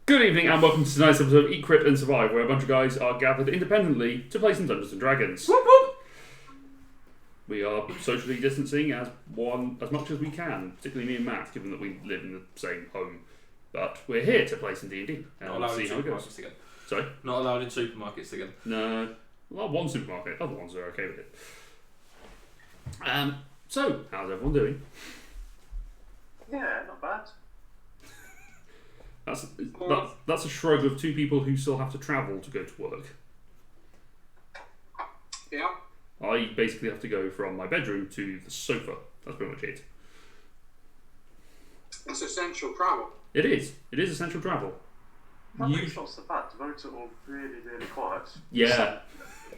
Good evening and welcome to tonight's episode of Eat, Crit and Survive, where a bunch of guys are gathered independently to play some Dungeons and Dragons. Whoop, whoop. We are socially distancing as much as we can, particularly me and Matt, given that we live in the same home. But we're here to play some D&D and see how it goes. Together. Sorry? Not allowed in supermarkets again. No. Well, one supermarket, other ones are okay with it. So, how's everyone doing? Yeah, not bad. That's a shrug of two people who still have to travel to go to work. Yeah. I basically have to go from my bedroom to the sofa. That's pretty much it. It's essential travel. It is. It is essential travel. It's not so bad. The roads are all really, really quiet. Yeah.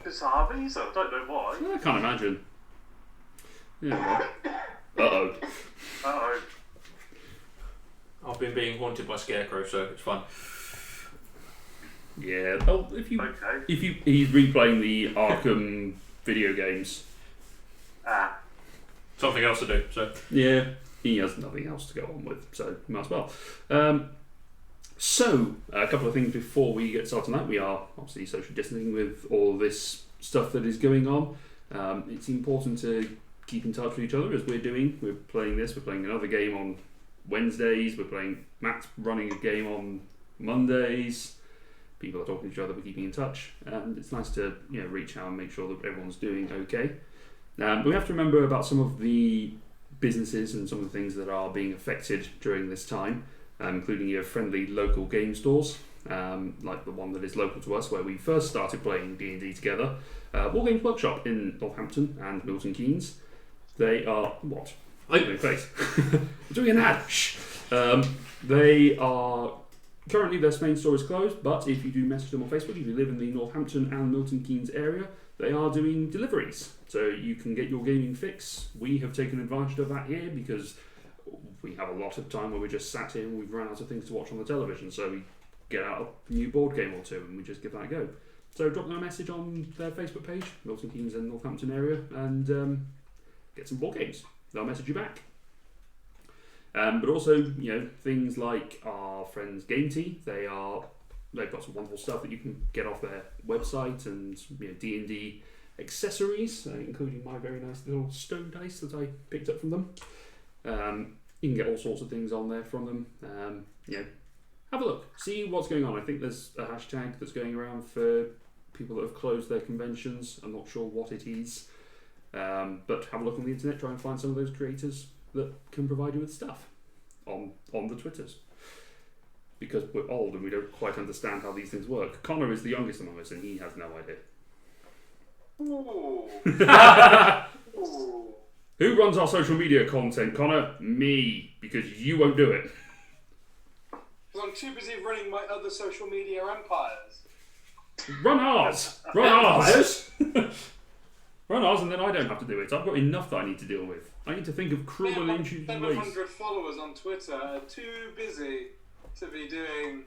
Bizarre reason. I don't know why. I can't imagine. Yeah. Uh-oh. Uh-oh. I've been being haunted by scarecrows, so it's fun. Yeah. Oh, he's replaying the Arkham video games. Something else to do, so. Yeah. He has nothing else to go on with, so might as well. So, a couple of things before we get started on that. We are obviously social distancing with all this stuff that is going on. It's important to keep in touch with each other as we're doing. We're playing this, we're playing another game on Wednesdays, Matt's running a game on Mondays. People are talking to each other, we're keeping in touch, and it's nice to reach out and make sure that everyone's doing okay. But we have to remember about some of the businesses and some of the things that are being affected during this time, including your friendly local game stores, like the one that is local to us, where we first started playing D&D together, War Games Workshop in Northampton and Milton Keynes. They are what? Open face. I'm doing an ad. Shh. They are currently, their main store is closed, but if you do message them on Facebook, if you live in the Northampton and Milton Keynes area, they are doing deliveries, so you can get your gaming fix. We have taken advantage of that here because we have a lot of time where we're just sat here and we've run out of things to watch on the television, so we get out a new board game or two and we just give that a go. So drop them a message on their Facebook page, Milton Keynes and Northampton area, and get some board games. They'll message you back. But also, things like our friends Game Tea, they've got some wonderful stuff that you can get off their website, and D&D accessories, including my very nice little stone dice that I picked up from them. You can get all sorts of things on there from them. Have a look, see what's going on. I think there's a hashtag that's going around for people that have closed their conventions. I'm not sure what it is. But have a look on the internet, try and find some of those creators that can provide you with stuff on the Twitters. Because we're old and we don't quite understand how these things work. Connor is the youngest among us and he has no idea. Ooh. Ooh. Who runs our social media content, Connor? Me, because you won't do it. Because I'm too busy running my other social media empires. Run ours! Run ours! Run ours, and then I don't have to do it. I've got enough that I need to deal with. I need to think of cruel and interesting ways. 700 followers on Twitter are too busy to be doing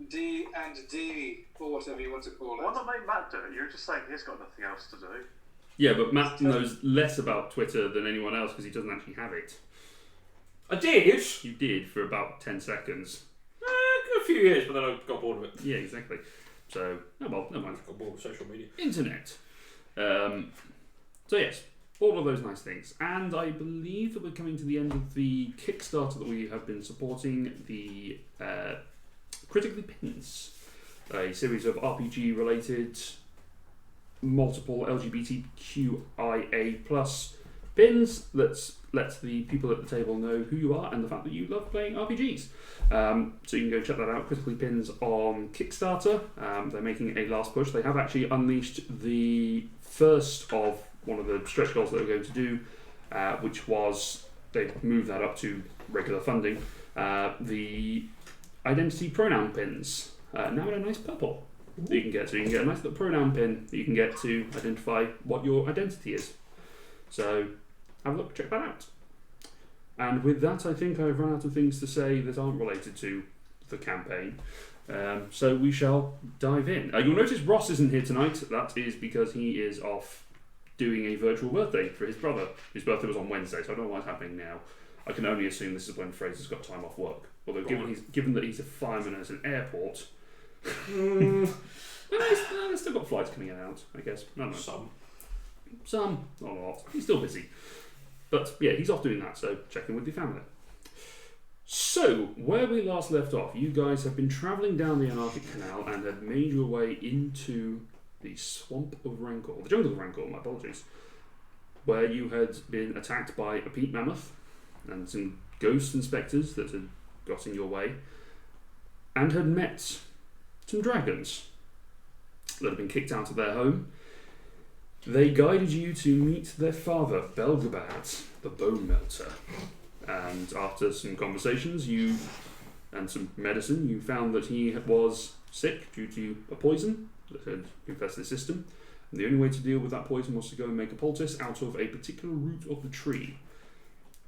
D&D, or whatever you want to call it. Why not make Matt do it? You're just saying he's got nothing else to do. Yeah, but Matt knows less about Twitter than anyone else because he doesn't actually have it. I did? You did for about 10 seconds. A few years, but then I got bored of it. Yeah, exactly. So, no mind. I got bored of social media. Internet. So yes, all of those nice things. And I believe that we're coming to the end of the Kickstarter that we have been supporting, the Critically Pins, a series of RPG-related, multiple LGBTQIA+ pins that lets the people at the table know who you are and the fact that you love playing RPGs. So you can go check that out, Critically Pins on Kickstarter. They're making a last push. They have actually unleashed the first of one of the stretch goals that they're going to do, which was, they moved that up to regular funding, the identity pronoun pins, now in a nice purple that you can get. So you can get a nice little pronoun pin that you can get to identify what your identity is. So have a look, check that out. And with that, I think I've run out of things to say that aren't related to the campaign. So we shall dive in. You'll notice Ross isn't here tonight. That is because he is off doing a virtual birthday for his brother. His birthday was on Wednesday, so I don't know what's happening now. I can only assume this is when Fraser's got time off work. Although given that he's a fireman at an airport, Mm. There's still got flights coming in and out, I guess. I don't know. Some, not a lot. He's still busy. But yeah, he's off doing that, so check in with your family. So, where we last left off, you guys have been travelling down the Anarchic Canal and have made your way into the Swamp of Rancor, the Jungle of Rancor, my apologies, where you had been attacked by a peat mammoth and some ghost inspectors that had got in your way, and had met some dragons that had been kicked out of their home. They guided you to meet their father, Belgabad, the Bone Melter. And after some conversations and some medicine, you found that he was sick due to a poison that had infested the system. And the only way to deal with that poison was to go and make a poultice out of a particular root of the tree.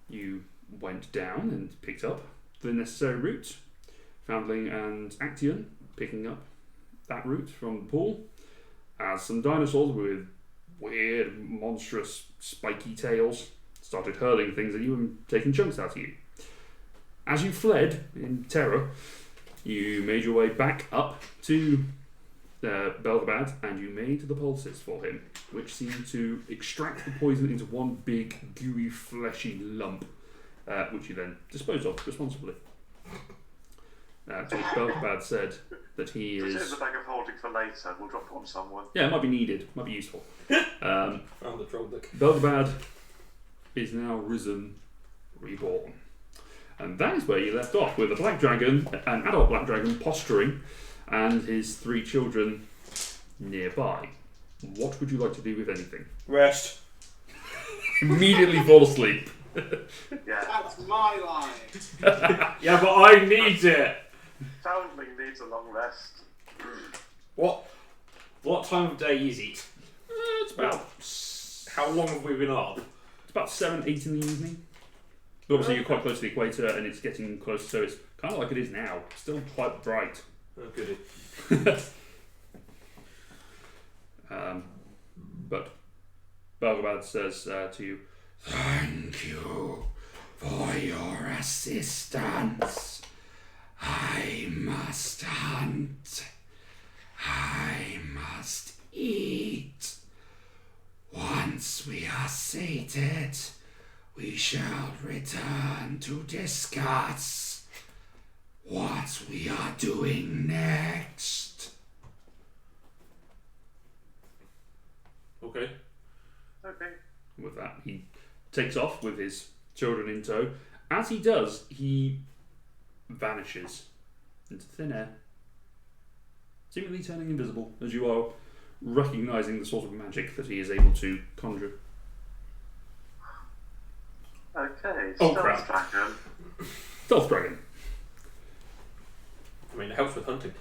You went down and picked up the necessary root, Foundling and Actaeon picking up that root from the pool, as some dinosaurs with weird, monstrous, spiky tails started hurling things at you and taking chunks out of you. As you fled in terror, you made your way back up to Belgabad and you made the poultice for him, which seemed to extract the poison into one big, gooey, fleshy lump, which you then disposed of responsibly. So Belgabad said that he is... This is a bag of holding for later. We'll drop it on someone. Yeah, it might be needed. Might be useful. Found the troll dick. Belgabad is now risen, reborn. And that is where you left off, with a black dragon, an adult black dragon, posturing, and his 3 children nearby. What would you like to do with anything? Rest. Immediately fall asleep. Yeah. That's my line. Yeah, but I need it. Foundling needs a long rest. What time of day is it? It's about... How long have we been up? It's about 7, 8 in the evening. But obviously you're quite close to the equator and it's getting closer, so it's kind of like it is now. Still quite bright. Oh, goody. But Belgabad says to you, "Thank you for your assistance. I must hunt. I must eat. Once we are sated, we shall return to discuss what we are doing next." Okay. Okay. With that, he takes off with his children in tow. As he does, he vanishes into thin air, seemingly turning invisible as you are recognising the sort of magic that he is able to conjure. Okay. Oh, Stealth crap. Dragon. Stealth Dragon. I mean, it helps with hunting.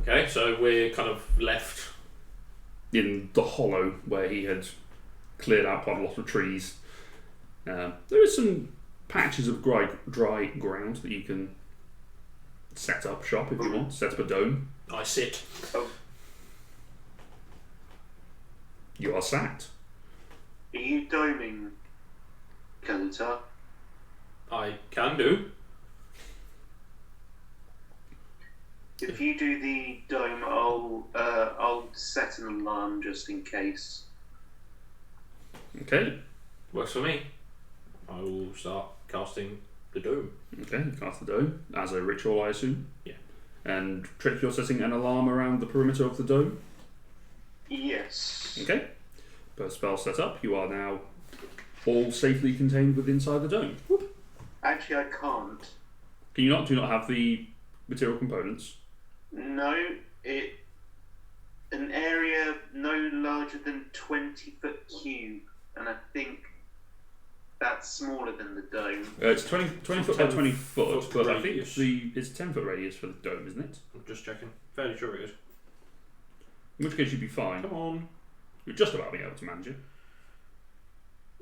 Okay, so we're kind of left. In the hollow where he had cleared out quite a lot of trees. There is some patches of dry ground that you can set up shop if you want. Set up a dome. I sit. You are sat. Are you doming, Gunter? I can do. If you do the dome, I'll set an alarm just in case. Okay. Works for me. I will start casting the dome. Okay, you cast the dome as a ritual, I assume. Yeah. And Trick, you're setting an alarm around the perimeter of the dome. Yes. Okay. Per spell set up, you are now all safely contained within inside the dome. Whoop. Actually, I can't. Can you not? Do you not have the material components? No, an area no larger than 20-foot cube, and I think that's smaller than the dome. It's 20 foot by 20 foot, foot but I think radius. it's 10 foot radius for the dome, isn't it? I'm just checking. Fairly sure it is. In which case you'd be fine. Come on. You'd just about be able to manage it.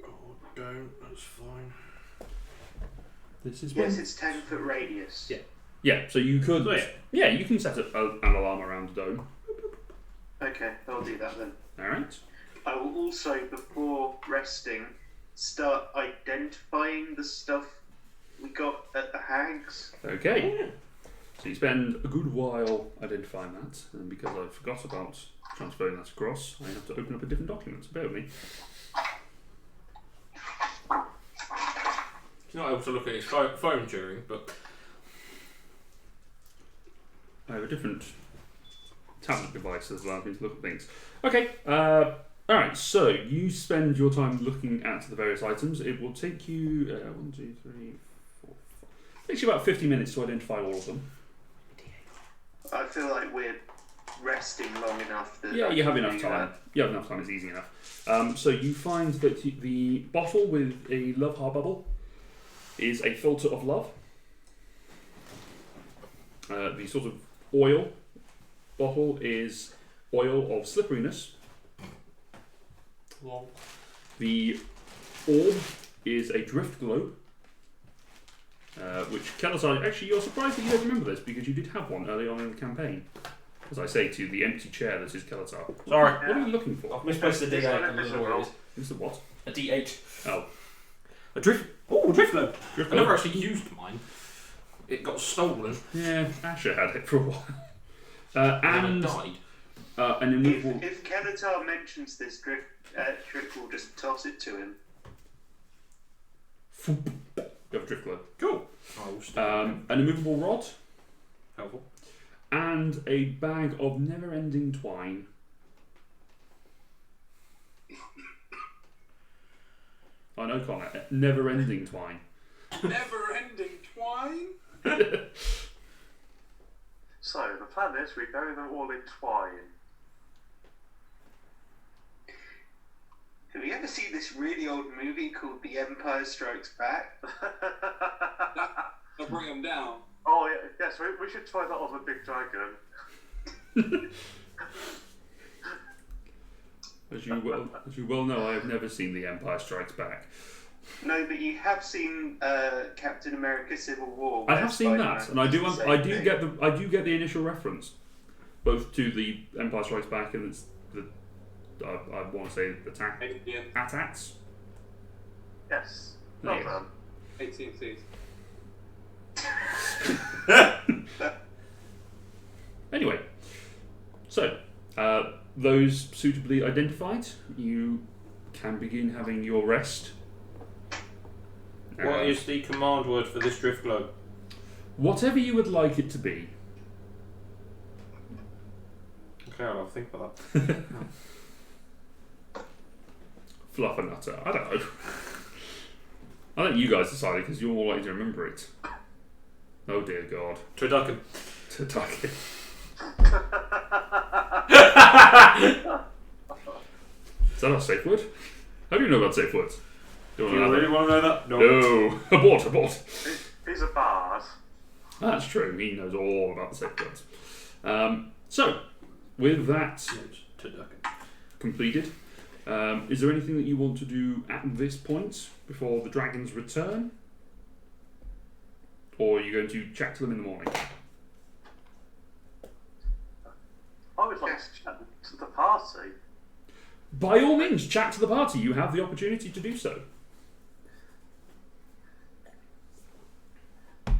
Oh, don't. That's fine. This is Yes, it's 10-foot radius. Yeah. Yeah, so you could. So, yeah. Yeah, you can set up an alarm around the dome. Okay, I'll do that then. Alright. I will also, before resting, start identifying the stuff we got at the hags. Okay. So you spend a good while identifying that, and because I forgot about transferring that across, I have to open up a different document. So bear with me. He's not able to look at his phone during, but I have a different tablet device that allows me to look at things. Okay. Alright, so you spend your time looking at the various items. It will take you 1, 2, 3, 4, 5. It takes you about 50 minutes to identify all of them. I feel like we're resting long enough that Yeah, you have enough time. You have enough time, it's easy enough. So you find that the bottle with a love heart bubble is a filter of love. The sort of oil bottle is oil of slipperiness. Lol. The orb is a drift globe, which Kelazar, actually you're surprised that you don't remember this because you did have one early on in the campaign. As I say to the empty chair that is Kelazar. Sorry. What are you looking for? I've misplaced the D8. I don't know where it is. It's a what? A D8. Oh. A drift. Oh, a drift globe. Drift I never globe. actually used mine. It got stolen Yeah, Asher had it for a while. and And it died. an immovable... If Kenatar mentions this drift, we'll just toss it to him. You have a drift globe. Cool. I will stay. An immovable rod. Helpful. And a bag of never-ending twine. I know, Connor. Never-ending twine. Never-ending twine. So, the plan is we bury them all in twine. Have you ever seen this really old movie called The Empire Strikes Back? I'll bring them down. Oh, yeah, yes, we should try that on the big dragon. As you well know, I have never seen The Empire Strikes Back. No, but you have seen Captain America: Civil War. I where have seen that, Spider-Man and I do does the I same do thing. get the initial reference, both to The Empire Strikes Back and I want to say the Yeah. AT-ATs. Yes. There Well you go. done. 18 feet. Anyway, so those suitably identified, you can begin having your rest. What is the command word for this drift globe? Whatever you would like it to be. Okay, I'll think about that. Fluffernutter. I don't know. I'll let you guys decide because you're more likely to remember it. Oh dear God. Turducken. Turducken. Is that our safe word? How do you know about safe words? Do you really want to know that? No. Abort. He's a bard. That's true. He knows all about the safe words. So, with that Turducken. completed, is there anything that you want to do at this point before the dragons return? Or are you going to chat to them in the morning? I would like to chat to the party. By all means, chat to the party. You have the opportunity to do so.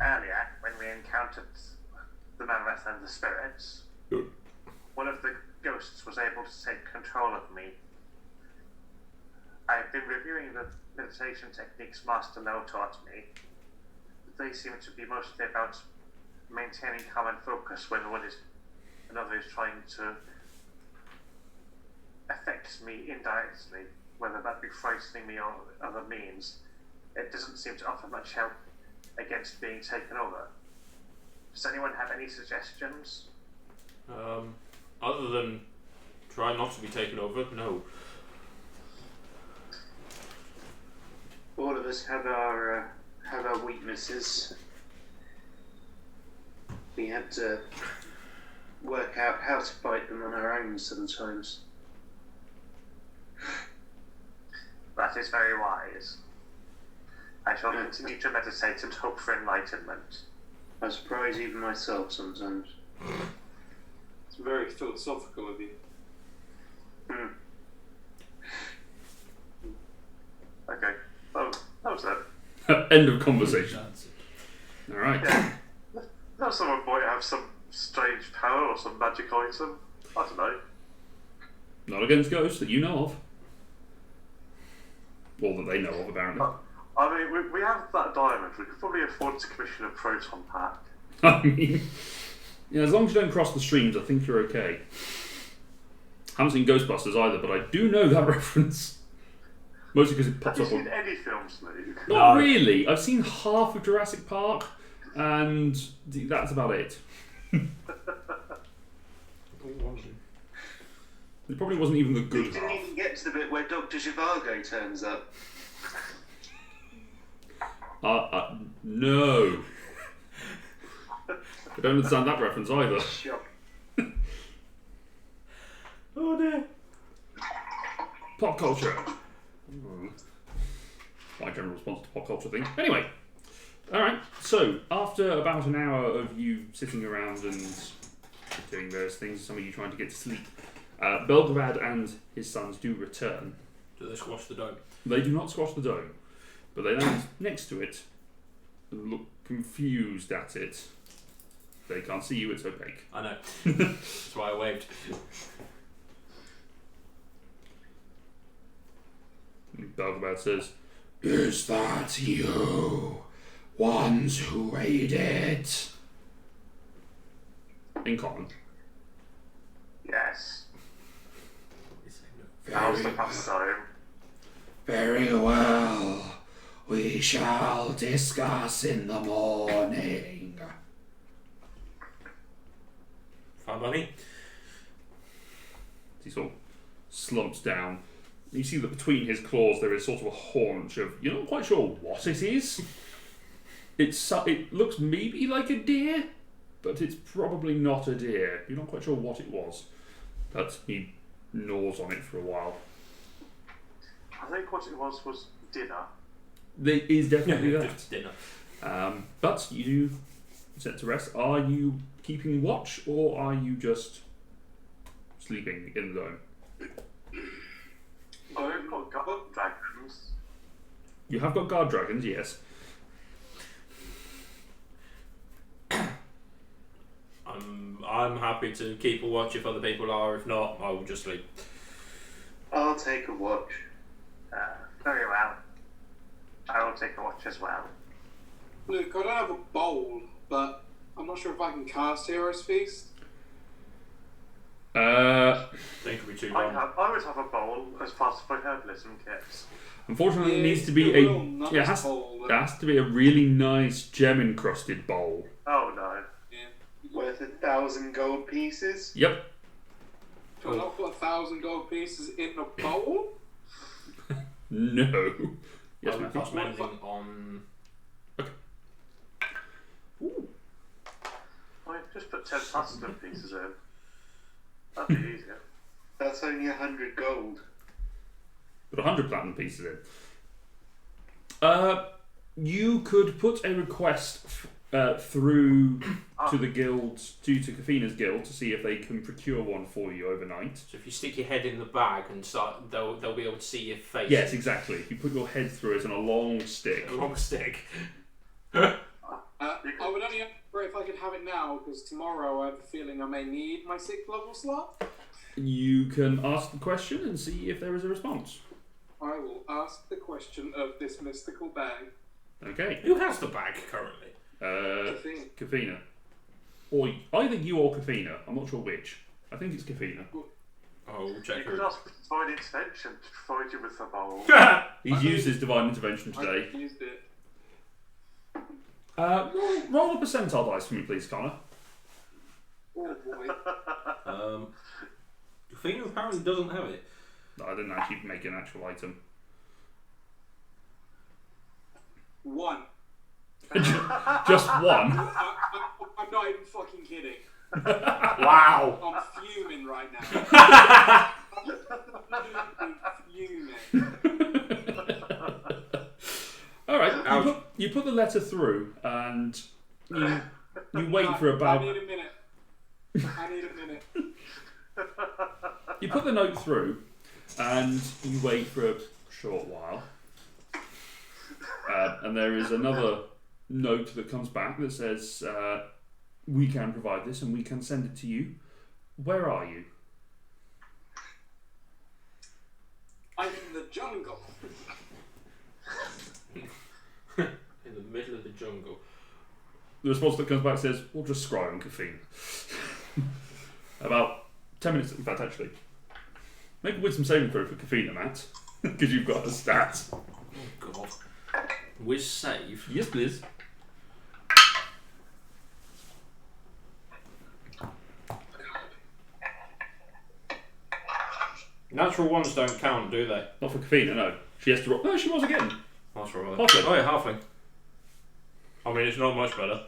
Earlier, when we encountered the Mammoth and the spirits, one of the ghosts was able to take control of me. I've been reviewing the meditation techniques Master Mel taught me. They seem to be mostly about maintaining calm and focus when another is trying to affect me indirectly, whether that be frightening me or other means. It doesn't seem to offer much help against being taken over. Does anyone have any suggestions? Other than try not to be taken over, no. All of us have our weaknesses. We have to work out how to fight them on our own sometimes. That is very wise. I shall continue to meditate and hope for enlightenment. I surprise even myself sometimes. It's very philosophical of you. Okay. Oh, that was it. End of conversation. That's it. Right. Yeah. Now someone might have some strange power or some magic item. I don't know. Not against ghosts that you know of. Or that they know of, apparently. I mean, we have that diamond. We could probably afford to commission a proton pack. I mean, yeah, as long as you don't cross the streams, I think you're okay. Haven't seen Ghostbusters either, but I do know that reference. Mostly because it pops Have up you on... seen any films, Luke? Not really. I've seen half of Jurassic Park, and that's about it. It probably wasn't even the You good didn't half. even get to the bit where Dr. Zhivago turns up. No. I don't understand that reference either. Shock. Oh dear. Pop culture. My general response to pop culture thing. Anyway, alright, so after about an hour of you sitting around and doing various things, some of you trying to get to sleep, Belgrad and his sons do return. Do they squash the dome? They do not squash the dome, but they land next to it and look confused at it. They can't see you, it's opaque. I know. That's why I waved. Belgrad says, "Is that you? Ones who raided?" In common. Yes. Very, How's the past home? very well. We shall discuss in the morning. Found money? He sort of slumps down. You see that between his claws there is sort of a haunch of, you're not quite sure what it is. It looks maybe like a deer, but it's probably not a deer. You're not quite sure what it was. But he gnaws on it for a while. I think what it was dinner. There is definitely that. Just dinner. But you do set to rest. Are you keeping watch or are you just sleeping in the dome? Oh, we've got dragons. You have got guard dragons, yes. I'm happy to keep a watch if other people are. If not, I will just sleep. I'll take a watch. Very well. I will take a watch as well. Luke, I don't have a bowl, but I'm not sure if I can cast Hero's Feast. I think it'll be too long. I would have a bowl as part of my herbalism kit. Unfortunately, it Yeah, needs to be it's a real nice it has, bowl, but- it has to be a really nice gem encrusted bowl. Oh no. Yeah. Worth 1,000 gold pieces. Yep. Can I not put 1,000 gold pieces in a bowl? No. Yes, I'm Matthew. spending on. I just put 10 platinum pieces in. That'd be easier. That's only 100 gold. Put 100 platinum pieces in. You could put a request through to the guild, to Kafina's guild, to see if they can procure one for you overnight. So if you stick your head in the bag and start, they'll be able to see your face. Yes, exactly. If you put your head through it on a long stick. A long stick. I would only prefer if I could have it now, because tomorrow I have a feeling I may need my 6th level slot. You can ask the question and see if there is a response. I will ask the question of this mystical bag. Okay. Who has the bag currently? Kafina. Or either you or Kafina. I'm not sure which. I think it's Kafina. Oh, we'll You check could her. ask for divine intervention to provide you with the bowl. He's used his divine intervention today. I used it. Roll a percentile dice for me, please, Connor. Oh boy. Your finger apparently doesn't have it. No, I didn't actually make an actual item. 1. Just one. I'm not even fucking kidding. Wow. I'm fuming right now. Fuming. Alright, you put the letter through and you wait for about... I need a minute. You put the note through and you wait for a short while. And there is another note that comes back that says, we can provide this and we can send it to you. Where are you? I'm in the jungle. In the middle of the jungle. The response that comes back says, we'll just scry on caffeine. About 10 minutes, in fact, actually. Make a wisdom saving throw for caffeine, Matt, because you've got a stat. Oh, God. Whiz save? Yes, please. Natural ones don't count, do they? Not for caffeine, no. She has to roll. No, she rolls again. That's right. Halfling. Oh, yeah, halfling. I mean, it's not much better.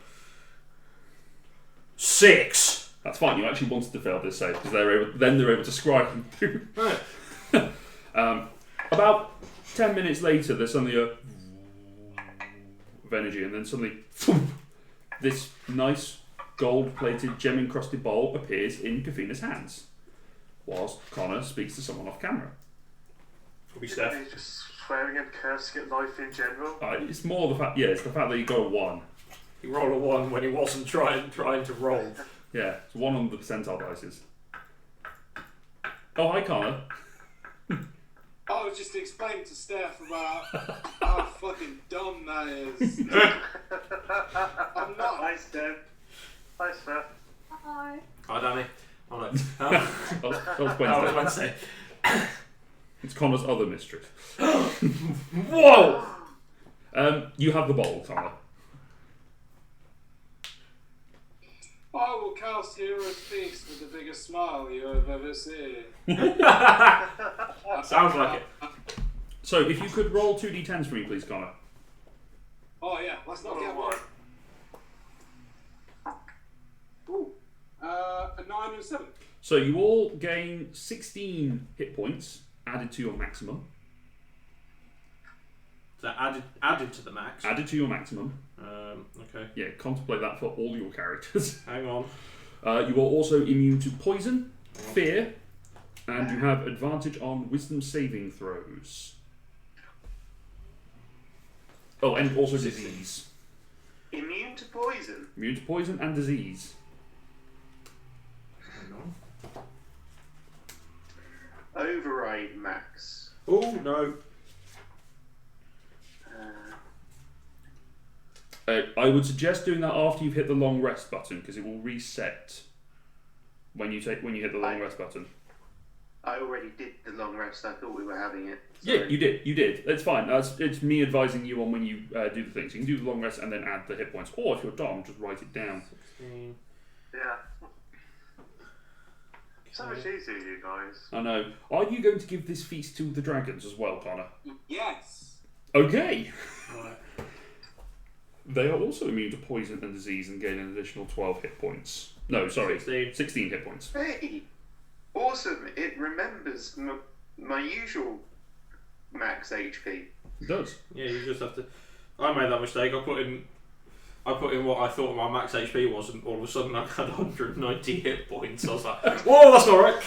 6! That's fine. You actually wanted to fail this save because they're able to scribe and do. Right. About 10 minutes later, there's suddenly a of energy, and then suddenly this nice gold-plated, gem-encrusted bowl appears in Kafina's hands, whilst Connor speaks to someone off camera. Probably He's Steph. just swearing and cursing at life in general. It's more the fact, it's the fact that you got a 1. He rolled a 1 when he wasn't trying to roll. Yeah, it's 1 on the percentile dices. Oh, hi, Connor. I was just explaining to Steph about how fucking dumb that is. I'm not. Hi, Steph. Hi, Steph. Hi. Hi, Danny. Oh, no. That was That was Wednesday. Wednesday. It's Connor's other mistress. Whoa! You have the bowl, Connor. I will cast Hero's Feast with the biggest smile you have ever seen. Sounds like it. So, if you could roll 2d10s for me, please, Connor. Oh yeah, let's not get Oh, one. Ooh. A 9 and a 7. So, you all gain 16 hit points added to your maximum. So added to the max. Added to your maximum. Okay. Yeah, contemplate that for all your characters. Hang on. You are also immune to poison, fear, and you have advantage on wisdom saving throws. Oh, and also disease. Immune to poison. Immune to poison and disease. Hang on. Override max. Oh, no. I would suggest doing that after you've hit the long rest button because it will reset when you hit the long rest button. I already did the long rest. I thought we were having it. Yeah, you did. It's fine. It's me advising you on when you do the things. You can do the long rest and then add the hit points. Or if you're dumb, just write it down. 16. Yeah. So much easier, you guys. I know. Are you going to give this feast to the dragons as well, Connor? Yes. Okay. Right. They are also immune to poison and disease and gain an additional 12 hit points. No, sorry, 16 hit points. Hey, awesome! It remembers my usual max HP. It does. Yeah, you just have to. I made that mistake. I put in what I thought my max HP was, and all of a sudden I had 190 hit points. I was like, "Whoa, that's not right."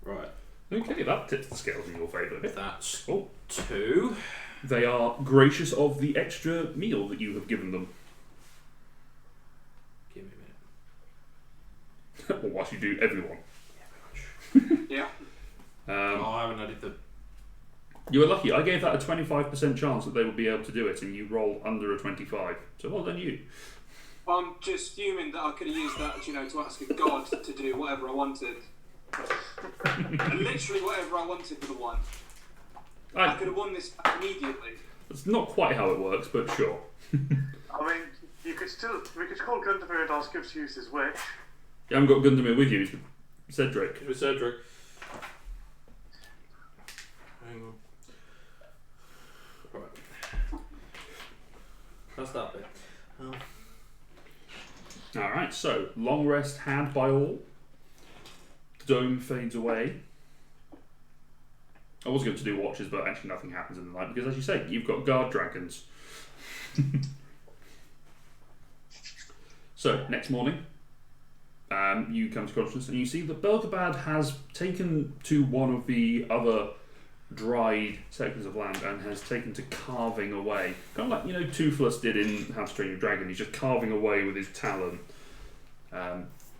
Right. Okay, that tips the scales in your favour. That's Oh, 2. they are gracious of the extra meal that you have given them. Give me a minute. Or whilst you do everyone. Yeah. I haven't added the. You were lucky. I gave that a 25% chance that they would be able to do it, and you roll under a 25. So well done, you. I'm just fuming that I could have used that, to ask a god to do whatever I wanted. Literally whatever I wanted with the one. I could have won this immediately. That's not quite how it works, but sure. I mean, we could call Gundaver and ask him to use his wish. You haven't got Gundamir with you, it's Cedric. It was Cedric. Hang on. Right. That's that bit. Alright, so long rest had by all. The dome fades away. I was going to do watches, but actually nothing happens in the night because, as you say, you've got guard dragons. So, next morning, you come to consciousness and you see that Belgabad has taken to one of the other dried sections of land and has taken to carving away. Kind of like, Toothless did in How to Train Your Dragon. He's just carving away with his talon.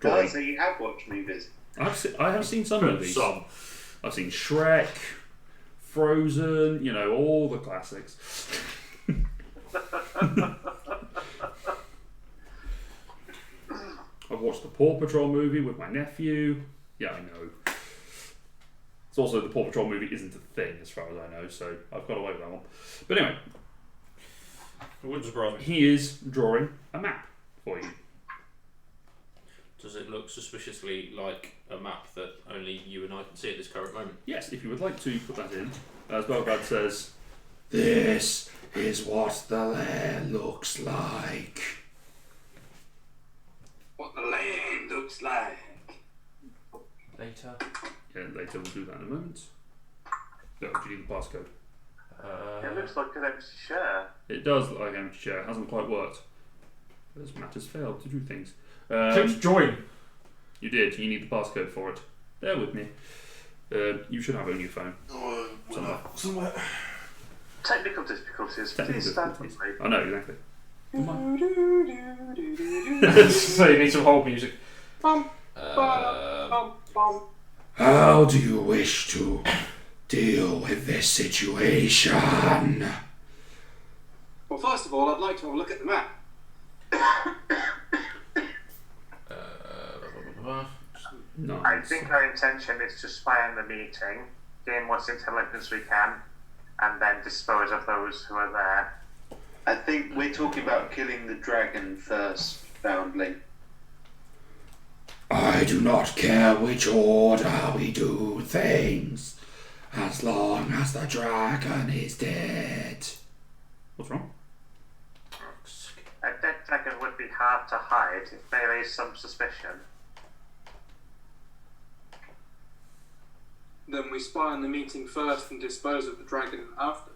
Drawing. So you have watched movies? I have seen some movies. Some. I've seen Shrek, Frozen, all the classics. I've watched the Paw Patrol movie with my nephew. Yeah, I know. It's also the Paw Patrol movie isn't a thing as far as I know, so I've got away with that one. But anyway, It wouldn't surprise me. he is drawing a map for you. Does it look suspiciously like a map that only you and I can see at this current moment? Yes, if you would like to put that in. As Belgrad says, this is what the lair looks like. What the land looks like. Later. Yeah, later we'll do that in a moment. No, do you need the passcode? It looks like an empty share. It does look like an empty chair. It hasn't quite worked. This Matt has failed to do things. Click join. You did. You need the passcode for it. Bear with me. You should have it on your phone. Somewhere. Technical difficulties. Technical Please stand difficulties. with me. I know, exactly. So you need some hold music. How do you wish to deal with this situation? Well, first of all, I'd like to have a look at the map. Nice. I think our intention is to spy on the meeting, gain what intelligence we can, and then dispose of those who are there. I think we're talking about killing the dragon first, Foundling. I do not care which order we do things, as long as the dragon is dead. What's wrong? A dead dragon would be hard to hide if there is some suspicion. Then we spy on the meeting first and dispose of the dragon after.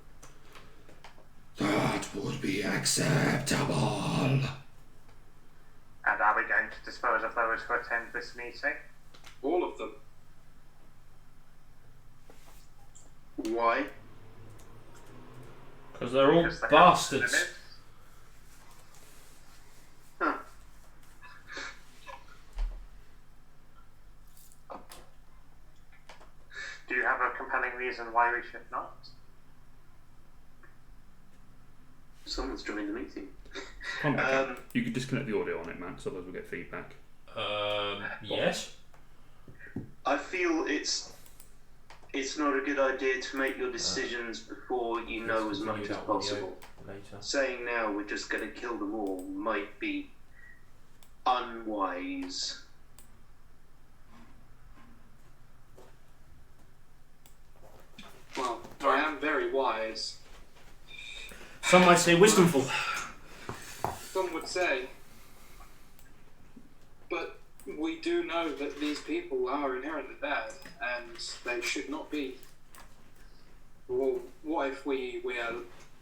That would be acceptable. And are we going to dispose of those who attend this meeting? All of them. Why? Because they're all Because they have bastards. limits. Huh. Do you have a compelling reason why we should not? Someone's joined the meeting. Come back. You could disconnect the audio on it, Matt, so otherwise we'll get feedback. Yes. I feel it's not a good idea to make your decisions before you know as much as possible. Later. Saying now we're just going to kill them all might be unwise. Well, I am very wise. Some might say wisdomful. Some would say. But we do know that these people are inherently bad, and they should not be. Well, what if we are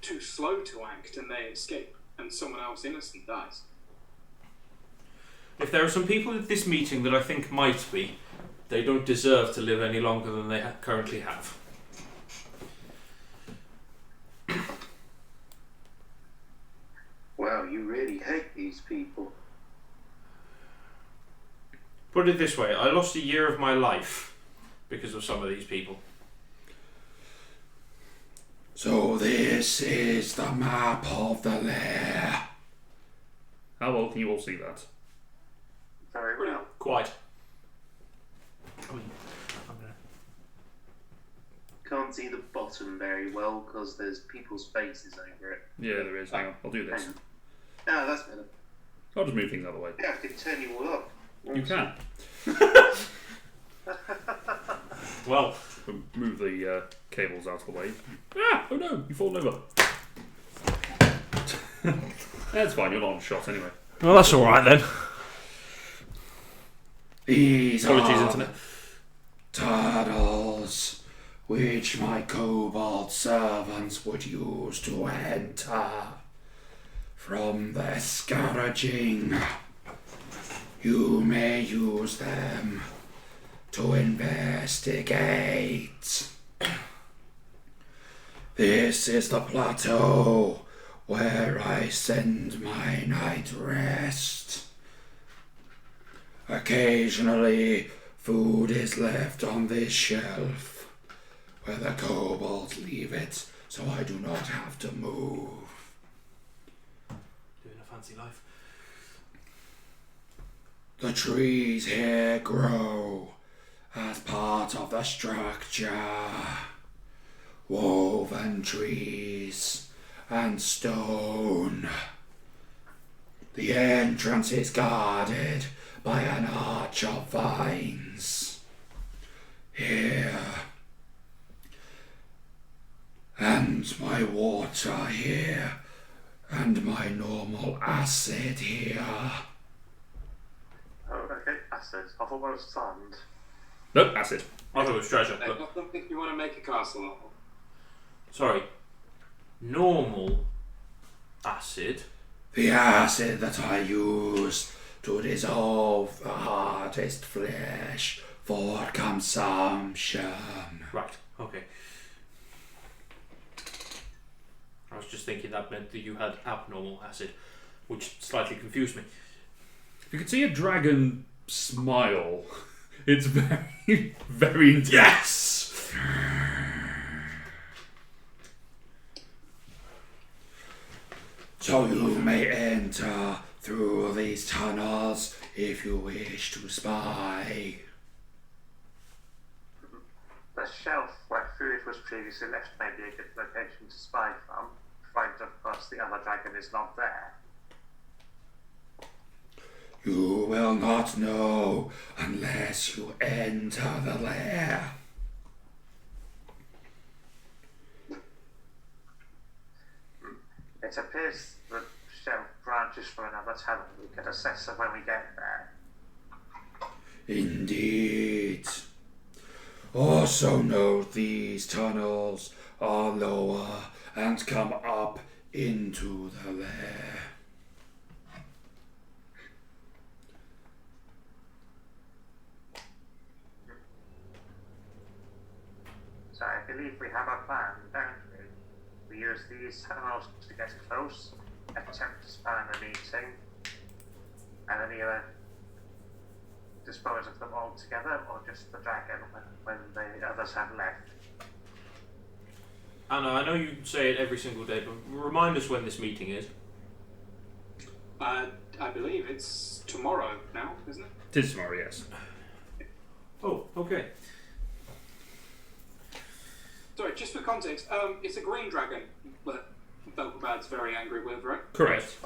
too slow to act and they escape, and someone else innocent dies? If there are some people at this meeting that I think might be, they don't deserve to live any longer than they currently have. Wow, you really hate these people. Put it this way, I lost a year of my life because of some of these people. So this is the map of the lair. How well can you all see that? Very well. Quite. Can't see the bottom very well because there's people's faces over it. Yeah, there is. Hang on, I'll do this. Hang on. Ah, that's better. I'll just move things out of the way. Yeah, I can turn you all up. You can. Well, Move the cables out of the way. Ah! Oh no! You've fallen over. That's fine, you're not on shot anyway. well, that's all right then. These Apologies, are internet. tunnels which my kobold servants would use to enter from the scourging. You may use them to investigate. This is the plateau where I send my night rest. Occasionally, food is left on this shelf, where the kobolds leave it, so I do not have to move. Doing a fancy life. The trees here grow as part of the structure. Woven trees and stone. The entrance is guarded by an arch of vines. Here. And my water here. And my normal acid here. Oh, okay, acid. I thought that was sand. Nope, acid. I thought it was treasure. I But, don't think you want to make a castle of. sorry. Normal acid. The acid that I use to dissolve the hardest flesh for consumption. Right, okay. I was just thinking that meant that you had abnormal acid, which slightly confused me. If you could see a dragon smile, it's very, very intense. Yes! So you may enter through these tunnels if you wish to spy. The shelf where food was previously left may be a good location to spy from, provided of course the other dragon is not there. You will not know unless you enter the lair. It appears the shelf branches from another tunnel. We could assess it when we get there. Indeed. Also note these tunnels are lower and come up into the lair. So I believe we have a plan, don't we? We use these tunnels to get close, attempt to span a meeting, and then either dispose of them all together or just the dragon when the others have left. Anna, I know you say it every single day, but remind us when this meeting is. I believe it's tomorrow now, isn't it? It is tomorrow, yes. Oh, okay. Sorry, just for context, it's a green dragon that Belkabad's very angry with, right? Correct.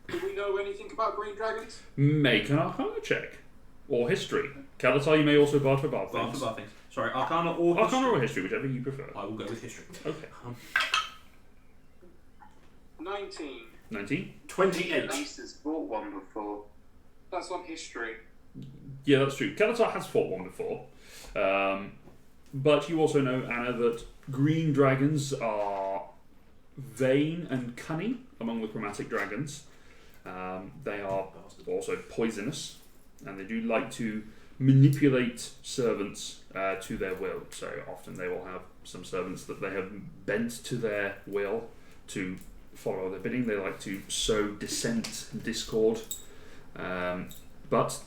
Do we know anything about green dragons? Make an Arcana check. Or history. Kalatar, you may also bard for bard Bard things. for bad things. Sorry, Arcana or Arcana history? or history, whichever you prefer. I will go with history. Okay. 19. 19? 28. Lisa's bought one before. That's on history. Yeah, that's true. Kalatar has fought one before. But you also know, Anna, that green dragons are vain and cunning among the chromatic dragons. They are also poisonous, and they do like to manipulate servants to their will. So often they will have some servants that they have bent to their will to follow their bidding. They like to sow dissent and discord. But,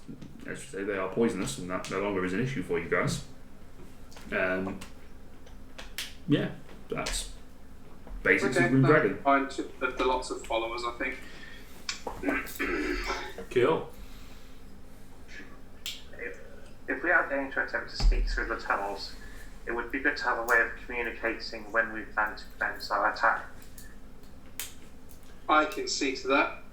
as you say, they are poisonous, and that no longer is an issue for you guys. Yeah, that's basics of Green Dragon. Fine, the lots of followers, I think. Cool. If we are going to attempt to sneak through the tunnels, it would be good to have a way of communicating when we plan to commence our attack. I can see to that.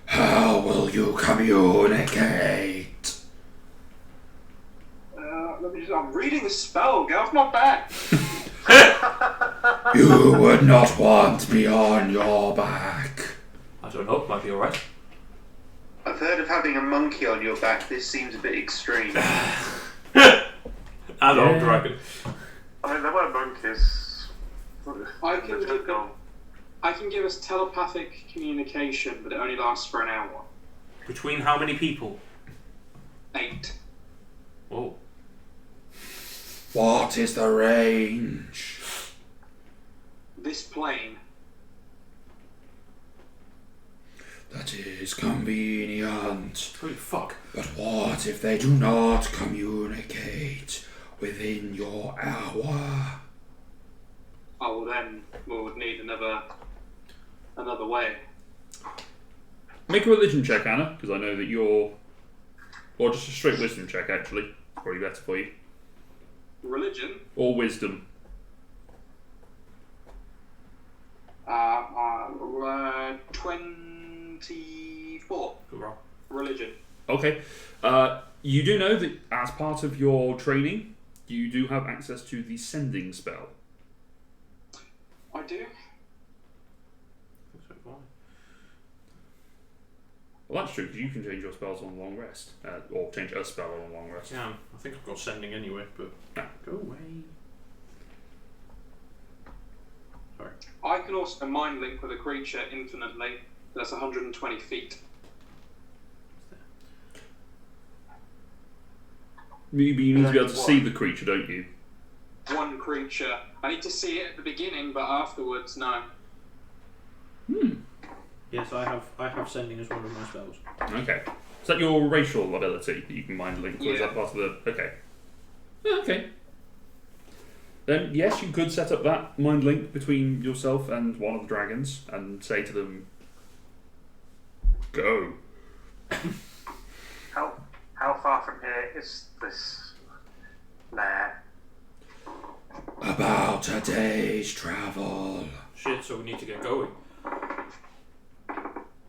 How will you communicate? I'm reading the spell. Get off my back. You would not want me on your back. I don't know, might be alright. I've heard of having a monkey on your back. This seems a bit extreme. And old dragon. I mean, there were monkeys. I can give us telepathic communication, but it only lasts for an hour. Between how many people? 8. Whoa. What is the range? This plane. That is convenient. Holy fuck. But what if they do not communicate within your hour? Oh, well then we would need another way. Make a religion check, Anna, because I know that you're... Or just a straight wisdom check, actually. Probably better for you. Religion? Or wisdom. 24. Good roll. Religion. Okay. You do know that as part of your training, you do have access to the sending spell. I do. Well, that's true, because you can change your spells on a long rest. Or change a spell on a long rest. Yeah, I think I've got sending anyway, but go away. Sorry. I can also mind link with a creature infinitely. That's 120 feet. Maybe you need to be able to see the creature, don't you? One creature. I need to see it at the beginning, but afterwards, no. Yes, I have sending as one of my spells. Okay. Is that your racial ability that you can mind link? Or is Yeah. that part of the... Okay. Okay. Then, yes, you could set up that mind link between yourself and one of the dragons and say to them, go. How far from here is this lair? About a day's travel. Shit, so we need to get going.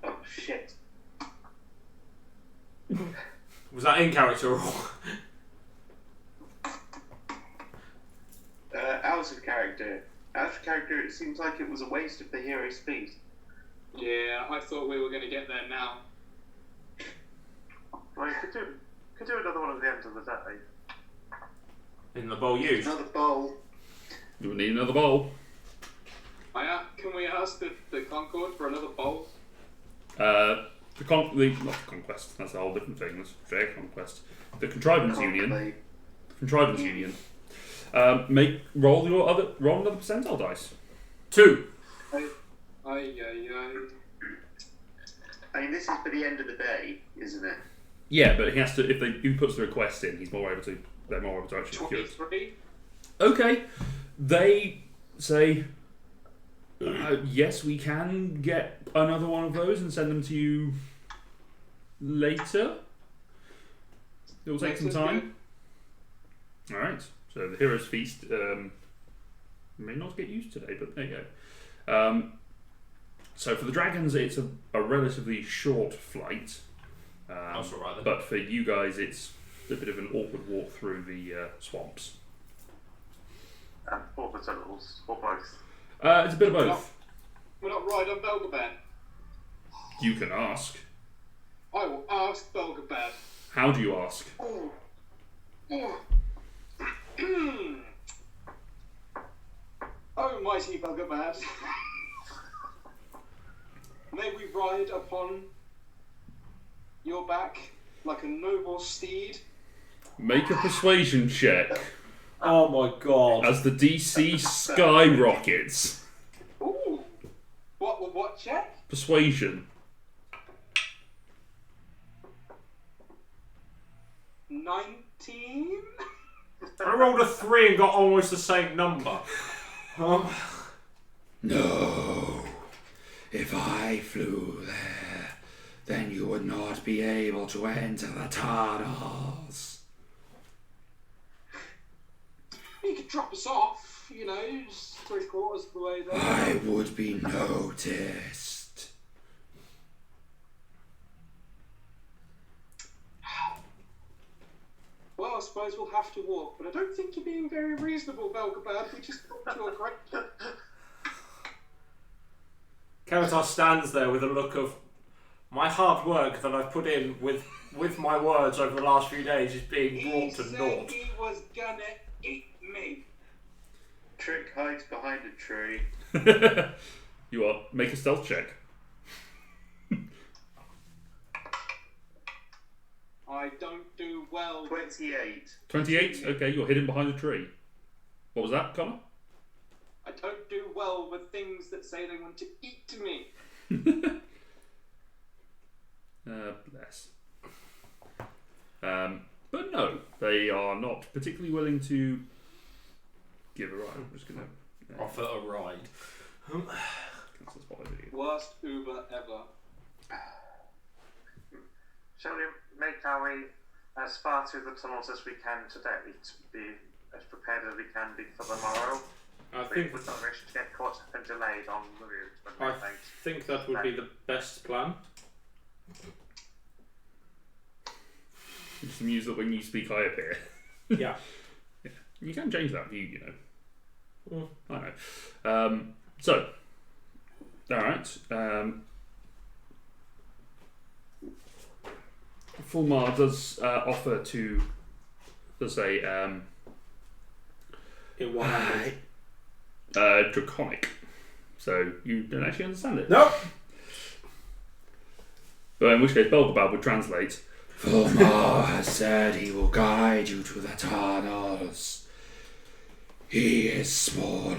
Oh shit. Was that in character or... Out of character. Out of character, it seems like it was a waste of the hero's speed. Yeah, I thought we were going to get there now. Well, you could do another one at the end of the day. in the bowl used? Another bowl. You would need another bowl. Can we ask the Concord for another bowl? Not the conquest. That's a whole different thing. That's fair conquest. The contrivance union. The contrivance union. Roll another percentile dice. 2. I mean, this is for the end of the day, isn't it? Yeah, but he has to. If he puts the request in, they're more able to actually secure it. 23. Okay, they say, yes, we can get another one of those and send them to you later. It will take some time. All right. So the Hero's Feast may not get used today, but there you go. So for the dragons, it's a relatively short flight. That's all right then. But for you guys, it's a bit of an awkward walk through the swamps. Or the tunnels, or both. It's a bit of both. We're not right on Belgabad. You can ask. I will ask Belgabad. How do you ask? Oh, mighty Belgabad. May we ride upon your back like a noble steed. Make a persuasion check Oh my god. as the DC skyrockets. Ooh. What check? Persuasion. 19? I rolled a 3 and got almost the same number. No. If I flew there, then you would not be able to enter the tunnels. You could drop us off, just 3/4 of the way there. I would be noticed. Well, I suppose we'll have to walk, but I don't think you're being very reasonable, Belgabad. We just thought you were great. Karatar stands there with a look of my hard work that I've put in with my words over the last few days is being brought to naught. He was gonna eat me. Trick hides behind a tree. You are. Make a stealth check. I don't do well. 28. 28? Okay, you're hidden behind a tree. What was that, Connor? I don't do well with things that say they want to eat me. Bless. But no, they are not particularly willing to give a ride. I'm just going to offer a ride. cancel this bot video. Worst Uber ever. Shall we make our way as far through the tunnels as we can today to be as prepared as we can be for the morrow? I We think would not wish to get caught up and delayed on the route when we I think that would be the best plan. Just amused that when you speak, I appear. Yeah. Yeah. You can change that view, you know. Mm. I know. So, alright. Fulmar does offer to, let's say, In one hand. draconic. So you don't actually understand it. Nope. But in which case, Belgabab would translate. Fulmar has said he will guide you to the tunnels. He is smaller,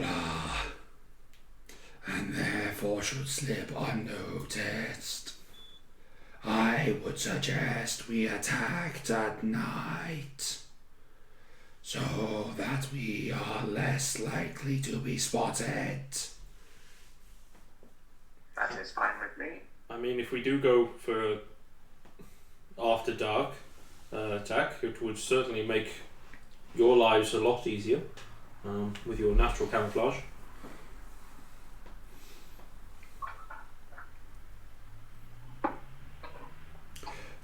and therefore should slip unnoticed. I would suggest we attacked at night, so that we are less likely to be spotted. That is fine with me. I mean, if we do go for after dark attack, it would certainly make your lives a lot easier with your natural camouflage.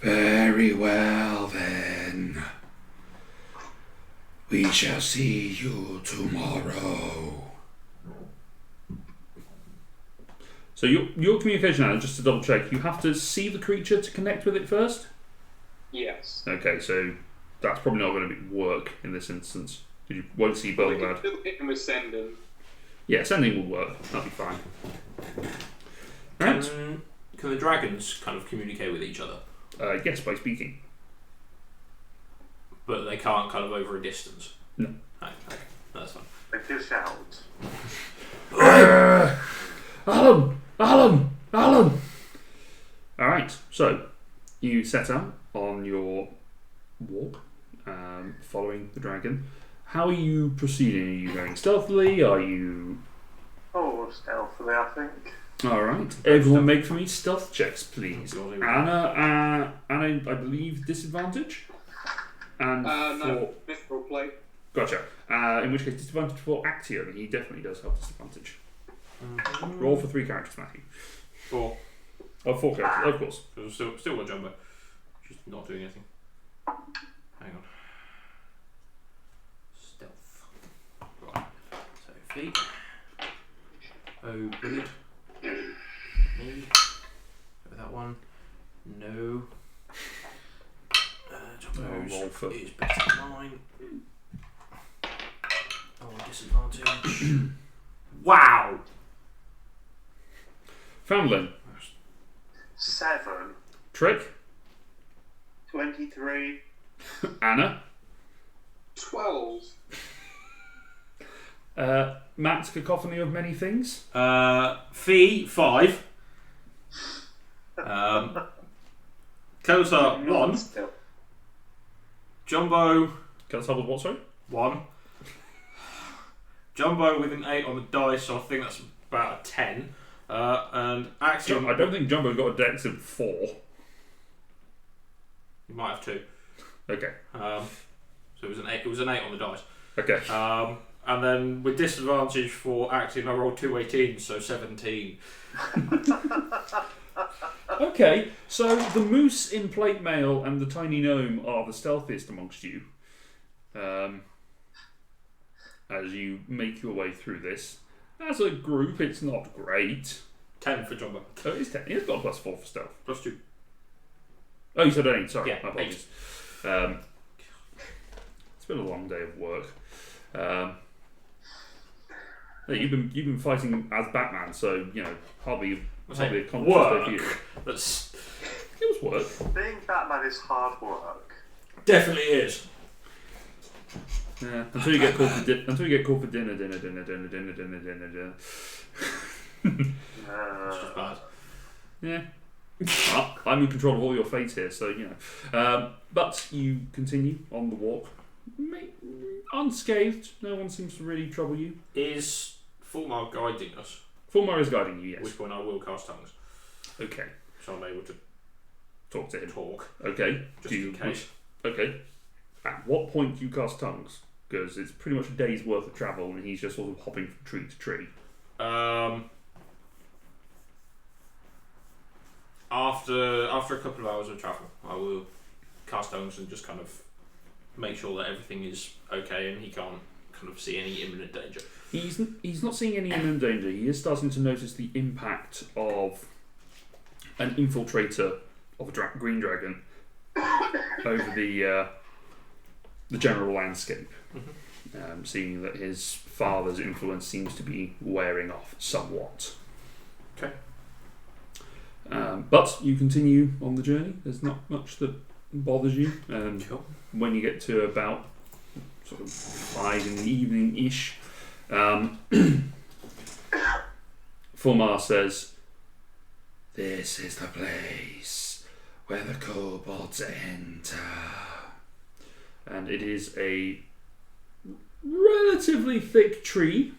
Very well then. We shall see you tomorrow. So your communication now, just to double check, you have to see the creature to connect with it first? Yes. Okay, so that's probably not going to work in this instance. You won't see We can Belgabab. still hit him with sending. Yeah, sending will work. That'll be fine. Right. Can the dragons kind of communicate with each other? Yes, by speaking. But they can't kind of over a distance? No. Okay, that's fine. They do shout. Alan! Alright, so you set out on your walk, following the dragon. How are you proceeding? Are you going stealthily? Are you... Oh, stealthily, I think. Alright, everyone make for me stealth checks, please. Oh, Anna, I believe disadvantage? And No, mithril plate. Gotcha. In which case, disadvantage for Actium. He definitely does have disadvantage. Roll for 3 characters, Matthew. 4. Oh, 4 characters, of course. Still got Jumbo. She's not doing anything. Hang on. Stealth. Right. So feet. Oh, brilliant. Me. With that one. No. Jumbo's roll for- is better than mine. Oh, disadvantage. Wow! Foundling. 7. Trick. 23. Anna. 12. Matt's cacophony of many things. Fee 5. Kosa 1. Still. Jumbo Can I tell with what, sorry? 1. Jumbo with an 8 on the dice, so I think that's about a 10. And Axiom, I don't think Jumbo's got a dex of 4. you might have 2. Okay. So it was an 8. It was an 8 on the dice. Okay. And then with disadvantage for Axiom, I rolled 2 18s, so 17. Okay, so the moose in plate mail and the tiny gnome are the stealthiest amongst you. As you make your way through this. As a group, it's not great. 10 for Jumbo. Oh, it's 10. He's got a +4 for stealth. +2. Oh, you said 8. Sorry, Yeah, my apologies. It's been a long day of work. You've been fighting as Batman, so you know hardly a conscious day for you. That's It was work. Being Batman is hard work. Definitely is. Yeah, until you get called for dinner. It's just bad. Yeah. Well, I'm in control of all your fate here, so you know. But you continue on the walk, unscathed. No one seems to really trouble you. Is Fulmar guiding us? Fulmar is guiding you, yes. At which point I will cast tongues, Okay. so I'm able to Talk to him. talk, Okay. just in case. Okay. At what point do you cast tongues? Because it's pretty much a day's worth of travel, and he's just sort of hopping from tree to tree. After a couple of hours of travel, I will cast tongues and just kind of make sure that everything is okay and he can't kind of see any imminent danger. He's not seeing any imminent danger. He is starting to notice the impact of an infiltrator of a green dragon over the general landscape. Mm-hmm. Seeing that his father's influence seems to be wearing off somewhat. Okay. But you continue on the journey. There's not much that bothers you. Cool. When you get to about sort of 5 in the evening-ish, Fulmar says, This is the place where the kobolds enter. And it is a relatively thick tree,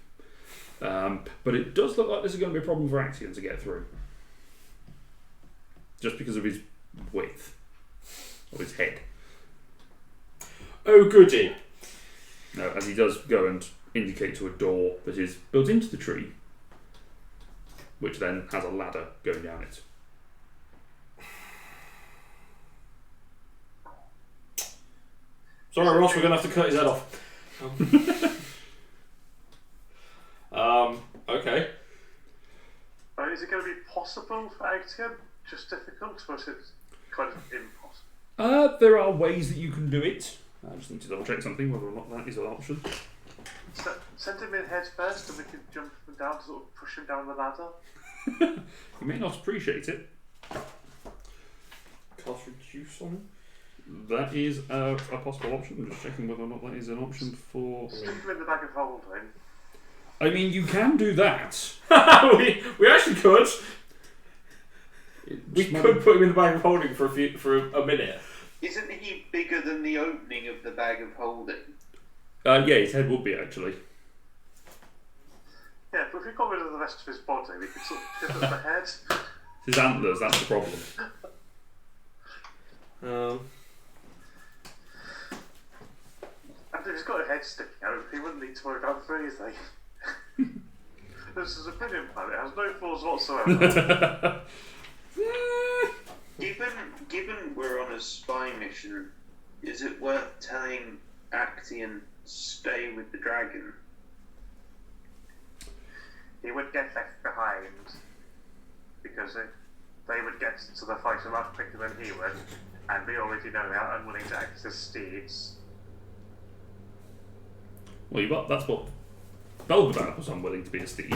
but it does look like this is going to be a problem for Axion to get through. Just because of his width, of his head. Oh goody. As he does go and indicate to a door that is built into the tree, which then has a ladder going down it. Sorry, Ross, we're going to have to cut his head off. Okay. Is it going to be possible for Axiom? Just difficult, or is it kind of impossible? There are ways that you can do it. I just need to double check something, whether or not that is an option. So, send him in head first and we can jump him down to sort of push him down the ladder. You may not appreciate it. Cast reduce on him? That is a possible option. I'm just checking whether or not that is an option for... Stick him in the bag of holding. I mean, you can do that. we actually could. We Just could put him in the bag of holding for a minute. Isn't he bigger than the opening of the bag of holding? Yeah, his head would be, actually. Yeah, but if we got rid of the rest of his body, we could sort of pivot the head. His antlers, that's the problem. And if he's got a head sticking out, he wouldn't need to worry about breathing. This is a brilliant plan. It has no flaws whatsoever. Given we're on a spy mission, is it worth telling Actian stay with the dragon? He would get left behind because they would get to the fight a lot quicker than he would, and we already know they are unwilling to act as steeds. Well, that's what Belgabad was unwilling to be a steed.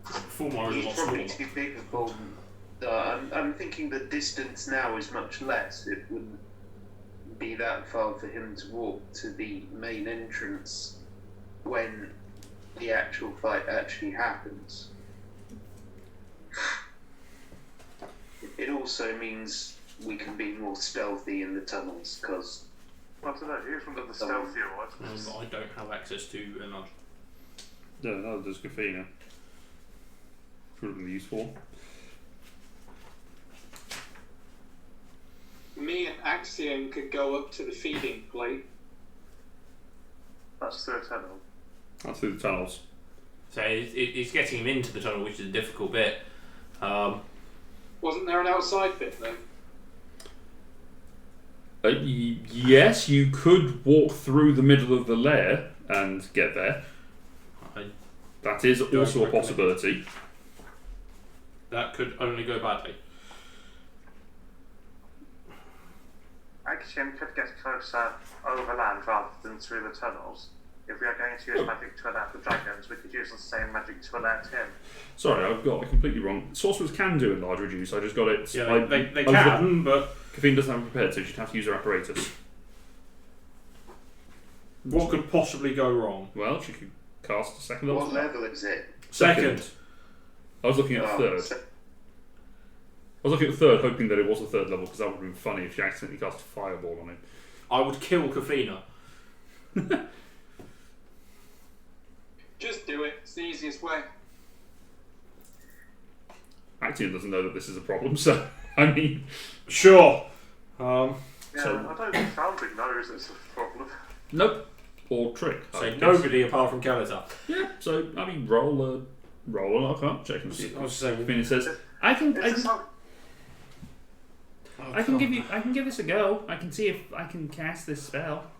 Fulmar is a He's lot probably smaller. too big a problem. I'm thinking the distance now is much less. It wouldn't be that far for him to walk to the main entrance when the actual fight actually happens. It also means we can be more stealthy in the tunnels, because... I don't know, who's one of the stealthier ones? I don't have access to a nudge. No, there's Gafina. Would have been useful. Me and Axiom could go up to the feeding plate. That's through a tunnel. That's through the tunnels. So it's getting him into the tunnel, which is a difficult bit. Wasn't there an outside bit though? Yes, you could walk through the middle of the lair and get there. That is also a possibility. That could only go badly. Axiom could get closer overland rather than through the tunnels. if we are going to use magic to alert the dragons, we could use the same magic to alert him. Sorry, I've got it completely wrong. Sorcerers can do enlarge reduce. I just got it. Yeah, they can, but Kafine doesn't have it prepared, so she'd have to use her apparatus. what could possibly go wrong? Well, she could cast a second level. What level is it? Second. I was looking at third. I was looking at third, hoping that it was a third level, because that would have been funny if she accidentally cast a fireball on him. I would kill Kafina. Just do it. It's the easiest way. Actian doesn't know that this is a problem, so I mean, Sure. Yeah, So- I don't think Foundry knows it's a problem. nope. Or trick. I So guess. nobody apart from Kelita. Yeah. So I mean, roll an arcana check and see. I was saying. Kafine says, "I can give this a go. I can see if I can cast this spell."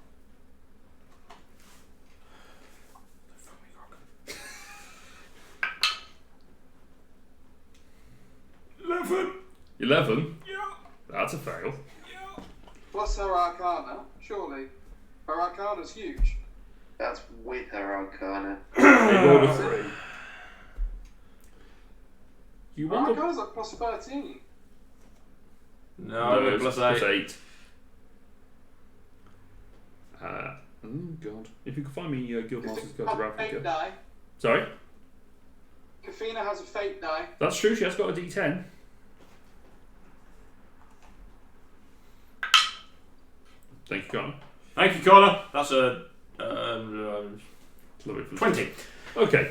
11? Yeah. That's a fail. Plus her arcana, surely. Her arcana's huge. That's with her arcana. They rolled a 3. You Her wonder... arcana's like plus 13. No, it's plus plus 8. 8. Oh god. If you could find me Guildmaster's Guide to Fate Ravnica. die. Sorry? Kafina has a fate die. That's true, she has got a d10. Thank you, Connor. Thank you, Connor. That's a Love it for 20. Okay.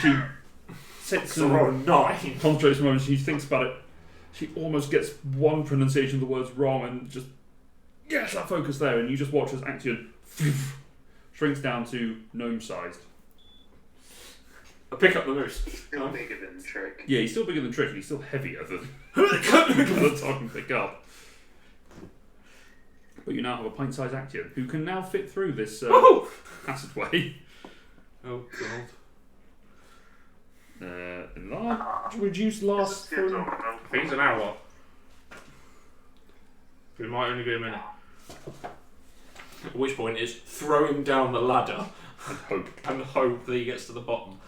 She sits So roll 9. concentrates a moment, she thinks about it. She almost gets one pronunciation of the words wrong and just yes, that focus there, and you just watch as Actian shrinks down to gnome sized. I pick up the moose. Still bigger than Trick. Yeah, he's still bigger than Trick, and he's still heavier than the top can pick up. But you now have a pint-sized Actian who can now fit through this passageway. Oh god. Enlarge, reduce last This is full. adorable. I think it's an hour. It might only be a minute. At which point is throw him down the ladder And hope. that he gets to the bottom.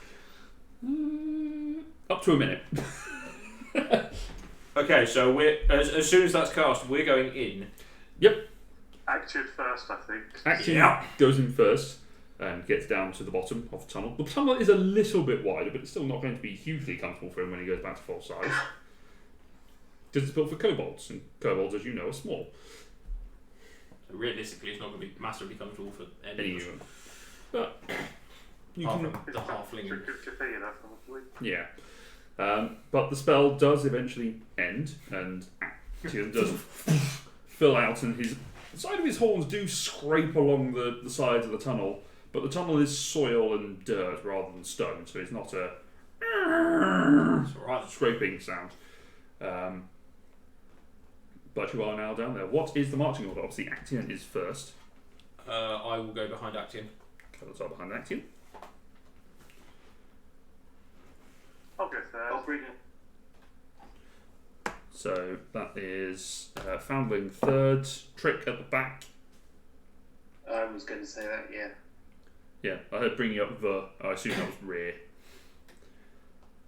Up to a minute. Okay, so we're as soon as that's cast, we're going in. Action first, I think. Action Yeah. goes in first and gets down to the bottom of the tunnel. The tunnel is a little bit wider, but it's still not going to be hugely comfortable for him when he goes back to full size. Because it's built for kobolds, and kobolds, as you know, are small. So realistically, it's not going to be massively comfortable for any Any of us. human. But you Apart can, from the halfling. Should give Kafina, probably. yeah. But the spell does eventually end, and Actian does fill out, and the side of his horns do scrape along the sides of the tunnel, but the tunnel is soil and dirt rather than stone, so it's not a It's alright. scraping sound. But you are now down there. What is the marching order? Obviously, Actian is first. I will go behind Actian. Colours are behind Actian. I'll go third. I'll bring it. So that is Foundling third, Trick at the back. I was going to say that, yeah. Yeah, I heard bringing up I assume that was rear.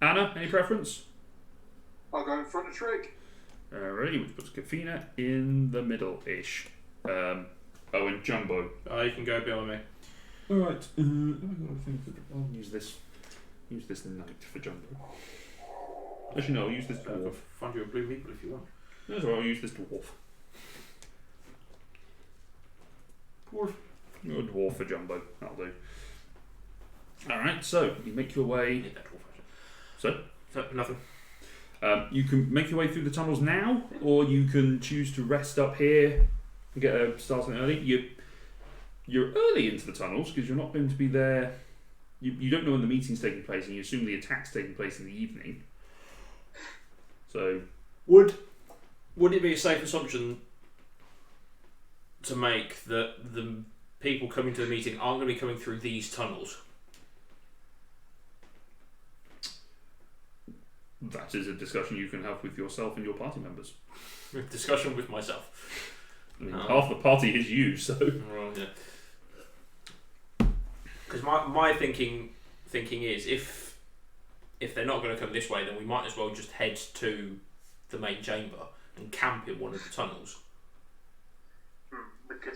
Anna, any preference? I'll go in front of Trick. Alrighty, which puts Kafina in the middle-ish. And Jumbo. You can go behind me. Alright, I'll use this knight for Jumbo. Actually no, I'll use this I'll dwarf. find you a blue meeple if you want. That's right, I'll use this dwarf. Dwarf. You're a dwarf for Jumbo, that'll do. Alright, so you make your way. Need that dwarf actually. So? Nothing. You can make your way through the tunnels now, or you can choose to rest up here and get a starting early. You're early into the tunnels because you're not going to be there. You don't know when the meeting's taking place, and you assume the attack's taking place in the evening. So, Would it be a safe assumption to make that the people coming to the meeting aren't going to be coming through these tunnels? that is a discussion you can have with yourself and your party members. Discussion with myself. I mean, half the party is you, so. Well, yeah. Because my thinking is if they're not going to come this way, then we might as well just head to the main chamber and camp in one of the tunnels. We could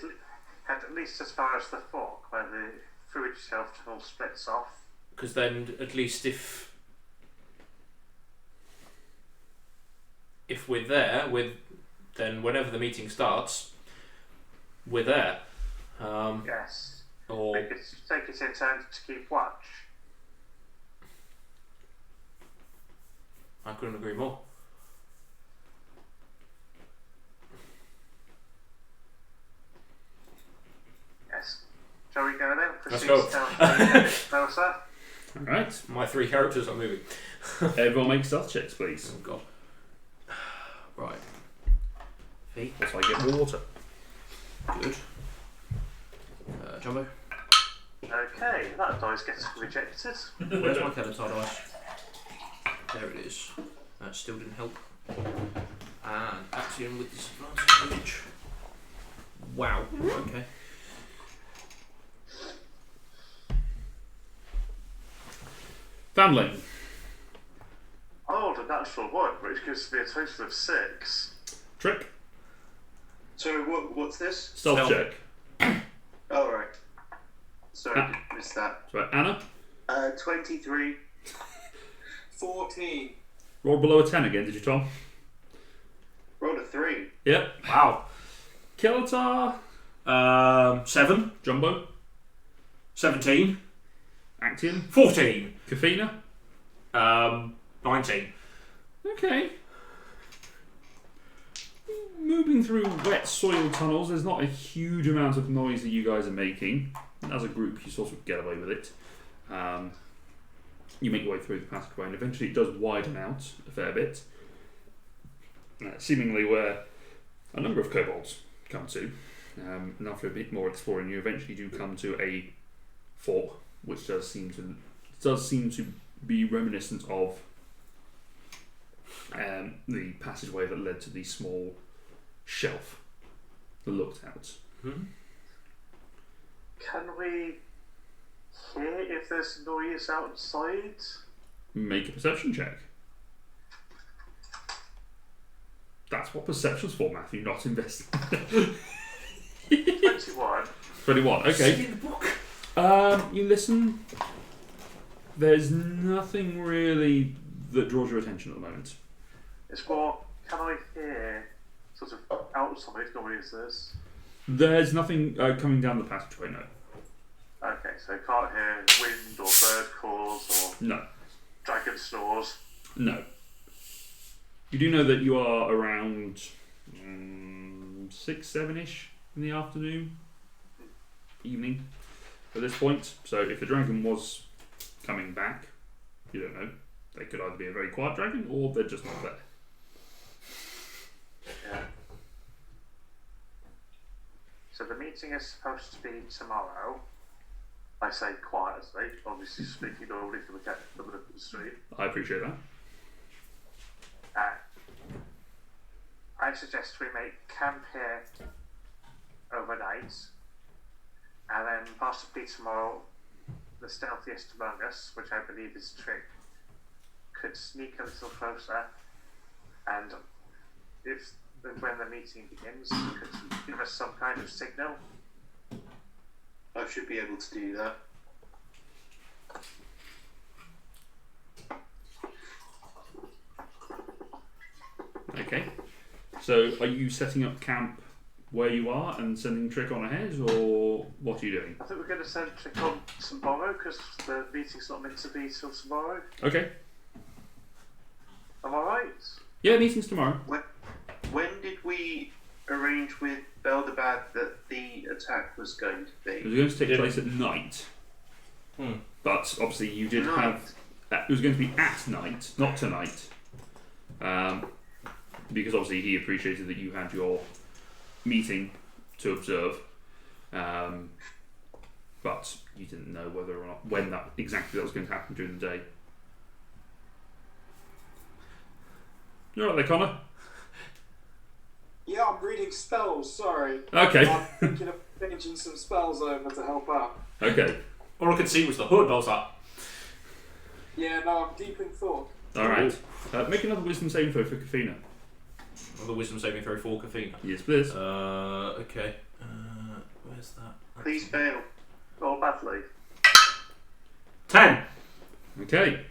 head at least as far as the fork where the fluid shelf tunnel splits off. Because then at least if we're there, then whenever the meeting starts, we're there. Yes. Or We could take it in turn to keep watch. I couldn't agree more. Yes. Shall we go then? Let's Proceed go. down closer. Alright. My 3 characters are moving. Everyone make stealth checks, please. Oh god. Right. V. Also, I get water. Good. Jumbo. Okay, that dice gets rejected. Where's my Kelatar dice? There it is. That still didn't help. And Axiom with disadvantage. Wow. Okay. Family. I rolled a natural 1, which gives me a total of 6. Trick. So what's this? Stealth check. Oh, right. Sorry, I missed that. So, Anna. 23. 14. Roll below a 10 again, did you, Tom? Rolled a 3. Yep. Wow. Kelatar. 7. Jumbo. 17. Actian. 14. Kafina. 19. Okay. Moving through wet soil tunnels, there's not a huge amount of noise that you guys are making. As a group, you sort of get away with it. You make your way through the passageway, and eventually it does widen out a fair bit. Seemingly where a number of kobolds come to. And after a bit more exploring, you eventually do come to a fork, which does seem to be reminiscent of the passageway that led to the small shelf that looked out. Can we hear if there's noise outside? Make a perception check. That's what perception's for, Matthew, not investing. 21. 21, okay. In the book. You listen. There's nothing really that draws your attention at the moment. It's more, can I hear sort of outside noises? There's nothing coming down the passageway, no. Okay, so can't hear wind or bird calls or No. dragon snores. No. You do know that you are around 6, 7-ish in the afternoon, evening, at this point. So if the dragon was coming back, you don't know. They could either be a very quiet dragon or they're just not there. Yeah. So the meeting is supposed to be tomorrow. I say quietly, obviously speaking normally for the street. I appreciate that. I suggest we make camp here overnight, and then possibly tomorrow, the stealthiest among us, which I believe is Trick, could sneak a little closer, and when the meeting begins, could give us some kind of signal. I should be able to do that. Okay. So are you setting up camp where you are and sending Trick on ahead, or what are you doing? I think we're going to send Trick on tomorrow, because the meeting's not meant to be till tomorrow. Okay. Am I right? Yeah, meeting's tomorrow. When did we arrange with Beldabad that the attack was going to It be? was going to take place at night. But obviously you did have... It was going to be at night, not tonight. Because obviously he appreciated that you had your meeting to observe. But you didn't know whether or not when that was going to happen during the day. You alright there, Connor? Yeah, I'm reading spells, sorry. Okay. I'm thinking of changing some spells over to help out. Okay. All I could see was the hood. I was like, Yeah, no, I'm deep in thought. Alright. Make another wisdom saving throw for Kafina. another wisdom saving throw for Kafina. Yes, please. Okay. Where's that? Please fail. Roll badly. 10. Okay.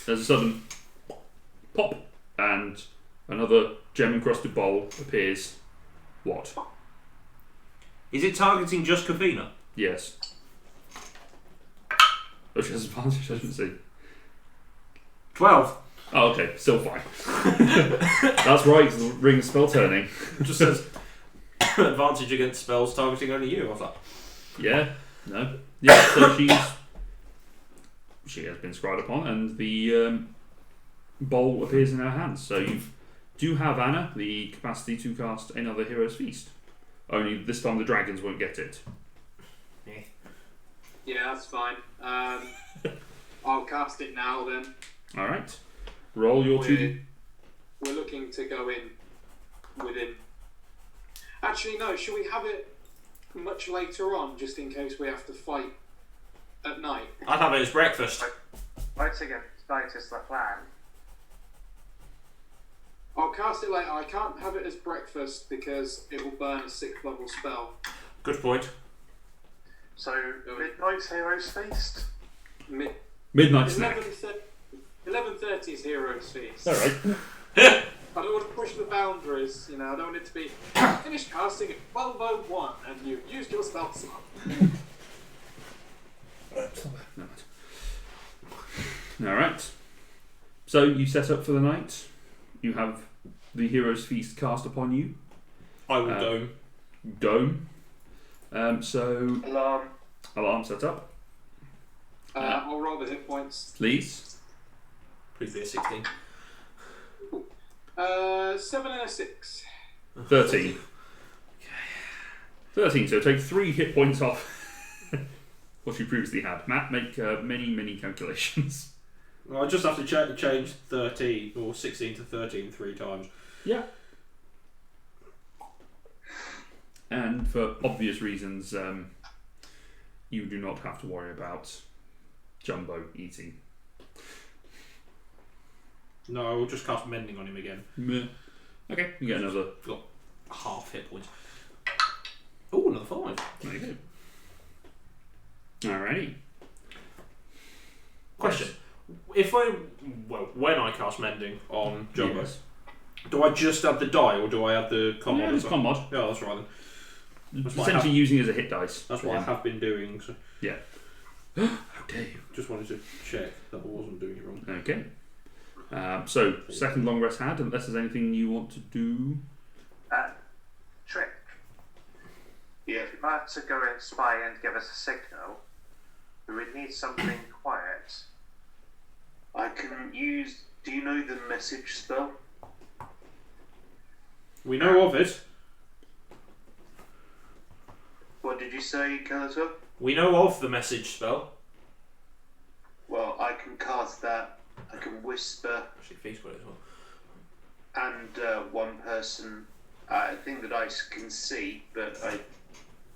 There's a sudden pop, and another gem-encrusted bowl appears. What? Is it targeting just Kafina? Yes. Oh, she has advantage, I shouldn't see. 12. Oh, okay, still fine. That's right, the ring spell turning. It just says advantage against spells targeting only you. I was like, Yeah, no. Yeah, so she has been scried upon, and the bowl appears in her hands. So you do have, Anna, the capacity to cast another Hero's Feast. Only this time the dragons won't get it. Yeah, that's fine. I'll cast it now then. Alright. Roll your 2D. We're looking to go in within. Actually, no, should we have it much later on, just in case we have to fight at night? I'd have it as breakfast. Fighting at night is the plan. I'll cast it later. I can't have it as breakfast because it will burn a 6th level spell. Good point. So, midnight Heroes Feast? Midnight snack. 11:30 is Heroes Feast. Alright. I don't want to push the boundaries, I don't want it to be finished casting at 12:01 and you've used your spell slot. Alright. So you set up for the night. You have the Hero's Feast cast upon you. I will Dome. So alarm set up. I'll roll the hit points. Please. Please be a 16. 7 and a 6. 13. 13, so take 3 hit points off what you previously had. Matt, make many calculations. Well, I just have to change 13 or 16 to 13 3 times. Yeah. And for obvious reasons, you do not have to worry about Jumbo eating. No, I will just cast Mending on him again. Meh. Okay, you get another. Got half hit points. Oh, another 5. There you go. Alrighty. Question. When I cast Mending on Jumbo, Yes. do I just add the die or do I add the con mod? Yeah, it's as con well? mod. Yeah, that's right then. That's what I Essentially using it as a hit dice. That's what I have been doing. So Yeah. How dare you? just wanted to check that I wasn't doing it wrong. Okay. So, second long rest had, unless there's anything you want to do. Trick. Yeah. If you had to go and spy and give us a signal, we would need something quiet. I can use. Do you know the message spell? We know of it. What did you say, Calator? We know of the message spell. Well, I can cast that. I can whisper, Actually, Feast got it as well. and one person. I think that I can see, but I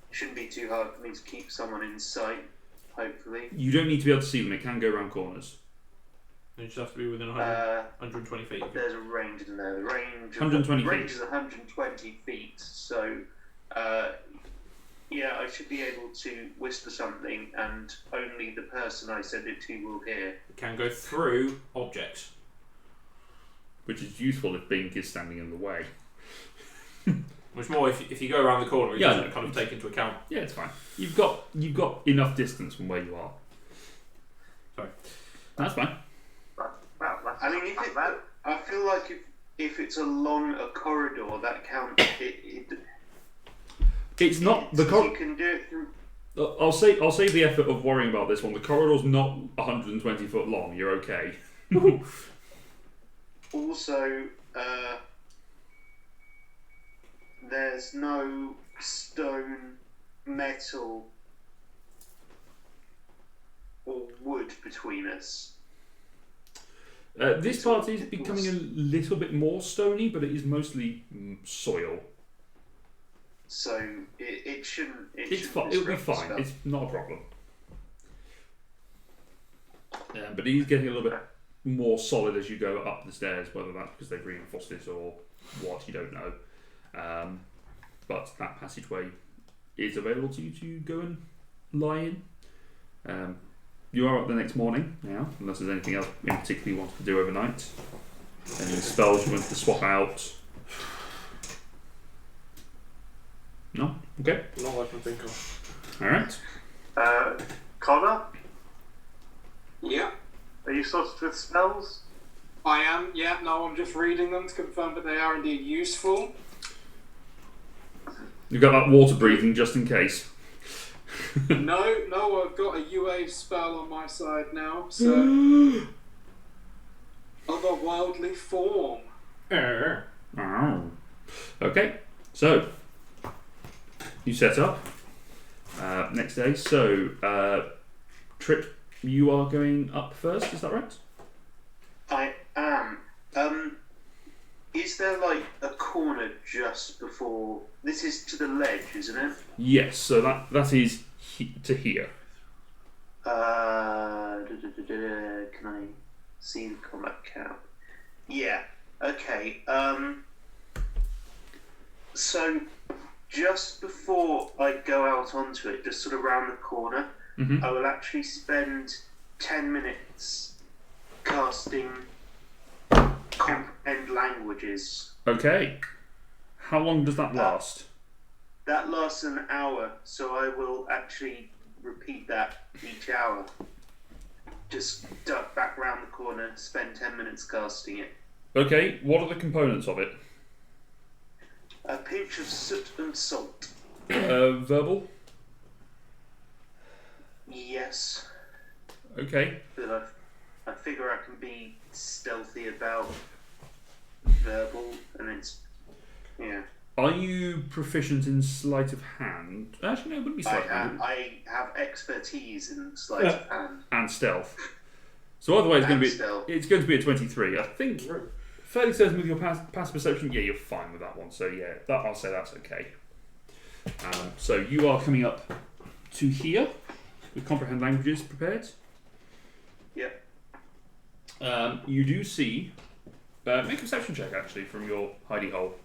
shouldn't be too hard for me to keep someone in sight. Hopefully. You don't need to be able to see them, it can go around corners. You just have to be within 120 feet. There's a range in there. The range. 120 range feet. is 120 feet. So, yeah, I should be able to whisper something, and only the person I send it to will hear. It can go through objects. Which is useful if Bink is standing in the way. Which more if you go around the corner, it Yeah, doesn't no. kind of take into account. Yeah, it's fine. You've got enough distance from where you are. Sorry. That's fine. Well, that's I mean, if it, I feel like if it's along a corridor, that counts. It's not the You can do it through. I'll save the effort of worrying about this one. The corridor's not 120 foot long. You're okay. Also, there's no stone, metal, or wood between us. This part is becoming a little bit more stony, but it is mostly soil. So it shouldn't. It's fine. It'll be fine. It's not a problem. But he's getting a little bit more solid as you go up the stairs, whether that's because they've reinforced it or what, you don't know. But that passageway is available to you to go and lie in. You are up the next morning now, unless there's anything else in particular you wanted to do overnight. Any spells you want to swap out? No? Okay. Not I can think of. Alright. Connor, Yeah, are you sorted with spells? I am. Yeah, no, I'm just reading them to confirm that they are indeed useful. You've got that water breathing just in case. No, I've got a UA spell on my side now, so... Otherworldly form. Oh. Okay, so you set up next day. So Trip, you are going up first. Is that right? I am. Is there like a corner just before? This is to the ledge, isn't it? Yes. So that is to here. Can I see the combat cap? Yeah. Okay. So just before I go out onto it, just sort of round the corner, Mm-hmm. I will actually spend 10 minutes casting comprehend languages. Okay. How long does that last? That lasts an hour, so I will actually repeat that each hour. Just duck back round the corner, spend 10 minutes casting it. Okay. What are the components of it? A pinch of soot and salt. Verbal. Yes, Okay. but I figure I can be stealthy about verbal, and it's yeah. Are you proficient in sleight of hand? Actually, no, it wouldn't be sleight of hand. I have expertise in sleight of hand. And stealth. So otherwise, And it's going to be a 23. I think fairly certain with your passive perception. Yeah, you're fine with that one. So yeah, I'll say that's okay. So you are coming up to here with comprehend languages prepared. Yep. You do see. Make a perception check actually from your hidey hole.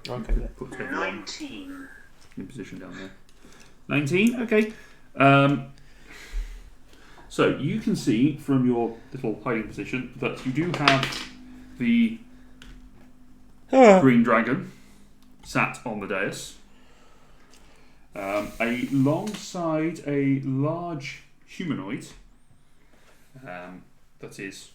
Okay. Put everyone 19. in position down there. 19. Okay. So you can see from your little hiding position that you do have the green dragon sat on the dais, alongside a large humanoid that is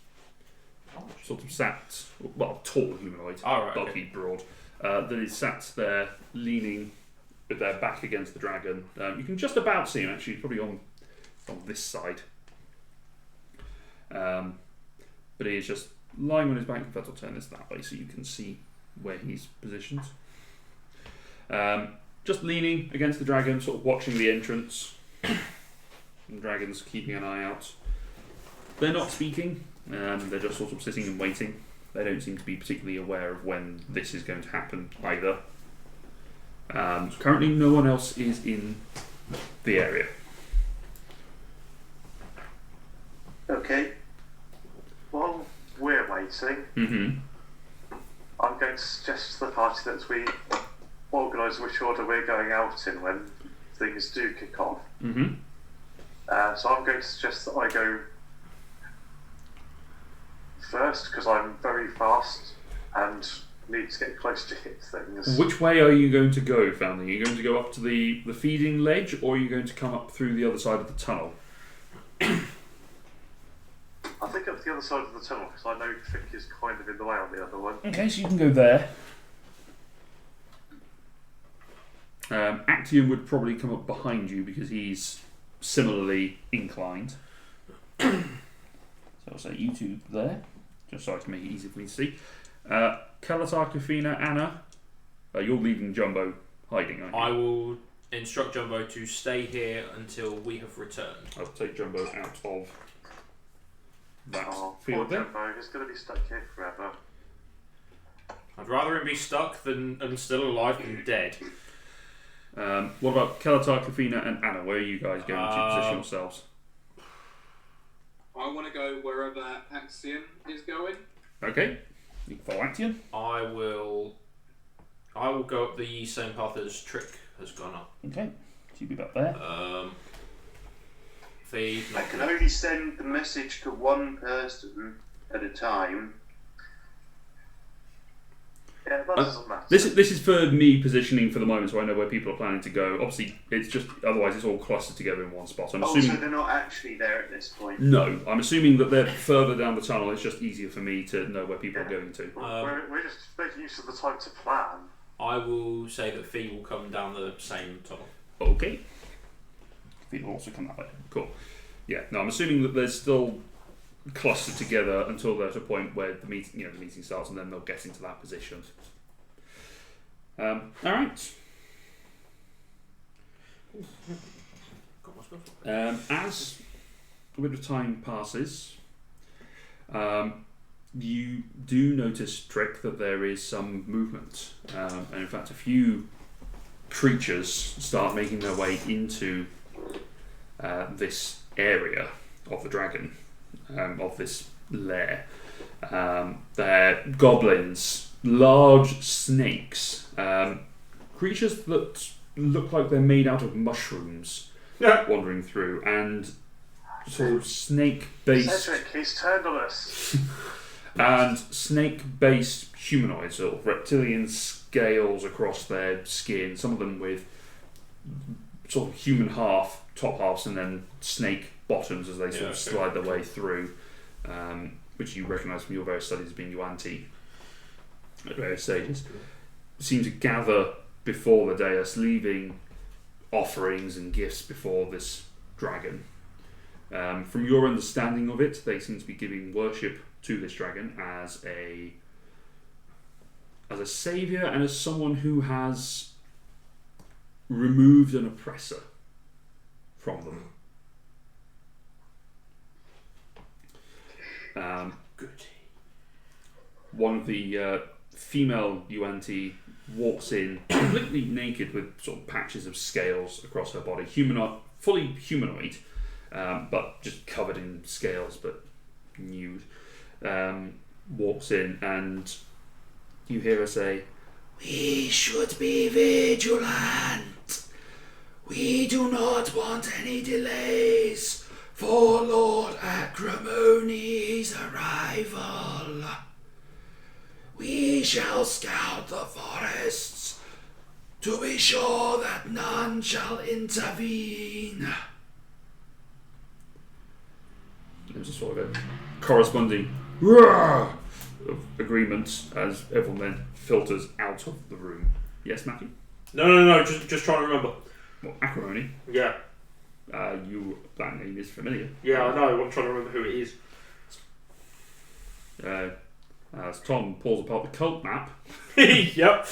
sort of sat, well, tall humanoid, bulky, broad, that is sat there leaning with their back against the dragon. You can just about see him actually, probably on this side. But he is just lying on his back. In fact, I'll turn this that way so you can see where he's positioned. Just leaning against the dragon, sort of watching the entrance. And the dragon's keeping an eye out. They're not speaking. They're just sort of sitting and waiting. They don't seem to be particularly aware of when this is going to happen either. Currently, no one else is in the area. Okay. While we're waiting, Mm-hmm. I'm going to suggest to the party that we organise which order we're going out in when things do kick off. Mm-hmm. So I'm going to suggest that I go first because I'm very fast and need to get close to hit things. Which way are you going to go, family? Are you going to go up to the feeding ledge, or are you going to come up through the other side of the tunnel? I think up the other side of the tunnel because I know Trick is kind of in the way on the other one. Okay, so you can go there. Actium would probably come up behind you because he's similarly inclined. So I'll say you two there, just so I can make it easy for me to see. Kalatar, Kafina, Anna, you're leaving Jumbo hiding, aren't you? I will instruct Jumbo to stay here until we have returned. I'll take Jumbo out of that Oh, poor field there. Jumbo, he's going to be stuck here forever. I'd rather him be stuck than and still alive than dead. What about Kelatar, Kafina, and Anna? Where are you guys going to position yourselves? I want to go wherever Axiom is going. Okay, you can follow Action. I will go up the same path as Trick has gone up. Okay, so you be up there. I can only send the message to one person at a time. Yeah, that doesn't matter. This is for me positioning for the moment, so I know where people are planning to go. Obviously, it's just otherwise it's all clustered together in one spot. I'm assuming. So they're not actually there at this point. No, I'm assuming that they're further down the tunnel. It's just easier for me to know where people are going to. We're just making use of the time to plan. I will say that Fee will come down the same tunnel. Okay. Fee will also come that way. Cool. Yeah. No, I'm assuming that they're still clustered together until there's a point where the meeting starts, and then they'll get into that position. All right. As a bit of time passes, you do notice, Trick, that there is some movement, and in fact, a few creatures start making their way into this area of the dragon. Of this lair. They're goblins, large snakes, creatures that look like they're made out of mushrooms wandering through, and sort of snake-based... Cedric, he's turned on us. And snake-based humanoids, sort of reptilian scales across their skin, some of them with sort of human top halves, and then snake bottoms as they sort of slide their way through, which you recognise from your various studies as being Yuan-Ti at various stages, seem to gather before the dais, leaving offerings and gifts before this dragon. From your understanding of it, they seem to be giving worship to this dragon as a saviour and as someone who has removed an oppressor from them. Good. One of the female Yuan-Ti walks in completely naked with sort of patches of scales across her body, fully humanoid, but just covered in scales, but nude. Walks in, and you hear her say, "We should be vigilant. We do not want any delays for Lord Acrimony's arrival. We shall scout the forests to be sure that none shall intervene." There's a sort of a corresponding roar of agreement as everyone then filters out of the room. Yes, Matthew? No, just trying to remember. Well, Acrimony. Yeah. That name is familiar. Yeah, I know. I'm trying to remember who it is. As Tom pulls apart the cult map. Yep.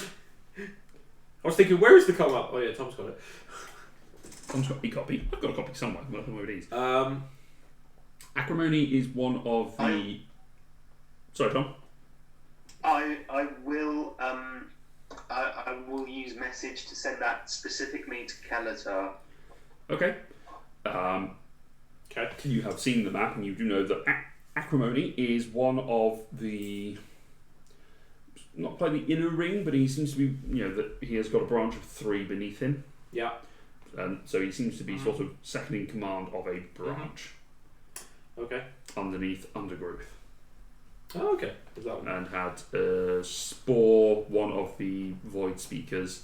I was thinking, where is the cult map? Oh yeah, Tom's got it. Tom's got a copy. I've got a copy somewhere. I don't know where it is. Acrimony is one of the... Sorry, Tom? I will I will use message to send that specifically to Kelatar. Okay. Okay. You have seen the map, and you do know that Acrimony is one of the... Not quite the inner ring, but he seems to be, that he has got a branch of 3 beneath him. Yeah. So he seems to be sort of second in command of a branch. Okay. Underneath undergrowth. Oh, okay. Is that one? And had Spore, one of the Void Speakers,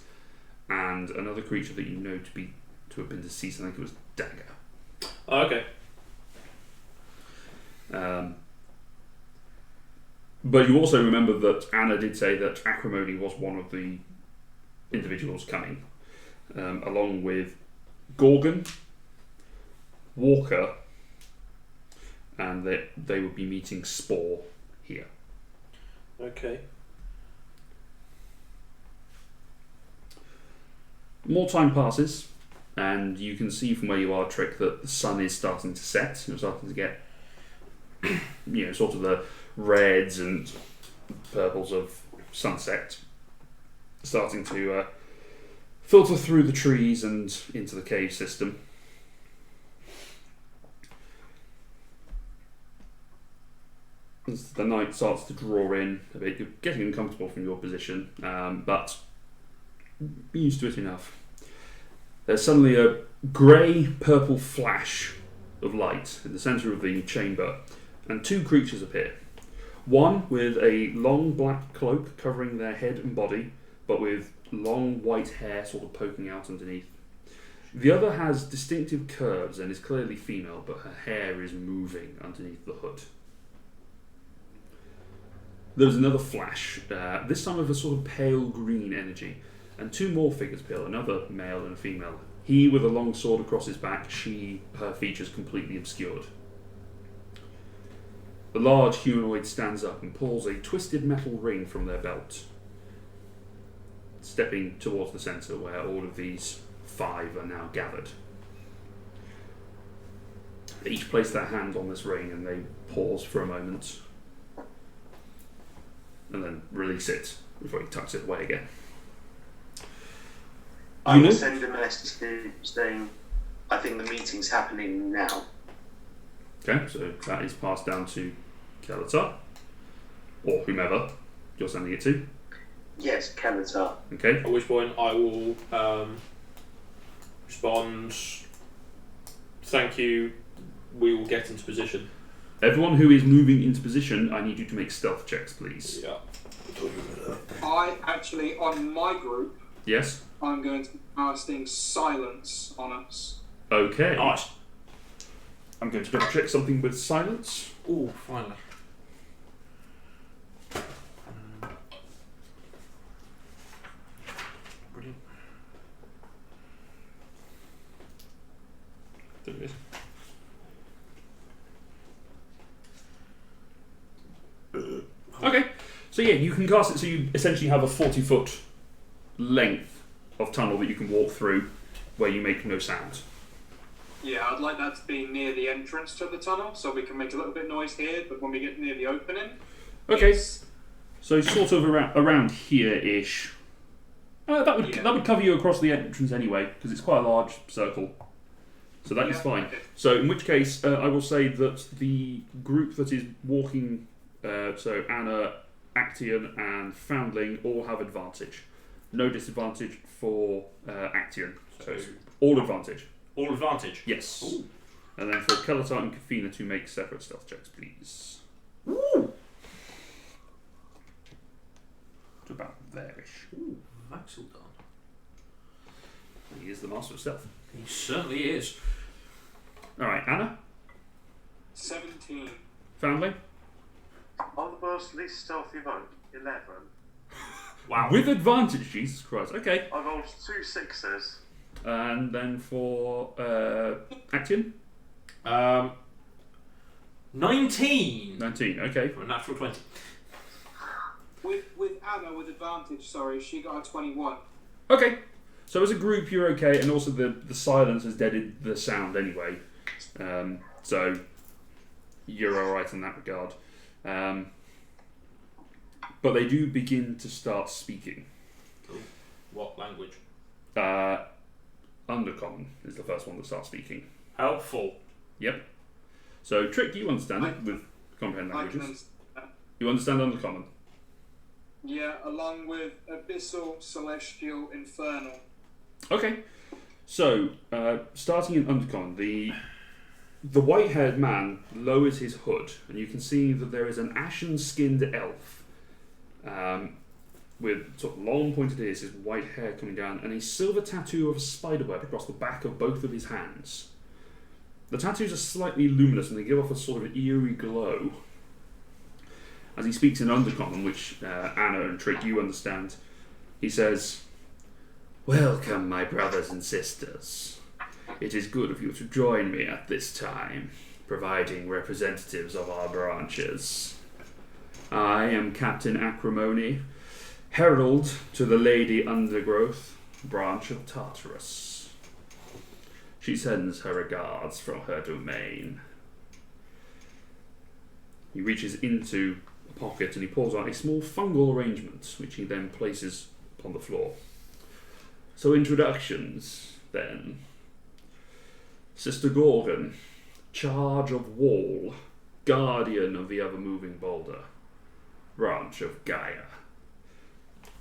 and another creature that you know to have been deceased. I think it was Dagger. Oh, okay. But you also remember that Anna did say that Acrimony was one of the individuals coming, along with Gorgon, Walker, and that they would be meeting Spore here. Okay. More time passes, and you can see from where you are, Trick, that the sun is starting to set. You're starting to get, sort of the reds and purples of sunset starting to filter through the trees and into the cave system. As the night starts to draw in a bit, you're getting uncomfortable from your position, but you're used to it enough. There's suddenly a grey-purple flash of light in the centre of the chamber, and two creatures appear. One with a long black cloak covering their head and body, but with long white hair sort of poking out underneath. The other has distinctive curves and is clearly female, but her hair is moving underneath the hood. There's another flash, this time of a sort of pale green energy, and two more figures appear, another male and a female. He with a long sword across his back, she, her features completely obscured. The large humanoid stands up and pulls a twisted metal ring from their belt, stepping towards the centre where all of these 5 are now gathered. They each place their hand on this ring and they pause for a moment and then release it before he tucks it away again. I will send a message saying, I think the meeting's happening now. Okay, so that is passed down to Kelatar, or whomever you're sending it to. Yes, Kelatar. Okay. At which point I will respond, thank you, we will get into position. Everyone who is moving into position, I need you to make stealth checks, please. Yeah. I actually, on my group, Yes? I'm going to be casting silence on us. Okay. Nice. I'm going to double check something with silence. Ooh, finally. Brilliant. There it is. Okay. So yeah, you can cast it so you essentially have a 40-foot length of tunnel that you can walk through where you make no sound. Yeah, I'd like that to be near the entrance to the tunnel, so we can make a little bit of noise here, but when we get near the opening... Okay. it's- So sort of around here-ish. That would cover you across the entrance anyway, because it's quite a large circle. So that is Yeah, fine. okay. So in which case, I will say that the group that is walking, so Anna, Actian, and Foundling all have advantage. No disadvantage for Actian. So it's all advantage. All advantage. Yes. Ooh. And then for Kelatar and Kafina to make separate stealth checks, please. Ooh. To about there-ish. Ooh, that's all done. He is the master of stealth. He certainly is. Alright, Anna, 17. Foundling. On the most least stealthy vote, 11. Wow. With advantage, Jesus Christ. Okay. I rolled 2 6s. And then for Actian, 19 19. Okay. for a natural 20. With Anna with advantage, sorry, she got a 21. Okay. So as a group, you're okay, and also the silence has deadened the sound anyway. So you're alright in that regard. But they do begin to start speaking. Cool. What language? Undercommon is the first one that starts speaking. Helpful. Yep. So Trick, you understand it with comprehend I can languages. understand. You understand Undercommon. Yeah, along with abyssal, celestial, infernal. Okay. So starting in Undercommon, the white-haired man lowers his hood, and you can see that there is an ashen-skinned elf with sort of long pointed ears, his white hair coming down, and a silver tattoo of a spiderweb across the back of both of his hands. The tattoos are slightly luminous, and they give off a sort of eerie glow. As he speaks in Undercommon, which Anna and Trick, you understand, he says, "Welcome, my brothers and sisters. It is good of you to join me at this time, providing representatives of our branches. I am Captain Acrimony, herald to the Lady Undergrowth, branch of Tartarus. She sends her regards from her domain." He reaches into a pocket and he pulls out a small fungal arrangement, which he then places upon the floor. So introductions, then. Sister Gorgon, Charge of Wall, Guardian of the Ever-Moving Boulder, Branch of Gaia.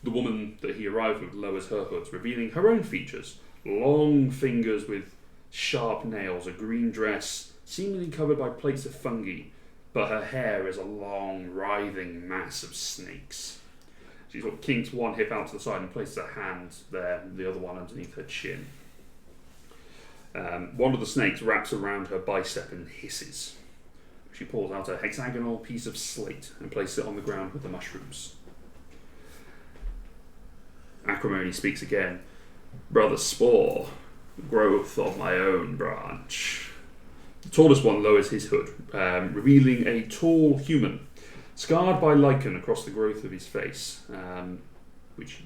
The woman that he arrived with lowers her hoods, revealing her own features. Long fingers with sharp nails, a green dress, seemingly covered by plates of fungi, but her hair is a long, writhing mass of snakes. She sort of kinks one hip out to the side and places her hand there, the other one underneath her chin. One of the snakes wraps around her bicep and hisses. She pulls out a hexagonal piece of slate and places it on the ground with the mushrooms. Acrimony speaks again. Brother Spore, growth of my own branch. The tallest one lowers his hood, revealing a tall human, scarred by lichen across the growth of his face, which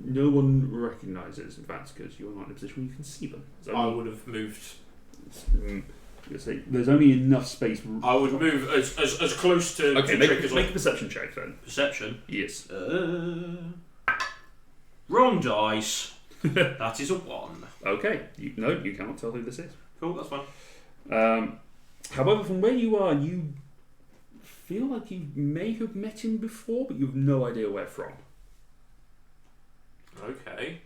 no one recognises, in fact, because you're not in a position where you can see them. I would have moved. There's only enough space. I would move as close to. Okay, to make Trick as a perception check then. Perception. Yes. Wrong dice. That is a 1. Okay. You cannot tell who this is. Cool, that's fine. However, from where you are, you feel like you may have met him before, but you have no idea where from. Okay.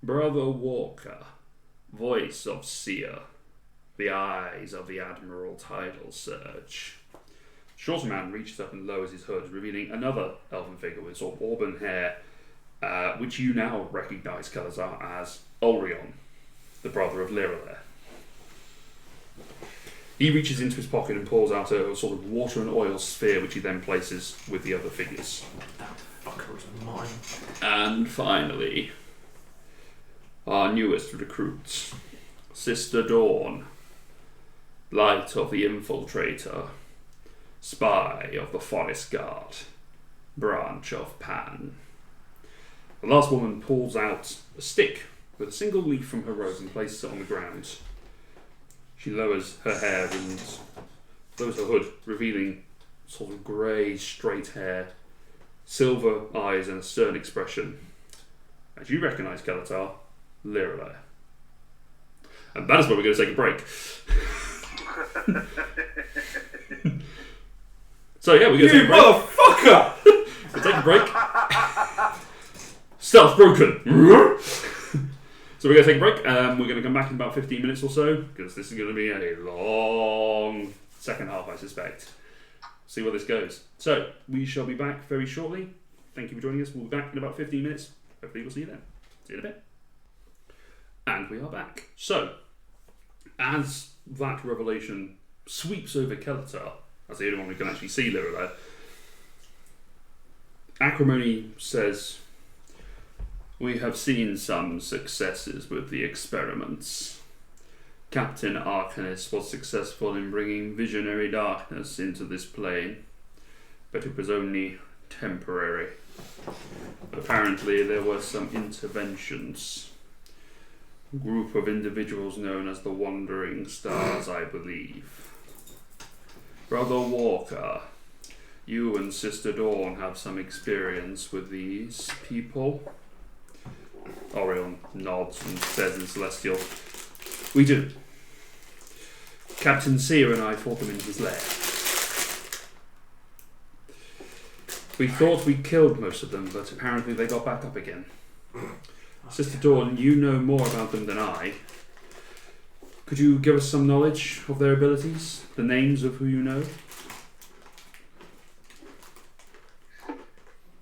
Brother Walker, voice of Seer, the eyes of the Admiral Tidal Surge. Shorter man reaches up and lowers his hood, revealing another elven figure with sort of auburn hair, which you now recognise, Kalazar, as Ulrion, the brother of Lireleh. He reaches into his pocket and pulls out a sort of water and oil sphere, which he then places with the other figures. That fucker is mine. And finally, our newest recruit, Sister Dawn, Light of the Infiltrator, Spy of the Forest Guard, Branch of Pan. The last woman pulls out a stick with a single leaf from her robe and places it on the ground. She lowers her hair and lowers her hood, revealing sort of grey, straight hair, silver eyes and a stern expression. As you recognise, Kalatar, Lireleh. And that is where we're going to take a break. So yeah, we're going to take a break. Motherfucker! We'll take a break. Stealth broken. So we're going to take a break. We're going to come back in about 15 minutes or so, because this is going to be a long second half, I suspect. See where this goes. So we shall be back very shortly. Thank you for joining us. We'll be back in about 15 minutes. Hopefully we'll see you then. See you in a bit. And we are back. So, as that revelation sweeps over Kelatar, as the only one who can actually see Lireleh, Acrimony says, "We have seen some successes with the experiments. Captain Arcanus was successful in bringing visionary darkness into this plane, but it was only temporary. Apparently there were some interventions. A group of individuals known as the Wandering Stars, I believe. Brother Walker, you and Sister Dawn have some experience with these people?" Orion nods and says in Celestial, "We do. Captain Seer and I fought them in his lair. We thought we killed most of them, but apparently they got back up again. Sister Dawn, you know more about them than I. Could you give us some knowledge of their abilities? The names of who you know?"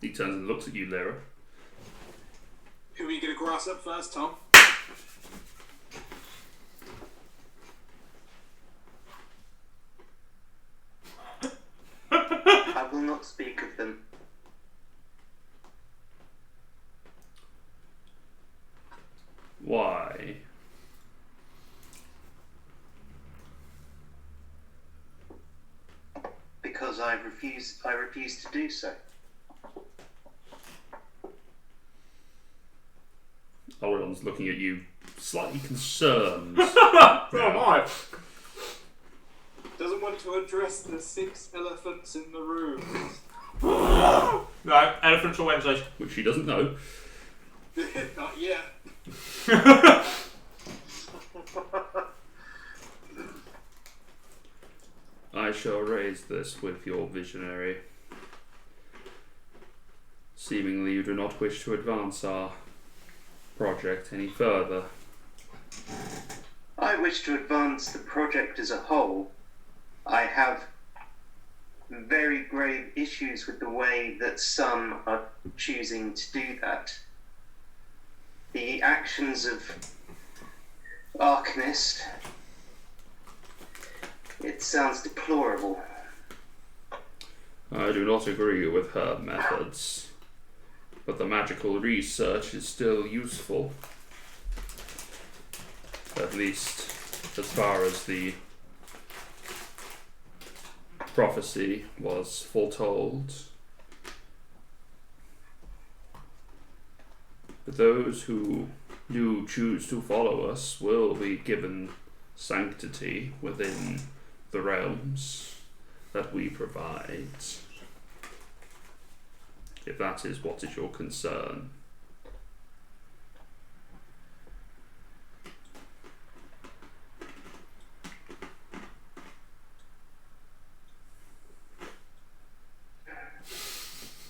He turns and looks at you, Lyra. Who are you going to grass up first, Tom? I will not speak of them. Why? Because I refuse to do so. Orion's looking at you, slightly concerned. Oh my! Doesn't want to address the 6 elephants in the room. No, elephants or Wednesdays. Which she doesn't know. Not yet. I shall raise this with your visionary. Seemingly you do not wish to advance our project any further. I wish to advance the project as a whole. I have very grave issues with the way that some are choosing to do that. The actions of Arcanist, it sounds deplorable. I do not agree with her methods, but the magical research is still useful. At least as far as the prophecy was foretold. But those who do choose to follow us will be given sanctity within the realms that we provide. If that is what is your concern.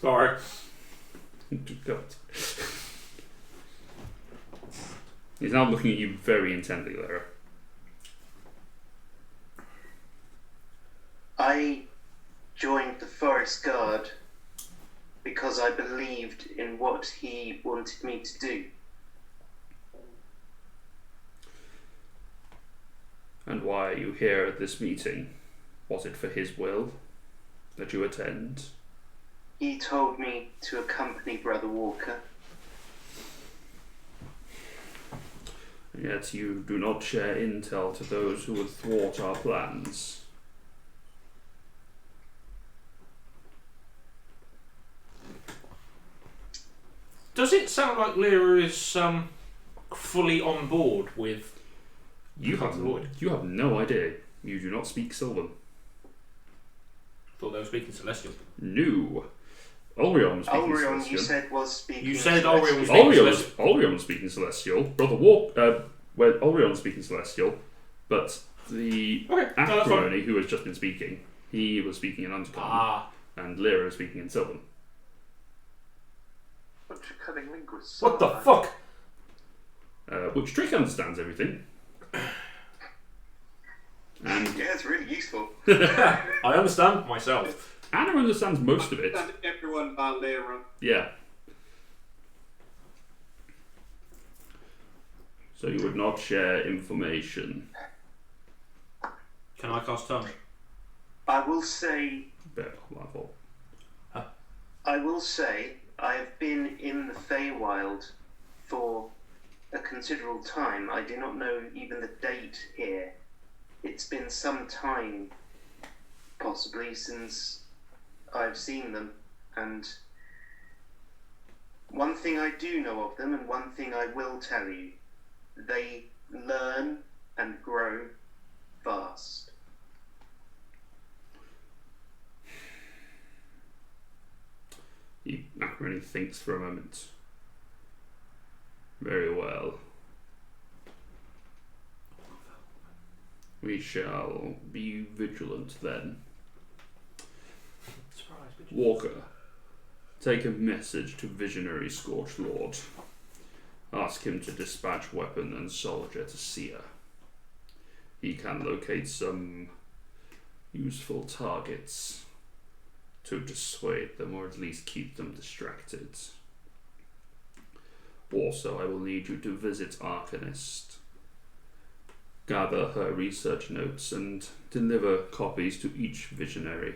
Sorry. God. He's now looking at you very intently, Lara. I joined the Forest Guard because I believed in what he wanted me to do. And why are you here at this meeting? Was it for his will that you attend? He told me to accompany Brother Walker. And yet you do not share intel to those who would thwart our plans. Does it sound like Lyra is fully on board with You have no idea. You do not speak Sylvan. thought they were speaking Celestial? No. Ulrion was speaking Ulrion, Celestial. you said was speaking. You said Celestial. Ulrion was speaking Celestial. Ulrion was speaking Celestial. Brother Walk, well, Ulrion was speaking Celestial, but the acrimony who has just been speaking, he was speaking in Undercommon, and Lyra was speaking in Sylvan. Bunch of cunning linguists. What the fuck? Which Trick understands everything. And Yeah, it's really useful. I understand myself. Anna understands most of it. And everyone but Lyra. Yeah. So you would not share information. Can I cast Touch? I will say, My fault. I have been in the Feywild for a considerable time. I do not know even the date here. It's been some time, possibly, since I've seen them, and one thing I do know of them, and one thing I will tell you, they learn and grow fast. Acrimony thinks for a moment. Very well. We shall be vigilant then. Walker, take a message to Visionary Scorched Lord. Ask him to dispatch weapon and soldier to Seer. He can locate some useful targets to dissuade them, or at least keep them distracted. Also, I will need you to visit Arcanist, gather her research notes, and deliver copies to each visionary.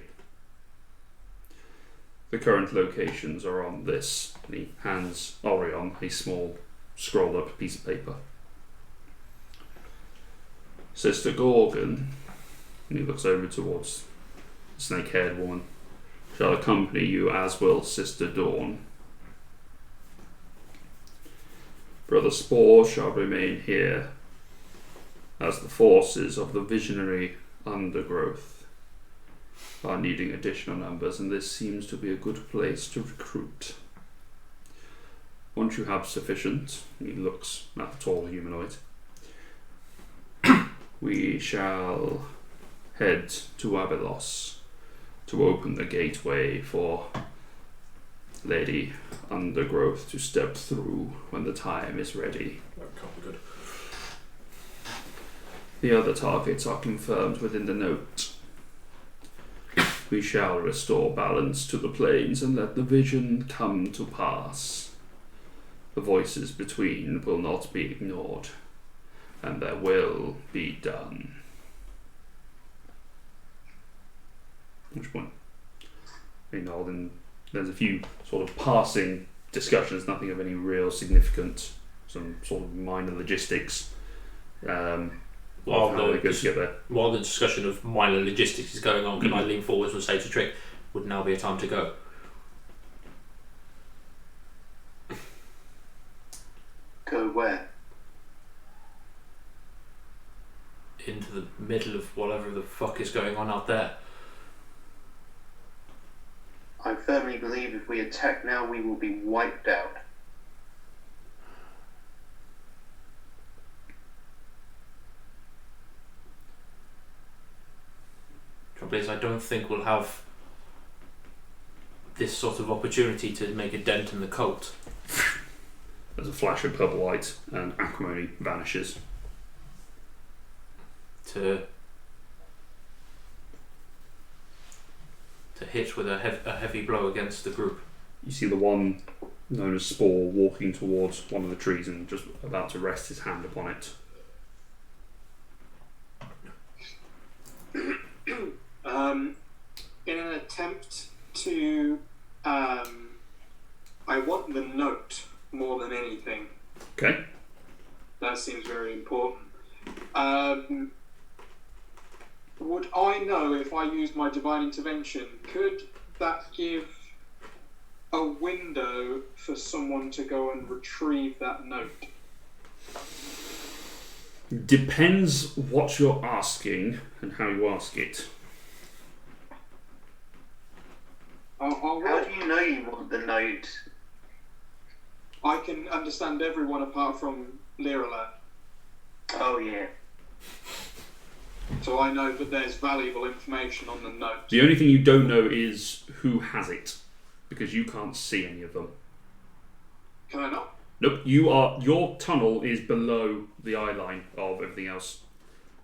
The current locations are on this. And he hands Orion a small scrolled up piece of paper. Sister Gorgon, and he looks over towards the snake-haired woman, shall accompany you, as will Sister Dawn. Brother Spore shall remain here, as the forces of the visionary undergrowth are needing additional numbers, and this seems to be a good place to recruit. Once once you have sufficient, he looks at the tall humanoid, we shall head to Abelos to open the gateway for Lady Undergrowth to step through when the time is ready. That can't be good. The other targets are confirmed within the note. We shall restore balance to the planes and let the vision come to pass. The voices between will not be ignored, and their will be done. At which point, they nod, and there's a few sort of passing discussions, nothing of any real significance, some sort of minor logistics. While how they're going to get there. While the discussion of minor logistics is going on, can I lean forwards and say to Trick, would now be a time to go? Go where? Into the middle of whatever the fuck is going on out there. I firmly believe if we attack now, we will be wiped out. Trouble is, I don't think we'll have this sort of opportunity to make a dent in the cult. There's a flash of purple light, and acrimony vanishes. To hit with a heavy blow against the group. You see the one known as Spore walking towards one of the trees and just about to rest his hand upon it. In an attempt to, I want the note more than anything. Okay. That seems very important. Would I know if I used my divine intervention? Could that give a window for someone to go and retrieve that note? Depends what you're asking and how you ask it. How do you know you want the note? I can understand everyone apart from Liralan. Oh yeah. So I know that there's valuable information on the note. The only thing you don't know is who has it, because you can't see any of them. Can I not? Nope, your tunnel is below the eye line of everything else.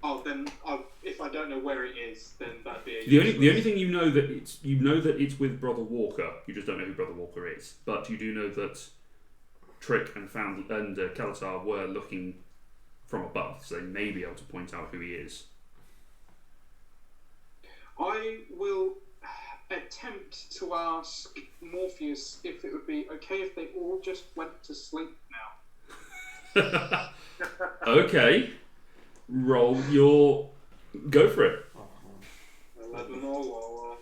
Oh, then if I don't know where it is, then that'd be The only thing you know that it's with Brother Walker. You just don't know who Brother Walker is, but you do know that Trick and Kalatar were looking from above, so they may be able to point out who he is. I will attempt to ask Morpheus if it would be okay if they all just went to sleep now. Okay. Roll your... Go for it. 11 or...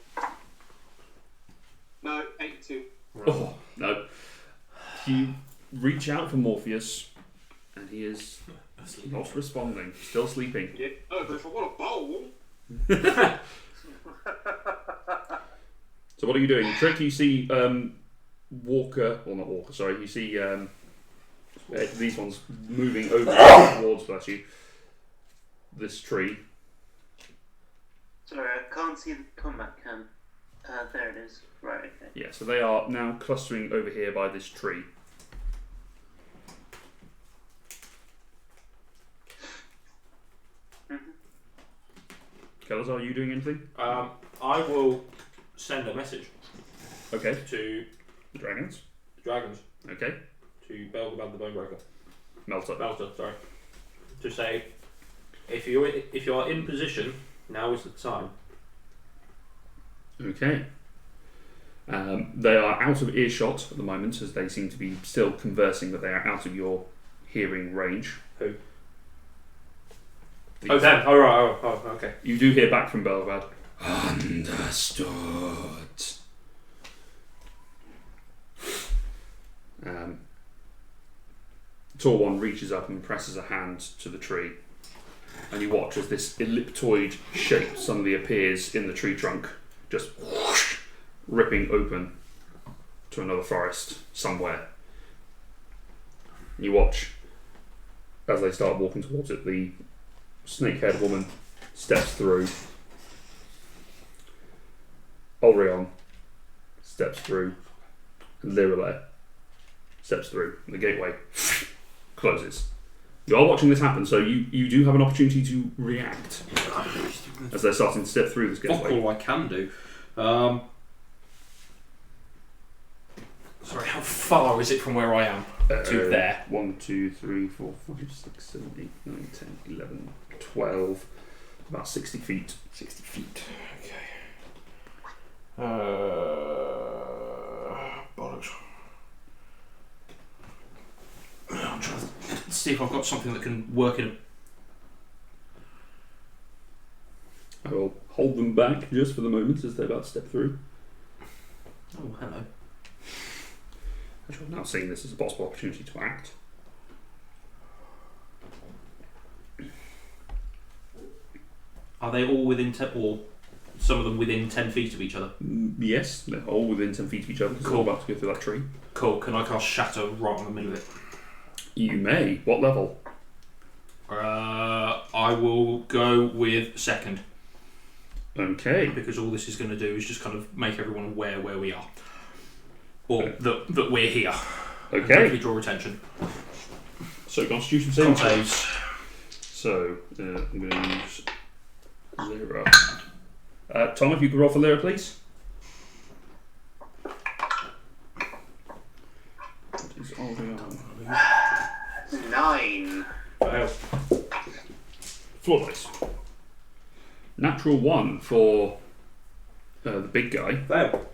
No, 82. Oh, no. You reach out for Morpheus, and he is not responding. Still sleeping. Yeah. Oh, but if I want a bowl... So what are you doing? Trick, you see Walker, well not Walker, sorry, you see these ones moving over towards, bless you, this tree. Sorry, I can't see the combat cam. There it is. Right, okay. Yeah, so they are now clustering over here by this tree. Kelazar, are you doing anything? I will send a message Okay. to The dragons. the dragons, Okay. to Belgabad the Bonebreaker. Melter. Sorry. To say, if you are in position, now is the time. Okay. They are out of earshot at the moment, as they seem to be still conversing, but they are out of your hearing range. Who? These- them. Oh, right. Oh, okay. You do hear back from Belgrad. Understood. Tall one reaches up and presses a hand to the tree, and you watch as this elliptoid shape suddenly appears in the tree trunk, just whoosh, ripping open to another forest somewhere. You watch as they start walking towards it. The snake-haired woman steps through. Ulrion steps through. And Lirale steps through. And the gateway closes. You are watching this happen, so you do have an opportunity to react as they're starting to step through this Fuck gateway. all I can do. Sorry, how far is it from where I am to there? 1, 2, 3, 4, 5, 6, 7, 8, 9, 10, 11, 12. About 60 feet. 60 feet. Okay. Bollocks. I'm trying to see if I've got something that can work in. I will hold them back just for the moment as they're about to step through. Oh, hello. I'm now seeing this as a possible opportunity to act. Are they all within 10, or some of them within 10 feet of each other? Yes, they're all within 10 feet of each other. Cool. Cool. They're about to go through that tree. Cool. Can I cast Shatter right in the middle of it? You may. What level? I will go with second, Okay. because all this is going to do is just kind of make everyone aware where we are, or that we're here. Okay. Hopefully draw attention. So Constitution saving throw. Saves. So I'm going to use Lyra. Tom, if you could roll for Lyra, please. What is Orion? 9. Fail. Floor dice. Natural 1 for the big guy. Fail.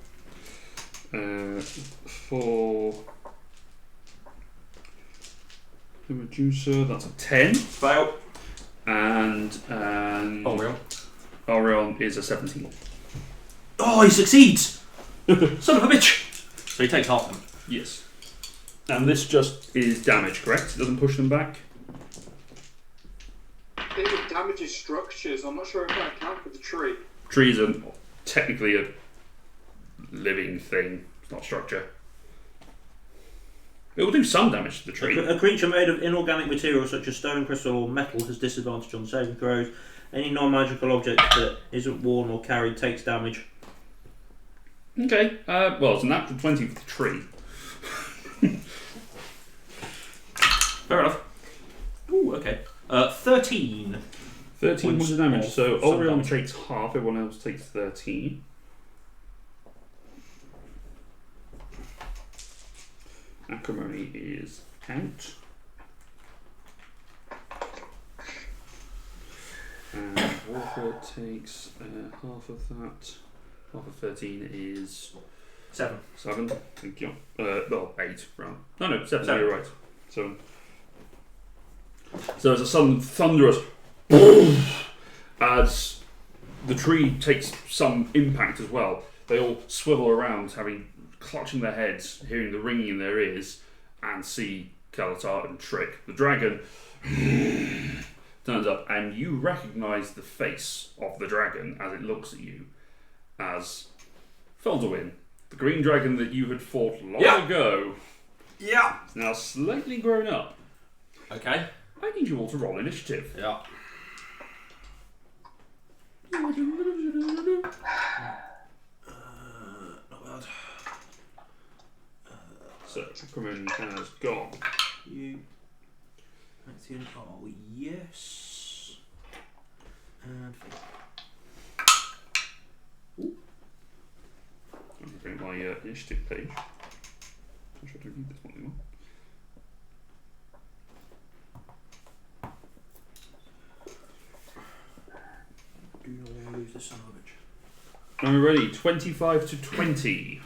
For the reducer, that's a 10. Fail. And Orion is a 17. Oh, he succeeds! Son of a bitch! So he takes half them. Yes. And this just is damage, correct? It doesn't push them back? I think it damages structures. I'm not sure if I account for the tree. Trees are technically a living thing. It's not structure. It will do some damage to the tree. A creature made of inorganic material such as stone, crystal, or metal has disadvantage on saving throws. Any non-magical object that isn't worn or carried takes damage. Okay. Well, it's a natural 20 for the tree. Fair enough. Ooh, okay. 13. 13 points of damage. So Some Orion damage. takes half, everyone else takes 13. Acrimony is out. And Walker takes half of that. Half of 13 is 7. 7. Thank you. Well, 8 round. No, 7. Seven. You're right. 7. So there's a sudden thunderous as the tree takes some impact as well. They all swivel around, clutching their heads, hearing the ringing in their ears, and see Kalatar and Trick. The dragon turns up, and you recognise the face of the dragon as it looks at you as Felderwin, the green dragon that you had fought long ago. Yeah. It's now slightly grown up. Okay. I need you all to roll initiative. Yeah. Not bad. So, Acrimony has gone. You. Action. Oh, yes. And. I'm going to bring my initiative page. I should read this one anymore. Do not want to lose this son of a bitch. Are we ready? 25 to 20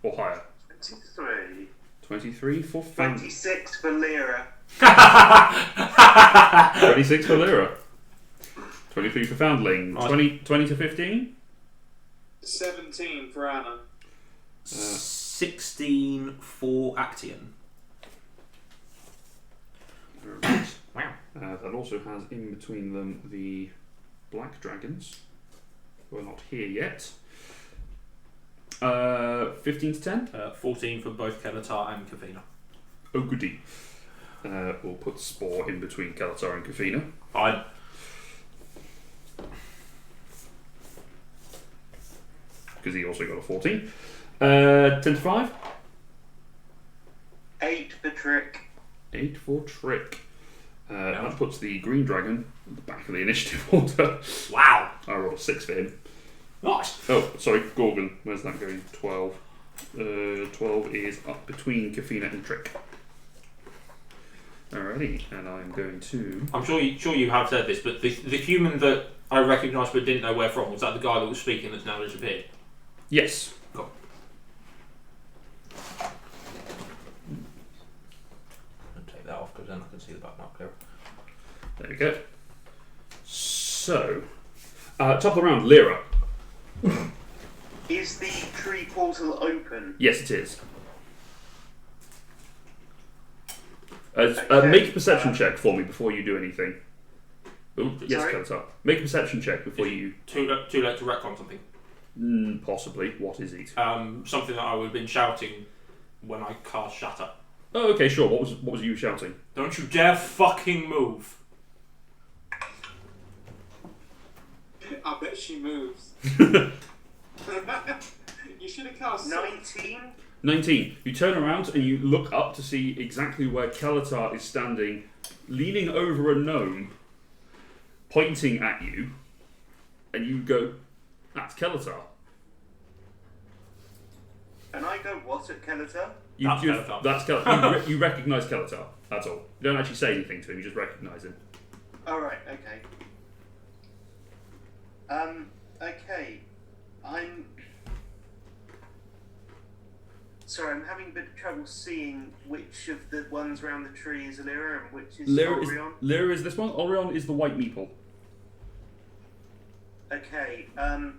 or higher. 23. 23 for Fan. 26 for Lyra. 26 for Lyra. 23 for Foundling. Nice. 20 to 15. 17 for Anna. 16 for Actian. Right. Wow. That also has in between them the black dragons, who are not here yet. 15 to 10. 14 for both Kelatar and Kavina. Oh goody. We'll put Spore in between Kalatar and Kafina. Fine. Because he also got a 14. 10 to 5. 8 for trick. 8 for trick. That puts the green dragon at the back of the initiative order. Wow. I rolled a 6 for him. Nice. Oh, sorry, Gorgon. Where's that going? 12. 12 is up between Kafina and Trick. Alrighty, and I'm going to... I'm sure you have said this, but the human that I recognised but didn't know where from, was that the guy that was speaking that's now disappeared? Yes. Cool. I'll take that off because then I can see the back map clearer. There we go. So, top of the round, Lyra. Is the tree portal open? Yes, it is. Okay, Make a perception check for me before you do anything. Ooh, yes, Sorry? Kalatar. Make a perception check before you... Too late to retcon something. Possibly. What is it? Something that I would have been shouting when I cast Shatter. Oh, okay, sure. What was you shouting? Don't you dare fucking move. I bet she moves. You should have cast 19? 19. You turn around and you look up to see exactly where Kalatar is standing, leaning over a gnome, pointing at you, and you go, "That's Kalatar." And I go, what at Kalatar? That's Kalatar. That's Kalatar. You recognise Kalatar. That's all. You don't actually say anything to him. You just recognise him. Alright, okay. Okay. Sorry, I'm having a bit of trouble seeing which of the ones around the tree is Lyra and which is Orion. Lyra is this one. Orion is the white meeple. Okay, I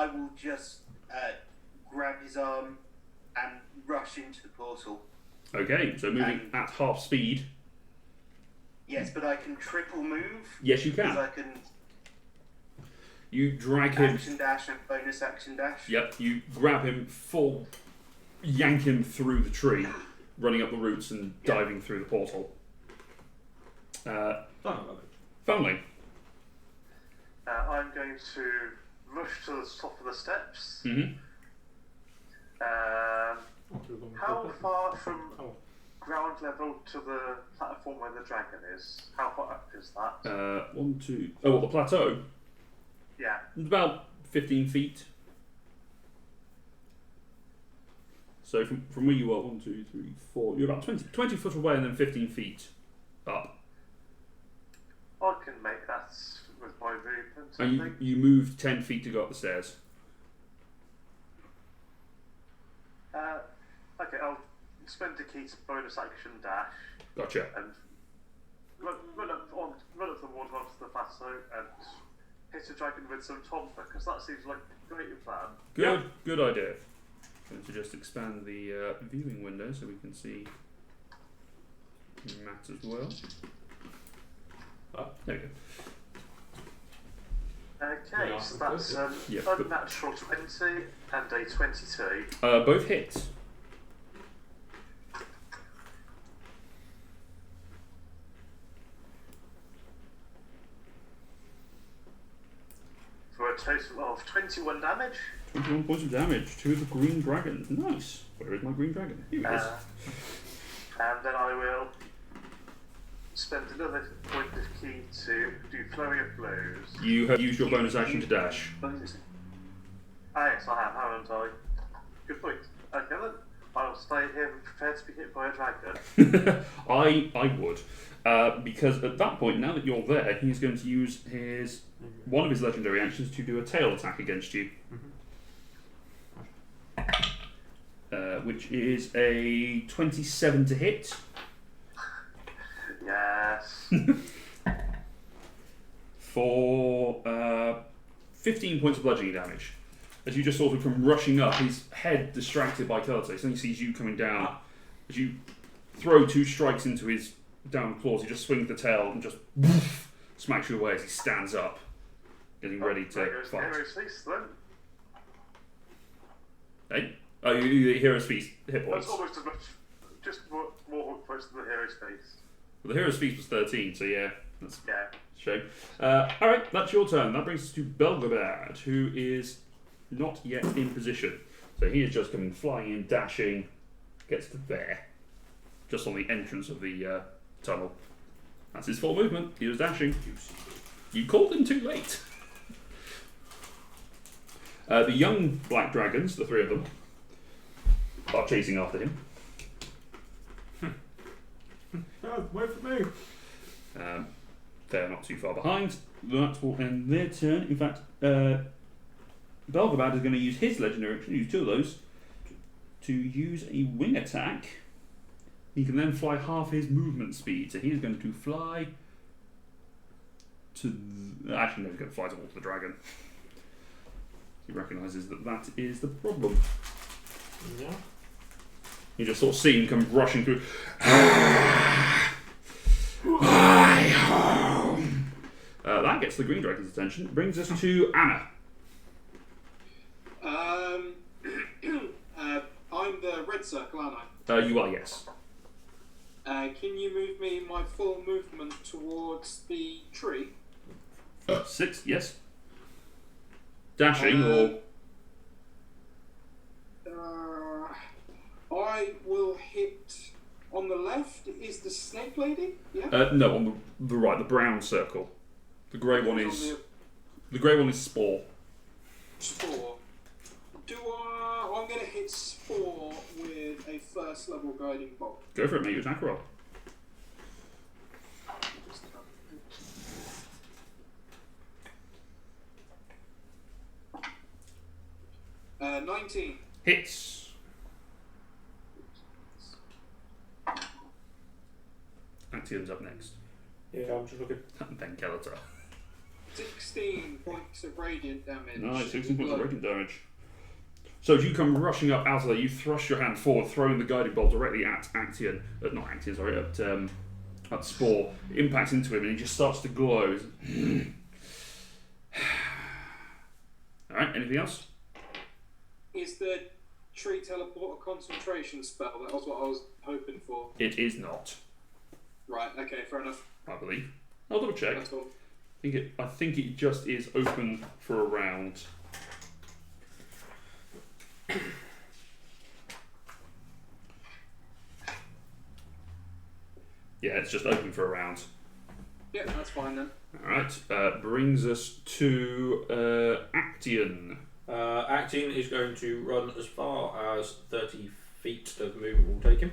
will just grab his arm and rush into the portal. Okay, so moving at half speed. Yes, but I can triple move. Yes, you Because can. I can You drag him. action dash and bonus action dash. Yep, you grab him full, yank him through the tree, running up the roots and diving through the portal. Foundling. I'm going to rush to the top of the steps. Mm-hmm. How far from ground level to the platform where the dragon is? How far up is that? 1, 2... Oh, what, the plateau? Yeah. About 15 feet. So from where you are, 1, 2, 3, 4... You're about 20 foot away and then 15 feet up. I can make that with my movement. I And think. you moved 10 feet to go up the stairs. Okay, I'll spend a key to bonus action dash Gotcha. and run up the water onto the plateau and hit a dragon with some tonfa, because that seems like a great plan. Good idea. I'm going to just expand the viewing window so we can see Matt as well. There we go. Okay, so that's unnatural 20 and a 22. Both hits. For a total of 21 damage. 21 points of damage to the green dragon. Nice. Where is my green dragon? Here it is. And then I will spend another point of key to do flurry of blows. You have used your bonus action to dash. Ah, yes, I have, haven't I? Good point. Okay then, I'll stay here and prepare to be hit by a dragon. I would. Because at that point, now that you're there, he's going to use one of his legendary actions to do a tail attack against you. Which is a 27 to hit. Yes. For 15 points of bludgeoning damage. As you just sort of from rushing up, his head distracted by Kalatar, so he sees you coming down. As you throw 2 strikes into his down claws, he just swings the tail and just smacks you away as he stands up, getting ready to There goes fight. Hero's Feast then. Hey? Oh, you hero's feast hit That's points. almost as much, just more, much did the hero's face? Well, the hero's feast was 13, so yeah, that's Yeah. a shame. Alright, that's your turn. That brings us to Belgabad, who is not yet in position. So he is just coming flying in, dashing, gets to there. Just on the entrance of the tunnel. That's his full movement. He was dashing. You called him too late. The young black dragons, the three of them, are chasing after him. Oh, wait for me. They're not too far behind. That will end their turn. In fact, Belgabad is going to use his legendary action, use two of those, to use a wing attack. He can then fly half his movement speed. So he's going to fly to... Actually, no, he's going to fly towards the dragon. He recognises that that is the problem. Yeah. You just sort of see him come rushing through. My home. That gets the green dragon's attention. Brings us to Anna. I'm the red circle, aren't You are, yes. I? Can you move me my full movement towards the tree? 6, yes. Dashing or... I will hit on the left. Is the snake lady? Yeah. No, on the right, the brown circle. The grey one is... The grey one is Spore. Spore. I'm going to hit Spore with a first level guiding bolt. Go for it, make your attack roll. 19. Hits. Action's up next. Yeah, I'm just looking. Then Skeletor. 16 points of radiant damage. Nice, 16 points of radiant damage. So as you come rushing up out of there, you thrust your hand forward, throwing the guiding bolt directly at Action. Not Action, sorry, at Spore. It impacts into him and he just starts to glow. Alright, anything else? Is the tree teleport a concentration spell? That was what I was hoping for. It is not, Right, okay, fair enough. I believe. I'll double check. That's all. I think it just is open for a round. Yeah, it's just open for a round. Yeah, that's fine then. Alright, brings us to Action. Acting is going to run as far as 30 feet of movement will take him.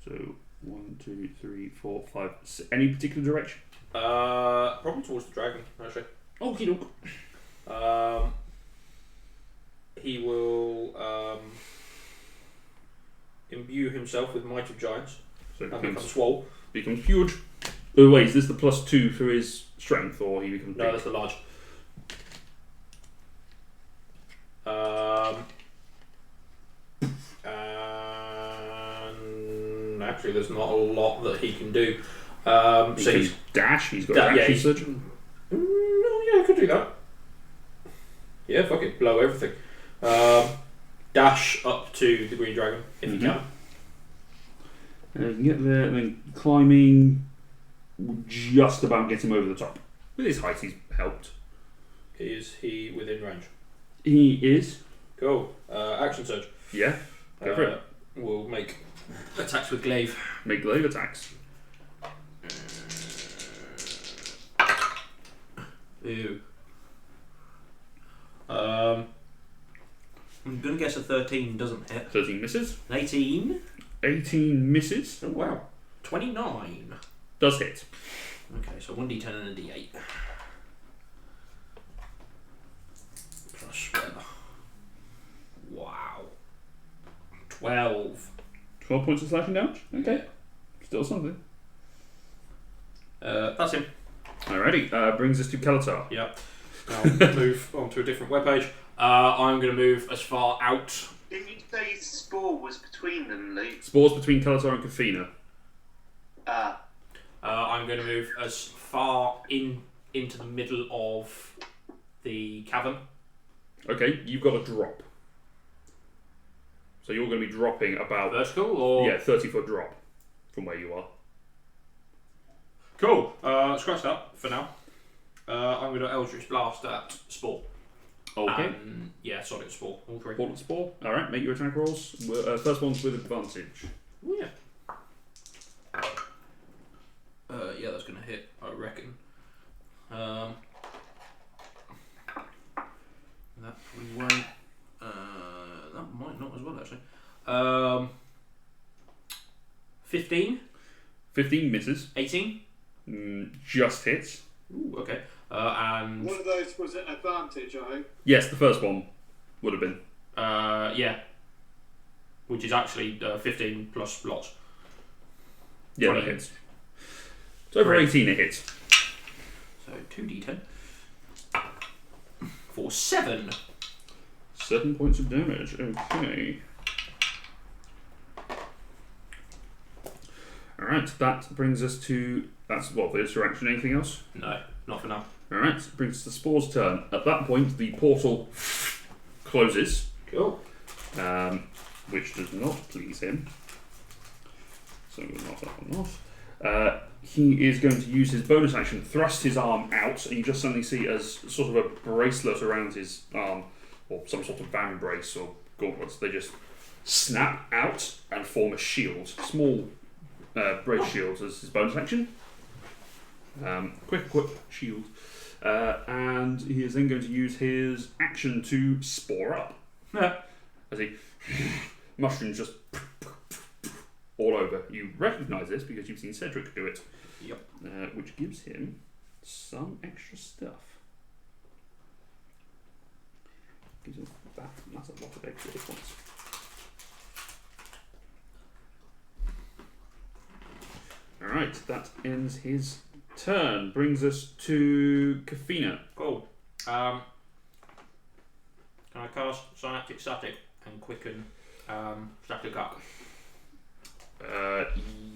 So, 1, 2, 3, 4, 5, 6. Any particular direction? Probably towards the dragon, actually. Okie doke. He will imbue himself with Might of Giants So it and becomes, become swole. becomes huge. Oh, wait, is this the +2 for his strength, or he becomes No, big? that's the large. And actually, there's not a lot that he can do. He So can he's dash, he's got yeah, action he's- surge. yeah, I could do that. Yeah, fuck it, blow everything. Dash up to the green dragon if you can. You can get there, and then climbing, just about get him over the top. With his height, he's helped. Is he within range? He is. Cool. Action surge. Yeah, go for it. We'll make attacks with glaive. Make glaive attacks. Ew. I'm going to guess a 13 doesn't hit. 13 misses. An 18. 18 misses. Oh wow. 29. Does hit. Okay, so 1d10 and a d8. Plus weather. Wow. 12. 12 points of slashing damage. Okay. Still something. That's him. Alrighty, brings us to Kelatar. Yep. I'll move on to a different webpage. I'm going to move as far out. Didn't you say Spore was between them, Luke? Spores between Kelatar and Kafina. I'm going to move as far into the middle of the cavern. Okay, you've got a drop. So you're going to be dropping about Vertical or 30-foot drop from where you are. Cool. Scratch that for now. I'm going to Eldritch Blast at Spore. Okay. Solid Spore. All three. Ball at Spore. All right. Make your attack rolls. First one's with advantage. Yeah. That's going to hit, I reckon. That probably won't. That might not as well, actually. 15. 15 misses. 18. Just hits. Ooh, okay. And One of those was at advantage, I hope. Yes, the first one would have been. which is actually 15 plus lots. Yeah, 20. that hits. So over 18 it hits. So 2d10 for 7. 7 points of damage. Okay. Alright, that brings us to... That's what, for this action. Anything else? No, not for now. Alright, brings us to Spore's turn. At that point, the portal closes. Cool. Which does not please him. So we'll knock that one off. He is going to use his bonus action, thrust his arm out, and you just suddenly see as sort of a bracelet around his arm, or some sort of van brace or gauntlets, they just snap out and form a shield. Small brace shield as his bonus action. Quick shield. And he is then going to use his action to spore up. As he mushrooms just all over. You recognise this because you've seen Cedric do it. Yep. Which gives him some extra stuff. Gives him that. That's a lot of extra hit points. Alright, that ends his turn. Brings us to Kafina. Cool. Can I cast Synaptic Static and quicken Static Arc?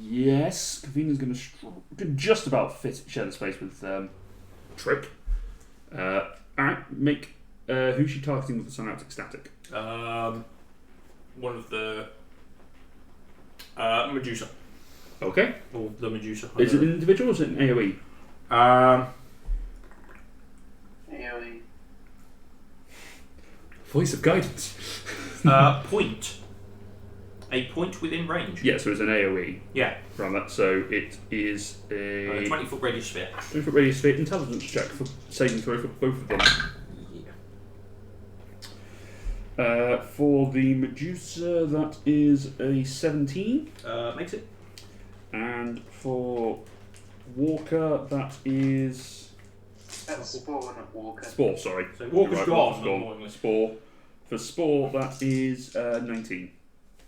Yes. Kafina's going to just about share the space with Trick. Alright, make... who's she targeting with the Synaptic Static? One of the Medusa. Okay. Or the Medusa. Is it an individual or is it an AoE? AoE. Voice of guidance. Point. A point within range. Yeah, so it's an AoE. Yeah. Around that. So it is a 20-foot radius sphere. 20-foot radius sphere intelligence check for saving throw for both of them. Yeah. For the Medusa, that is a 17. Makes it. And for Walker, that is... That's Spore, not Walker. Spore, sorry. So Walker's You're right, gone. Walker's annoyingly. Spore. For Spore, that is 19.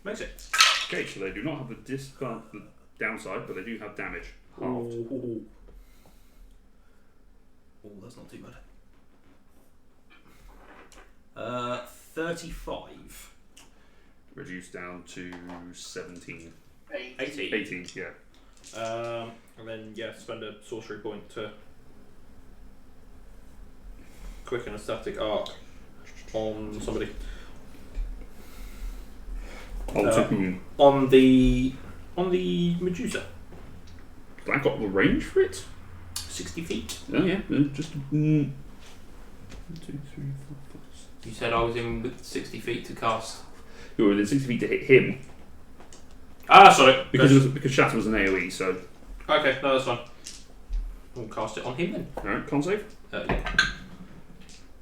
Makes it. Okay, so they do not have the downside, but they do have damage. Halved. Oh, that's not too bad. 35. Reduced down to 17. 18. 18, yeah. And then, spend a sorcery point to quicken a static arc on somebody. To whom? On the Medusa. That got the range for it? 60 feet. Oh, yeah. Just... 1, 2, 3, 4, 5, 6. You said I was in with 60 feet to cast. You were within 60 feet to hit him. Sorry. Because Shatter was an AoE, so... Okay, no, that's fine. We'll cast it on him then. Alright, con save. Yeah.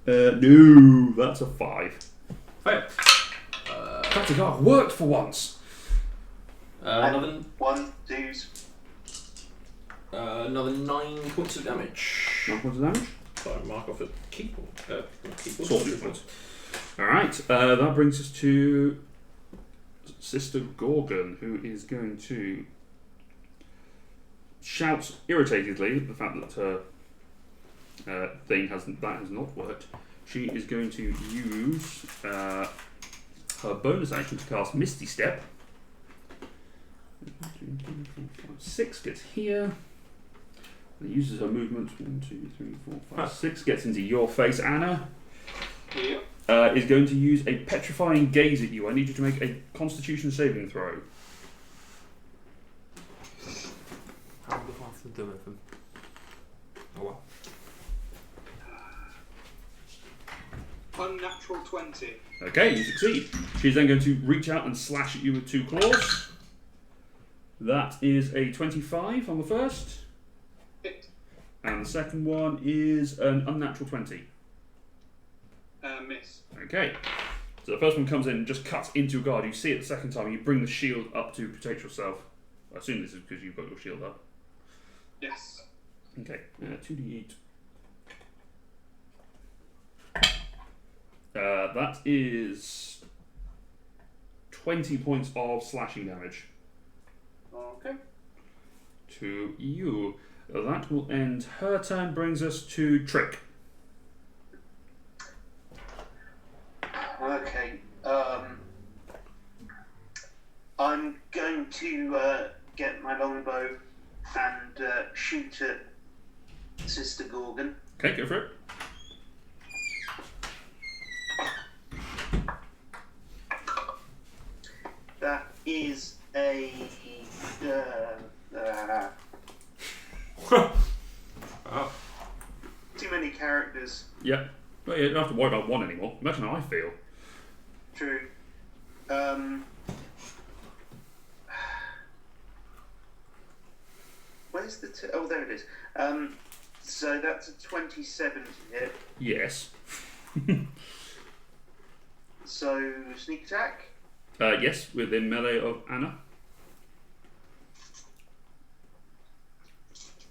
No, that's a 5. Fail. Static Arc worked for once! Another 1 dues. another 9 points of damage. 9 points of damage? So mark off a keyboard. Sorcery points. Alright, that brings us to Sister Gorgon, who is going to shout irritatedly at the fact that her thing has not worked. She is going to use her bonus action to cast Misty Step. 6 gets here. And uses her movement. 1, 2, 3, 4, 5, 6 gets into your face, Anna. Yeah. is going to use a petrifying gaze at you. I need you to make a Constitution saving throw. How do I have to do with them? Oh well. Unnatural 20. Okay, you succeed. She's then going to reach out and slash at you with 2 claws. That is a 25 on the first. Hit. And the second one is an unnatural 20. Miss. Okay. So the first one comes in and just cuts into your guard. You see it the second time, you bring the shield up to protect yourself. I assume this is because you've got your shield up. Yes. Okay, 2d8. That is 20 points of slashing damage Okay. to you. That will end her turn, brings us to Trick. Okay. I'm going to get my longbow and shoot at Sister Gorgon. Okay, go for it. That is a. Oh. Too many characters. Yep. Well, you don't have to worry about one anymore. Imagine how I feel. True. Where's the? Oh, there it is. So that's a 27 to hit. Yes. So sneak attack. Yes, within melee of Anna.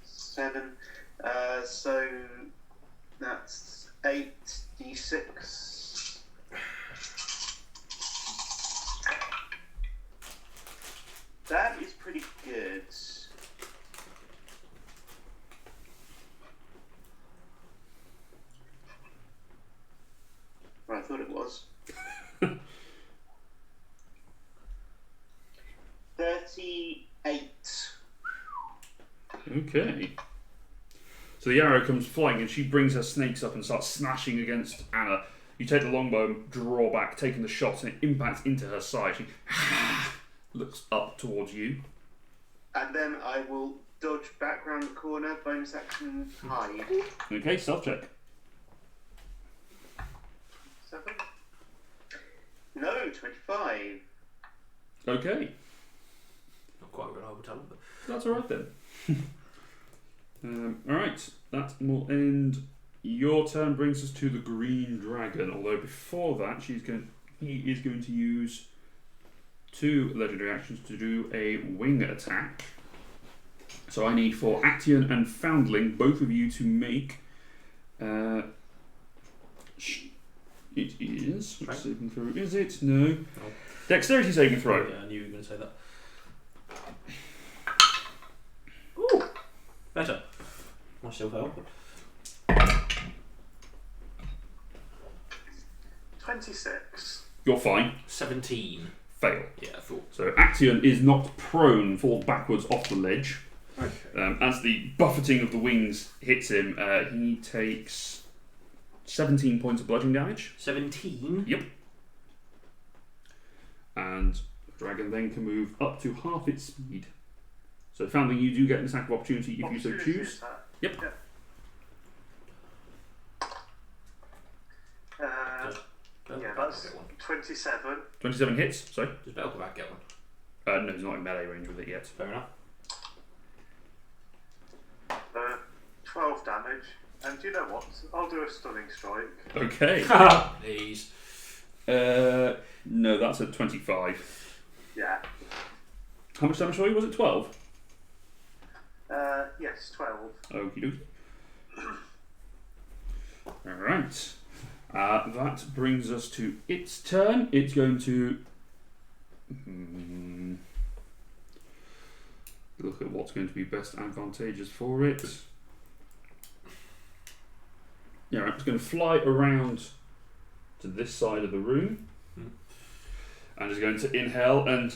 7. So that's 8d6. That is pretty good. Well, I thought it was. 38. Okay. So the arrow comes flying and she brings her snakes up and starts slashing against Anna. You take the longbow and draw back, taking the shot, and it impacts into her side. She looks up towards you. And then I will dodge back round the corner, bonus action hide. Okay, stealth check. 7. No, 25. Okay, Not quite going to overtime, but that's alright then. Alright, that will end your turn, brings us to the green dragon. Although before that, he is going to use 2 legendary actions to do a wing attack. So I need for Action and Foundling, both of you to make. It is. Which saving throw is it? No. No. Dexterity saving throw. Yeah, I knew you were going to say that. Ooh! Better. I still fail. 26. You're fine. 17. Fail. Yeah, I thought. So Action is knocked prone, falls backwards off the ledge. Okay. As the buffeting of the wings hits him, he takes 17 points of bludgeoning damage. 17? Yep. And the dragon then can move up to half its speed. So Foundling, you do get an attack of opportunity if you so Opportunity choose. is that? Yep. Yeah. Yeah, that's get one. 27. 27 hits, sorry. Does Belkovac get one? No, he's not in melee range with it yet. Fair enough. 12 damage. And do you know what? I'll do a stunning strike. Okay. Please. No, that's at 25. Yeah. How much damage, sorry, was it? 12? Yes, 12. Okie dokie. Alright. That brings us to its turn. It's going to look at what's going to be best advantageous for it. Yeah, right, it's going to fly around to this side of the room and is going to inhale and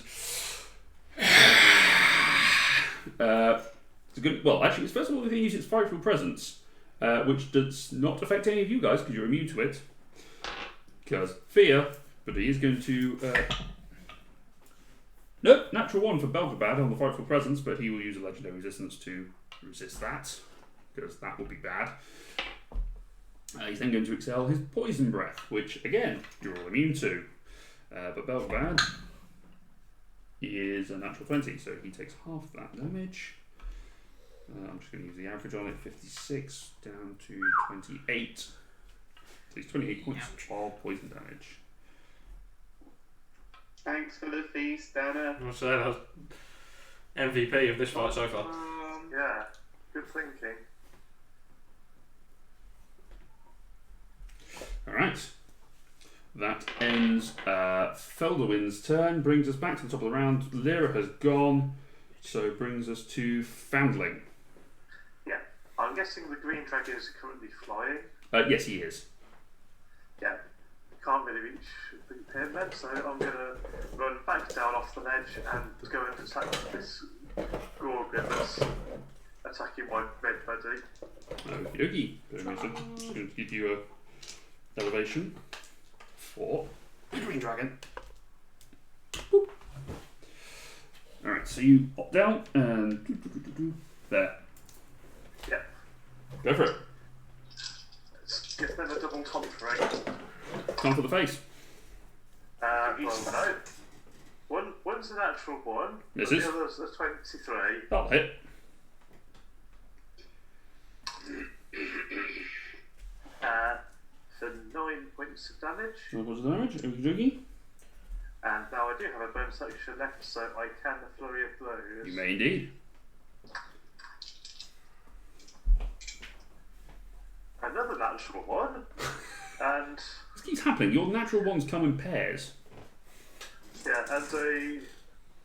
it's good. Well, actually, it's first of all going to use its frightful presence, which does not affect any of you guys because you're immune to it. because fear, but he is going to. Nope, natural 1 for Belgabad on the Frightful Presence, but he will use a legendary resistance to resist that, because that will be bad. He's then going to excel his Poison Breath, which, again, you're all immune to. But Belgabad is a natural 20, so he takes half that damage. I'm just going to use the average on it, 56 down to 28. So he's 28 points of poison damage. Thanks for the feast, Anna. I'll say that's MVP of this fight so far. Yeah, good thinking. Alright. That ends Felderwin's turn, brings us back to the top of the round. Lyra has gone, so brings us to Foundling. Yeah, I'm guessing the green dragon is currently flying. Yes, he is. Yeah, can't really reach him then, so I'm going to run back down off the ledge and go and attack this Gorgon that's attacking my red buddy. Okie dokie. Just going to give you a elevation for the green dragon. Boop. Alright, so you hop down and there. Yeah. Go for it. Let's give them a double top ring. Come for the face. Well, no. One's a natural 1, Misses. the other's a 23. That'll hit. For 9 points of damage. What was the damage? Okie dokie. And now I do have a bonus action left, so I can the flurry of blows. You may indeed. Another natural 1. And This keeps happening. Your natural ones come in pairs. yeah, and a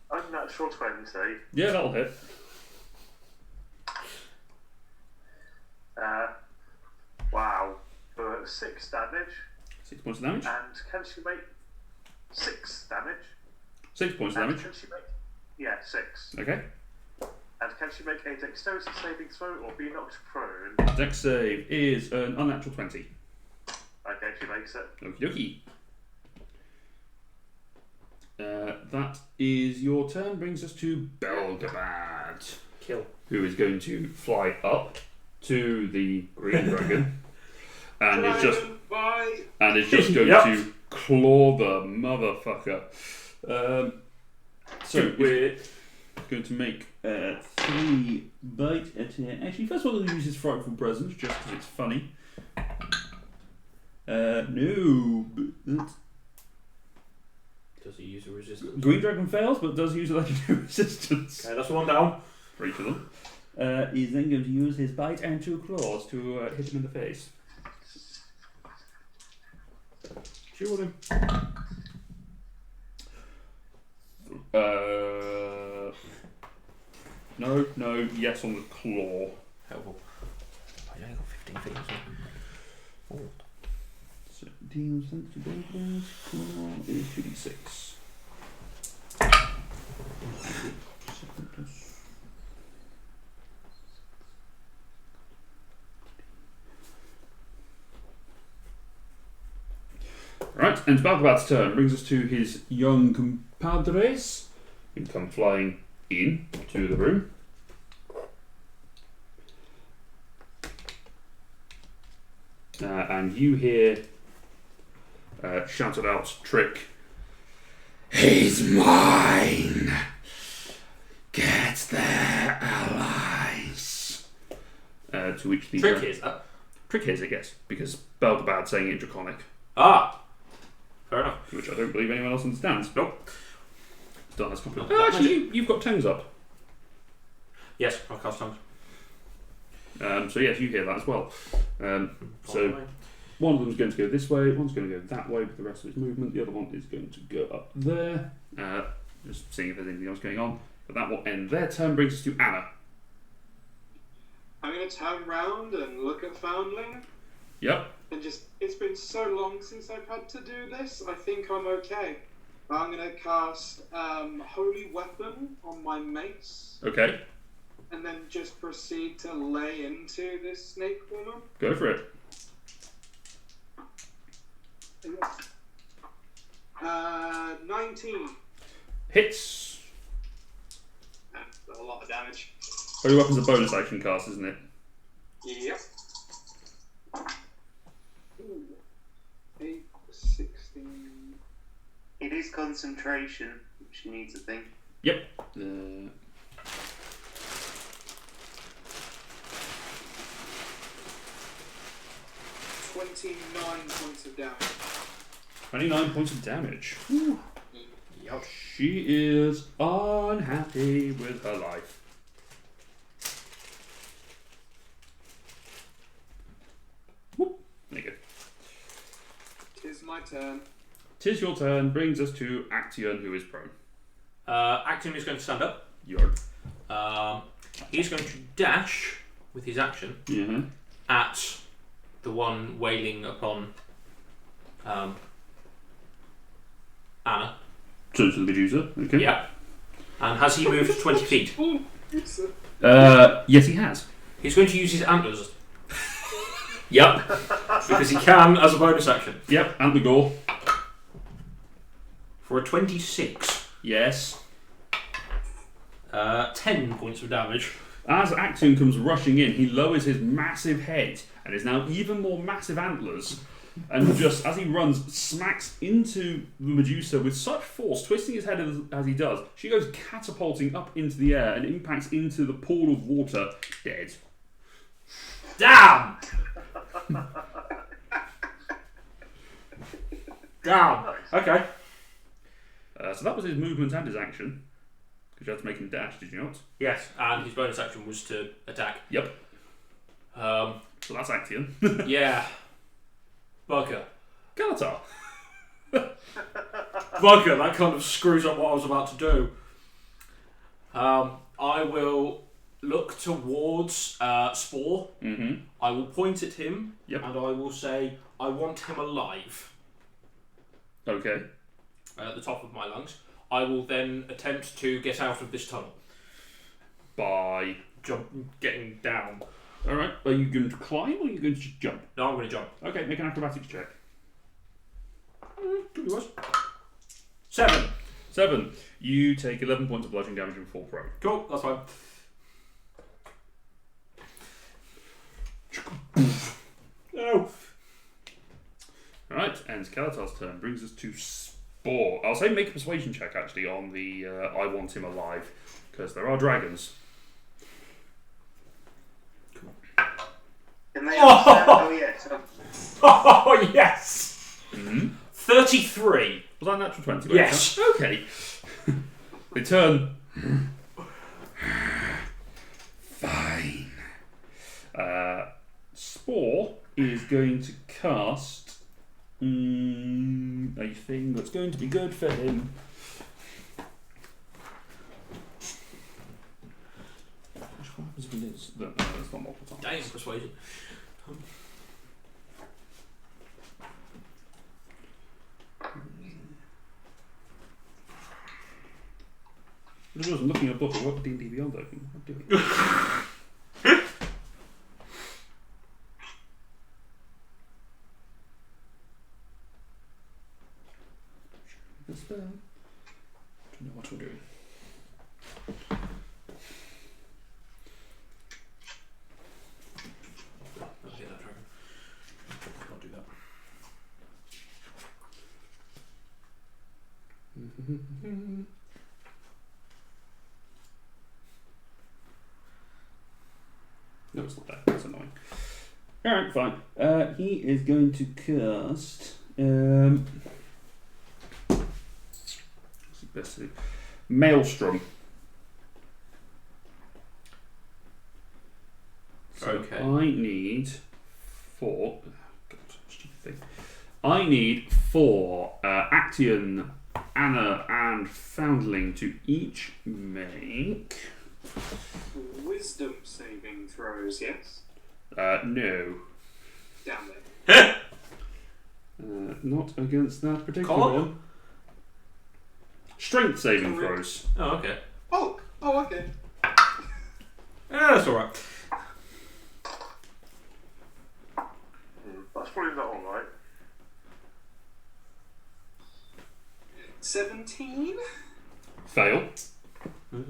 unnatural 20. Yeah, that'll hit. Wow. For 6 damage. 6 points of damage. And can she make 6 damage? 6 points of And damage. can she make... Yeah, 6. Okay. And can she make a dexterity saving throw or be knocked prone? Dex save is an unnatural 20. Okay, she makes it. Okie dokie. That is your turn. Brings us to Belgabad, Kill. who is going to fly up to the green dragon and is just going to claw the motherfucker. So we're going to make 3 bite attacks. Actually, first of all, we'll use his Frightful Presence just because it's funny. No. Does he use a resistance? Green Dragon fails, but does use a legendary resistance. Okay, that's one down. For each of them. He's then going to use his bite and 2 claws to hit him in the face. Shoot him. No, yes on the claw. Helpful. I only got 15 feet. So. So deals sensitive damage. Claw is 2d6. Right, and Balgabad's turn brings us to his young compadres, who come flying in to the room. And you hear shouted out trick. He's mine. Get their allies. To which the Trick is that? trick is, I guess, because Belgabad saying it in Draconic, Ah! Fair enough. which I don't believe anyone else understands. Nope. Still has copy. Not Oh, that actually, you've got tongues up. Yes, I'll cast tongues. So yes, you hear that as well. So one of them's going to go this way, one's going to go that way with the rest of its movement, the other one is going to go up there. Just seeing if there's anything else going on. But that will end their turn, brings us to Anna. I'm going to turn round and look at Foundling. Yep. And it's been so long since I've had to do this, I think I'm okay. I'm going to cast Holy Weapon on my mace. Okay, And then just proceed to lay into this snake woman. go for it. 19. Hits. That's a lot of damage. Oh, your weapon's a bonus action cast, isn't it? Yep. Ooh. 8, 16. It is concentration, which needs a thing. Yep. 29 points of damage. 29 points of damage. Yep. She is unhappy with her life. Whoop. There you go. Tis my turn. Tis your turn. Brings us to Action, who is prone. Acton is going to stand up. Your. He's going to dash with his action at the one wailing upon Anna. So to the Medusa. Okay. Yeah. And has he moved 20 feet? Yes, he has. He's going to use his antlers. Yep. Because he can as a bonus action. Yep. And the gore. For a 26. Yes. 10 points of damage. As Action comes rushing in, he lowers his massive head and is now even more massive antlers. And just as he runs, smacks into the Medusa with such force, twisting his head as he does. She goes catapulting up into the air and impacts into the pool of water, dead. Damn! Damn. Okay. So that was his movement and his action. Because you had to make him dash, did you not? Yes, and his bonus action was to attack. Yep. So that's Action. Yeah. Bugger. Galatar. Bugger, that kind of screws up what I was about to do. I will look towards Spore. Mm-hmm. I will point at him. Yep. And I will say, I want him alive. Okay. At the top of my lungs. I will then attempt to get out of this tunnel. By Getting down. Alright. Are you going to climb or are you going to just jump? No, I'm going to jump. Okay, make an acrobatics check. Could be worse. 7. 7. You take 11 points of bludgeoning damage and fall prone. Cool, that's fine. No. Alright, ends Kalatar's turn. Brings us to Spore. I'll say make a persuasion check actually on the I want him alive. Because there are dragons. Can they understand? Oh, yes. Oh, yes! Mm-hmm. 33. Was that natural 20? Yes. Okay. They turn. Fine. Spore is going to cast a thing that's going to be good for him. What happens if he is? No, that's not multiple times. Dang, persuasion. I was looking at a book of what D&D Beyond open. I'm doing. The spell. Don't know what we're doing. Okay, that dragon. Can't do that. No, it's not that. That's annoying. Alright, fine. He is going to cast. What's the best to do? Maelstrom. So Okay. I need 4. God, stupid thing. I need 4 Action, Anna, and Foundling to each make. Wisdom saving throws, yes? No. Damn it. Not against that particular Colin? one. Strength saving Colin. throws. Oh, okay. Oh, okay. Yeah, that's alright. That's probably not alright. 17? Fail. So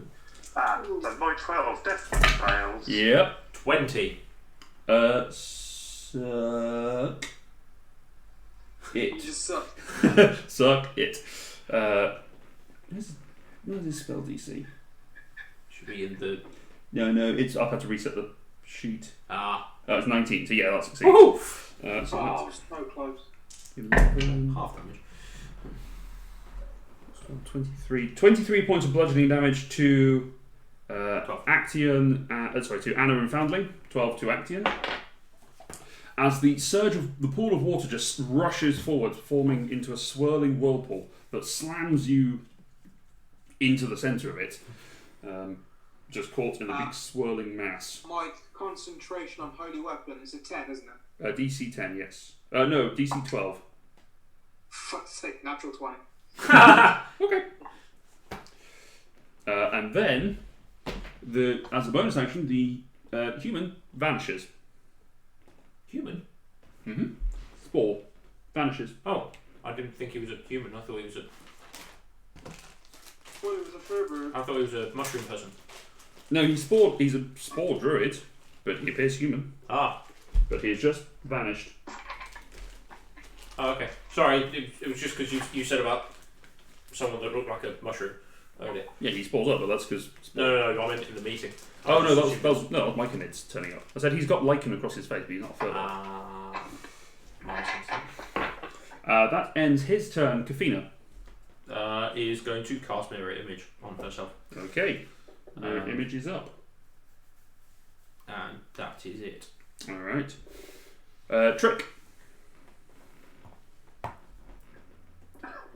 my 12 definitely fails. Yep. 20. Suck You it. just suck. Suck it. Where's his spell DC? Should be in the. No, it's. I've had to reset the sheet. It's 19, so yeah, that's succeed. Woohoo! So Oh, so close. that's 11, Half damage. 23 points of bludgeoning damage to 12. Actaeon, to Anna and Foundling, 12 to Actaeon. As the surge of the pool of water just rushes forward, forming into a swirling whirlpool that slams you into the centre of it, just caught in a big swirling mass. My concentration on holy weapon is a 10, isn't it? DC 10, yes. No, DC 12. Fuck's sake, natural 20. Okay. And then, as a bonus action, the human vanishes. Human? Mm-hmm. Spore vanishes. Oh, I didn't think he was a human. I thought he was a. Well, it was a fur I thought he was a mushroom person. No, he's a spore druid, but he appears human. But he has just vanished. Oh, okay. Sorry, it was just because you said about someone that looked like a mushroom earlier. Yeah, he spawns up, but that's because. No, I meant in the meeting. Oh no, that was Myconid's turning up. I said he's got lichen across his face, but he's not further. Nonsense. That ends his turn. Kafina. Is going to cast Mirror Image on herself. Okay. Image is up. And that is it. Alright. Trick.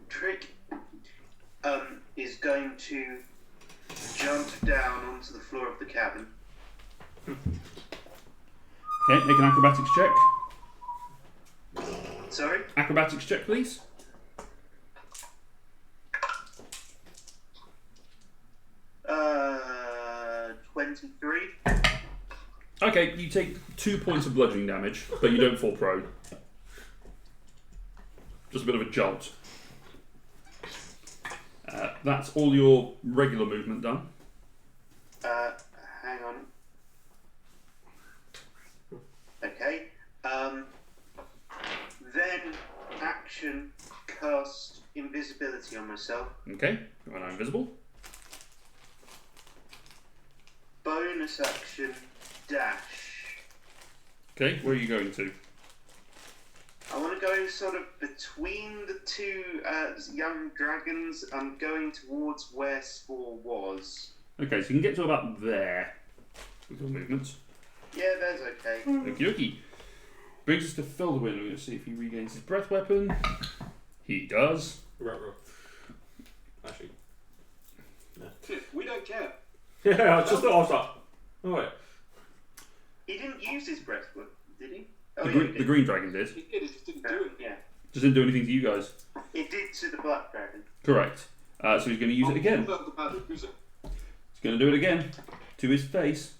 Trick is going to jump down onto the floor of the cabin. Okay, make an acrobatics check. Sorry? Acrobatics check, please. Uh, 23. Okay, you take 2 points of bludgeoning damage, but you don't fall prone. Just a bit of a jolt. That's all your regular movement done. Hang on. Okay. Then action cast invisibility on myself. Okay, you are now invisible. Bonus action dash. Okay, where are you going to? I want to go sort of between the two young dragons. I'm going towards where Spore was. Okay, so you can get to about there with your movements. Yeah, that's okay. Okie dokie. Brings us to Felderwin. Let's see if he regains his breath weapon. He does. Right. Actually. We don't care. Yeah, I just thought I was like, oh wait. He didn't use his breath weapon, did he? The green dragon did. He did, it just didn't do it. Yeah. Just didn't do anything to you guys. It did to the black dragon. Correct. So he's going to use it again. He's going to do it again to his face.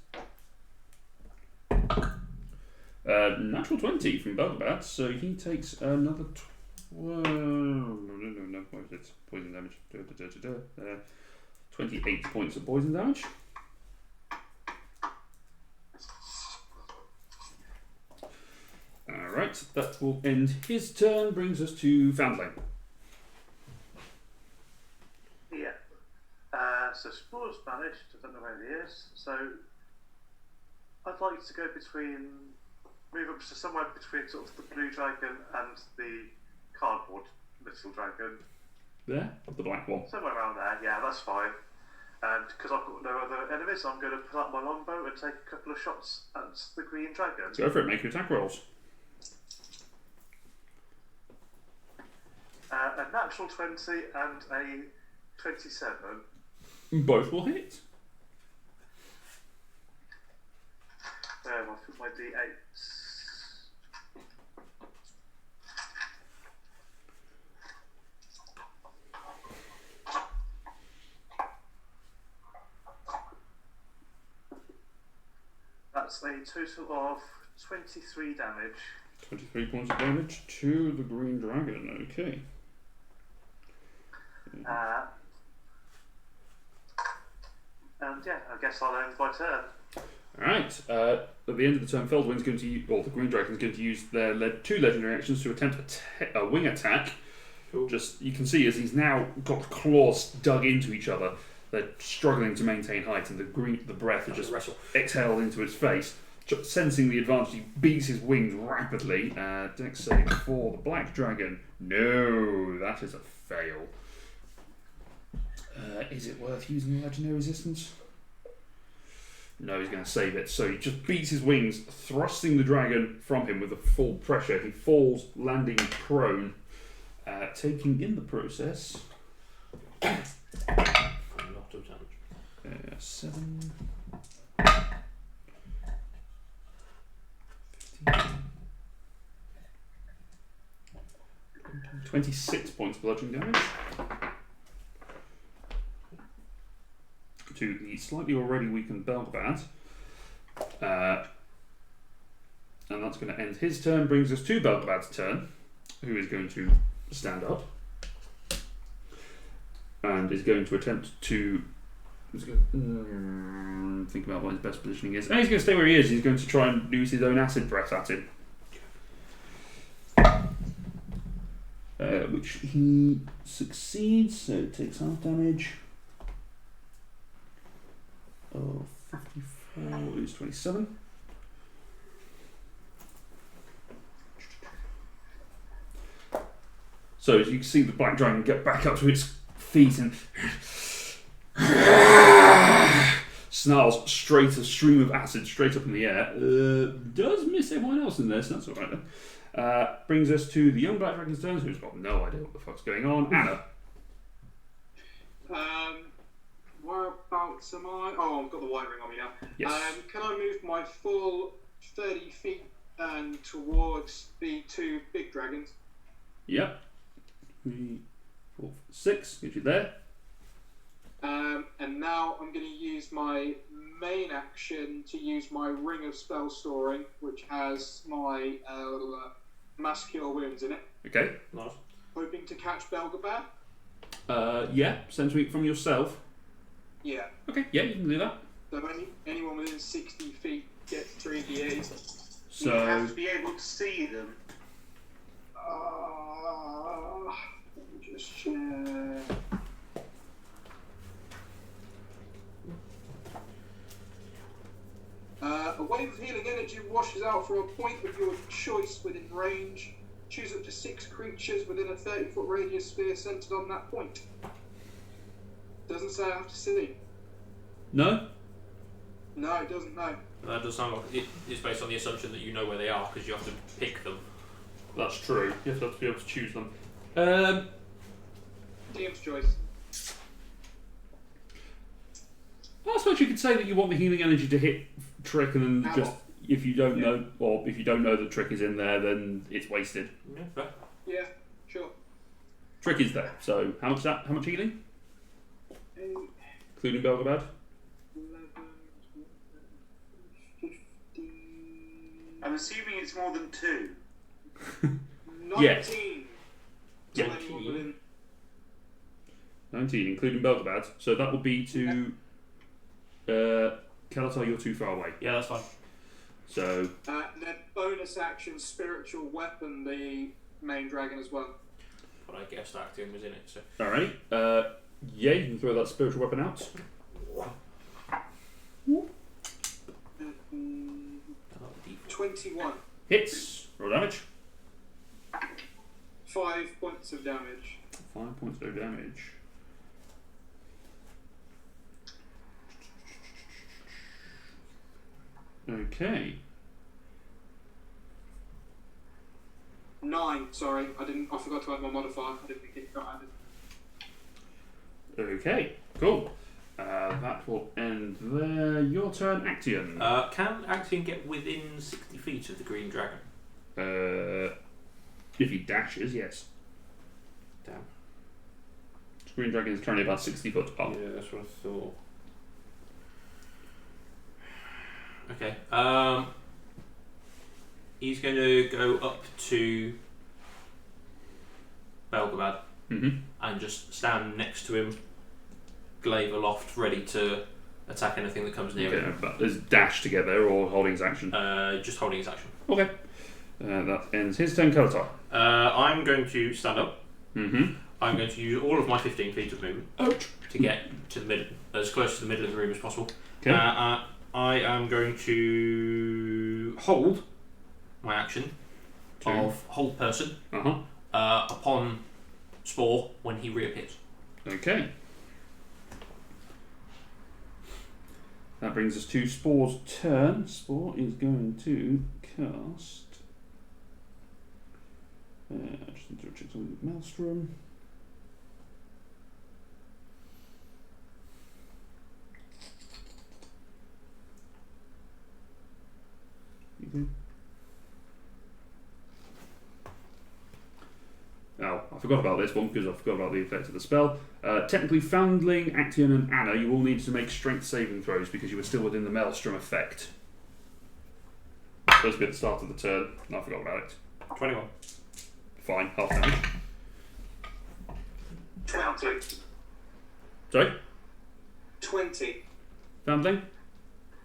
Natural 20 from Bugbat, so he takes another 12. No, what is it? Poison damage. 28 points of poison damage. Alright, that will end his turn, brings us to Foundling. Yeah. So Spore's vanished. I don't know where he is. So I'd like to go move up to somewhere between sort of the blue dragon and the cardboard little dragon. There? The black one. Somewhere around there. Yeah, that's fine. And because I've got no other enemies, I'm going to pull out my longbow and take a couple of shots at the green dragon. Go for it, make your attack rolls. A natural 20 and a 27. Both will hit. I'll put my d8s. That's a total of 23 damage. 23 points of damage to the green dragon, okay. And yeah, I guess I'll end my turn. Alright, at the end of the turn, Feldwin's going to use, or the Green Dragon's going to use their two legendary actions to attempt a wing attack. Cool. Just, you can see as he's now got the claws dug into each other, they're struggling to maintain height, and the breath is just Wrestle. exhaled into his face. Just sensing the advantage, he beats his wings rapidly. Dex save for the Black Dragon. No, that is a fail. Is it worth using legendary resistance? No, he's going to save it. So he just beats his wings, thrusting the dragon from him with a full pressure. He falls, landing prone, taking in the process A lot of damage. 7, 26 points of bludgeoning damage to the slightly already weakened Belgabad. And that's going to end his turn, brings us to Belgabad's turn, who is going to stand up and is going to attempt to think about what his best positioning is. And he's going to stay where he is. He's going to try and use his own acid breath at him. Which he succeeds, so it takes half damage. Oh, 54 is 27. So as you can see the Black Dragon get back up to its feet and snarls straight a stream of acid straight up in the air. Does miss everyone else in there, so that's alright then. Brings us to the young Black Dragon's turn, who's got no idea what the fuck's going on. Anna. Whereabouts am I? Oh, I've got the white ring on me now. Yes. Can I move my full 30 feet towards the two big dragons? Yep. 3, 4, 6. Get you there. And now I'm going to use my main action to use my Ring of Spell Storing, which has my Mass Cure Wounds in it. Okay. Nice. Hoping to catch Belgabad. Yeah. Send me from yourself. Yeah. Okay. Yeah, you can do that. So anyone within 60 feet gets 3d8. So You have to be able to see them. Let me just check. A wave of healing energy washes out for a point of your choice within range. Choose up to 6 creatures within a 30-foot radius sphere centered on that point. Doesn't say I have to see. no. No, it doesn't, no. That does sound like it's based on the assumption that you know where they are because you have to pick them. That's true. You have to be able to choose them. DM's choice. I suppose you could say that you want the healing energy to hit Trick, and then How just about? if you don't know, or if you don't know that Trick is in there, then it's wasted. Yeah, fair. Yeah, sure. Trick is there. So how much healing, 8, including Belgabad? 11, 15, I'm assuming it's more than 2. 19. Yes. So Yeah. anyone within 19, including Belgabad. So that would be to Kalatar, you're too far away. Yeah, that's fine. So and then bonus action, spiritual weapon, the main dragon as well. But I guessed acting was in it, so. alright. Yeah, you can throw that spiritual weapon out. 21. Hits. Roll damage. 5 points of damage. 5 points of damage. Okay. 9. Sorry, I forgot to add my modifier. I didn't think it got added. Okay. Cool. That will end there. Your turn, Action. Can Actian get within 60 feet of the green dragon? If he dashes, yes. Damn. Green Dragon is currently about 60 foot up. Yeah, that's what I thought. Okay. He's going to go up to Belgabad and just stand next to him, glaive aloft, ready to attack anything that comes near him. But is dash together or holding his action? Just holding his action. Okay. That ends his turn, Kalatar. I'm going to stand up. Mm-hmm. I'm going to use all of my 15 feet of movement to get to the middle, as close to the middle of the room as possible. Okay. I am going to hold my action of hold person upon Spore when he reappears. Okay. That brings us to Spore's turn. Spore is going to cast. Just need to check something with Maelstrom. Oh, I forgot about this one because I forgot about the effect of the spell. Technically, Foundling, Actaeon, and Anna, you all need to make strength saving throws because you were still within the Maelstrom effect. Supposed to be at the start of the turn, and I forgot about it. 21. Fine, half damage. 20. Sorry? 20. Foundling?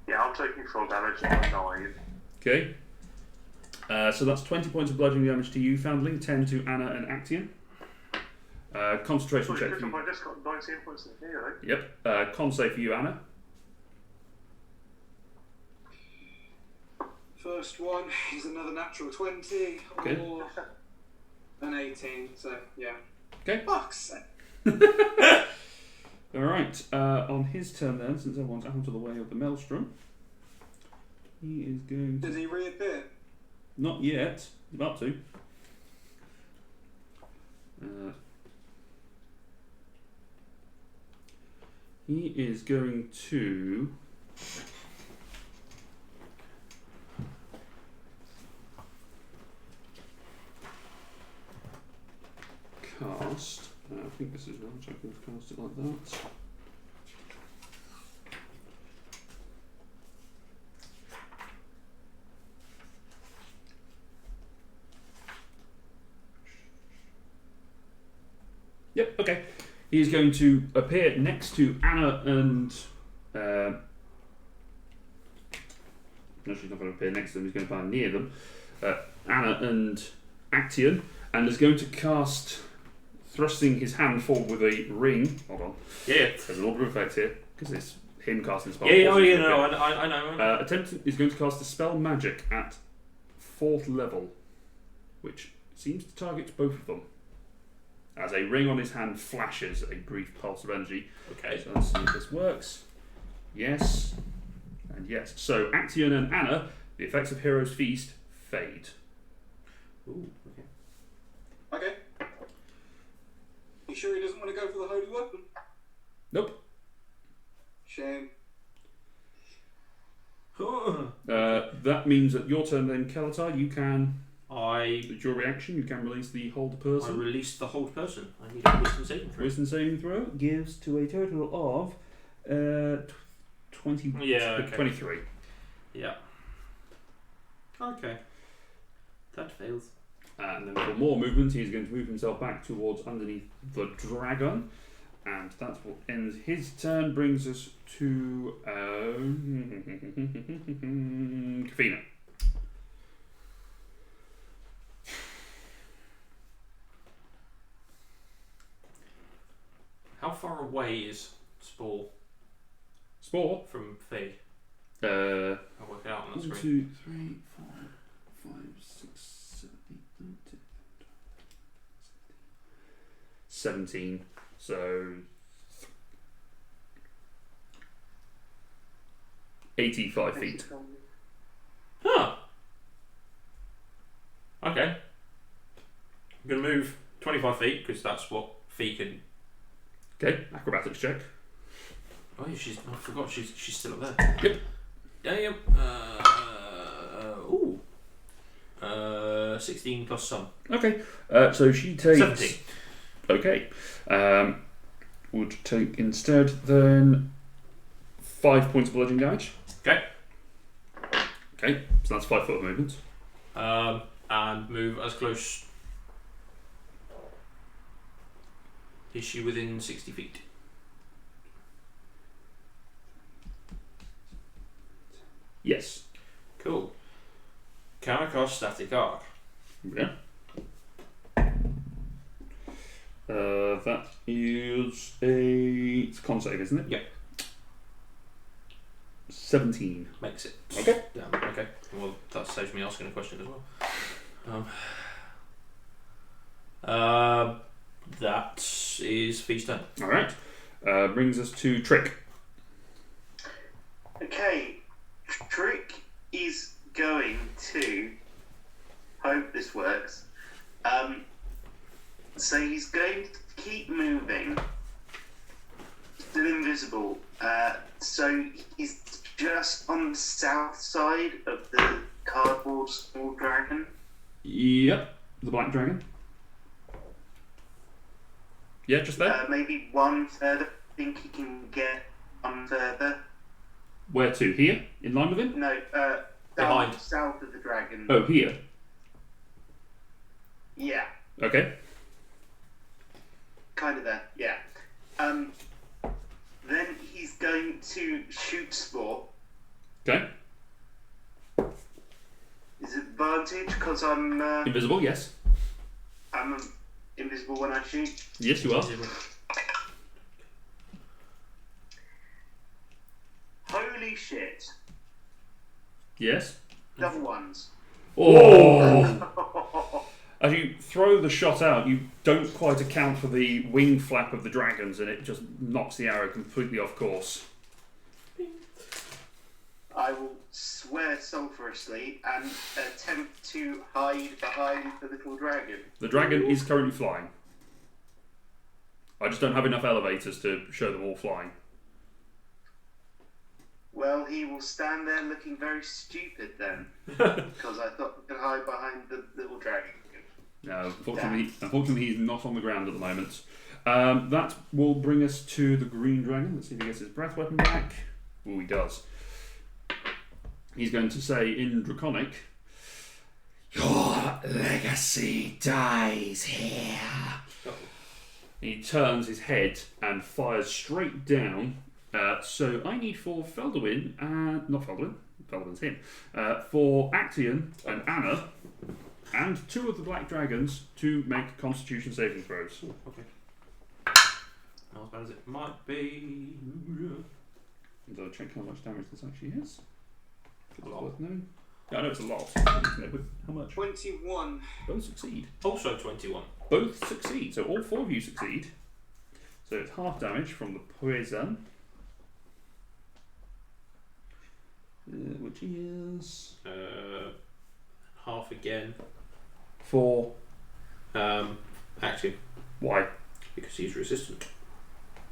Yeah, I'm taking full damage on 9. Okay. So that's 20 points of bludgeoning damage to you, Foundling, 10 to Anna and Actaeon. Concentration check for you. I just got 19 points in here, Yep. Con save for you, Anna. First one is another natural 20 Okay. or an 18, so yeah. Okay. Fuck's sake. Alright, on his turn then, since everyone's out of the way of the Maelstrom, he is going to... Does he reappear? Not yet. He's about to. He is going to... cast... I think this is right, I can cast it like that. Yep, okay. He's going to appear next to Anna and... no, she's not going to appear next to them, he's going to be near them. Anna and Actaeon, and is going to cast... thrusting his hand forward with a ring. Hold on. Yeah. There's an order of effect here, because it's him casting the spell. Yeah, I know. Is going to cast a spell magic at 4th level, which seems to target both of them. As a ring on his hand flashes a brief pulse of energy. Okay. So let's see if this works. Yes. And yes. So Actaeon and Anna, the effects of Hero's Feast fade. Ooh, okay. Okay. You sure he doesn't want to go for the holy weapon? Nope. Shame. That means that your turn then, Kalatar, you can... I With your reaction, you can release the hold I person. released the hold person. I need a wisdom saving throw. Wisdom saving throw gives to a total of 20, Yeah, okay. 23. Yeah. Okay. That fails. And then for more movement, he's going to move himself back towards underneath the dragon. And that's what ends his turn. Brings us to Kafina. How far away is Spore Spore. from Fee? Uh, I'll work it out on the 1, screen. 2, 3, 4, 5, 6, 7, 8, 9, 10, 17. So 85 feet. Huh. Okay. I'm going to move 25 feet because that's what Fee can. Okay, acrobatics check. Oh, yeah, I forgot she's still up there. Yep. Yeah, yep. 16 plus some. Okay, so she takes 17. Okay, would take instead then 5 points of bludgeoning damage. Okay. Okay, so that's 5 foot of movement. And move as close Is she within 60 feet? Yes. Cool. Can I cast Static Arc? Yeah. That is it's a con save, isn't it? Yep. 17. Makes it. Okay. Yeah, okay. Well, that saves me asking a question as well. That is Feast turn. Alright. Brings us to Trick. Okay, Trick is going to hope this works. So he's going to keep moving, still invisible. So he's just on the south side of the cardboard small dragon. Yep. The black dragon. Yeah, just there. Maybe one further. I think he can get one further. Where to? Here? In line with him? No, Behind. south of the dragon. Oh, here. Yeah, Okay. kind of there. Yeah. Then he's going to shoot Spore. Okay. Is it advantage because I'm Invisible, yes. invisible when I shoot? Yes, you are. Holy shit! Yes. Double ones. Oh! As you throw the shot out, you don't quite account for the wing flap of the dragons, and it just knocks the arrow completely off course. I will swear sulphurously and attempt to hide behind the little dragon. The dragon is currently flying. I just don't have enough elevators to show them all flying. Well, he will stand there looking very stupid then, because I thought he could hide behind the little dragon. No, unfortunately, he's not on the ground at the moment. That will bring us to the green dragon. Let's see if he gets his breath weapon back. Oh, he does. He's going to say in Draconic, Your legacy dies here. he turns his head and fires straight down. So I need for Feldwin, not Feldwin, Feldwin's him, for Actian and Anna, and two of the black dragons to make Constitution saving throws. Okay. Not as bad as it might be. And I'll check how much damage this actually is. A lot. Worth knowing. Yeah, I know it's a lot. How much? 21. Both succeed. Also 21. Both succeed. So all four of you succeed. So it's half damage from the poison. Which is Half again. for Actually, why? because he's resistant.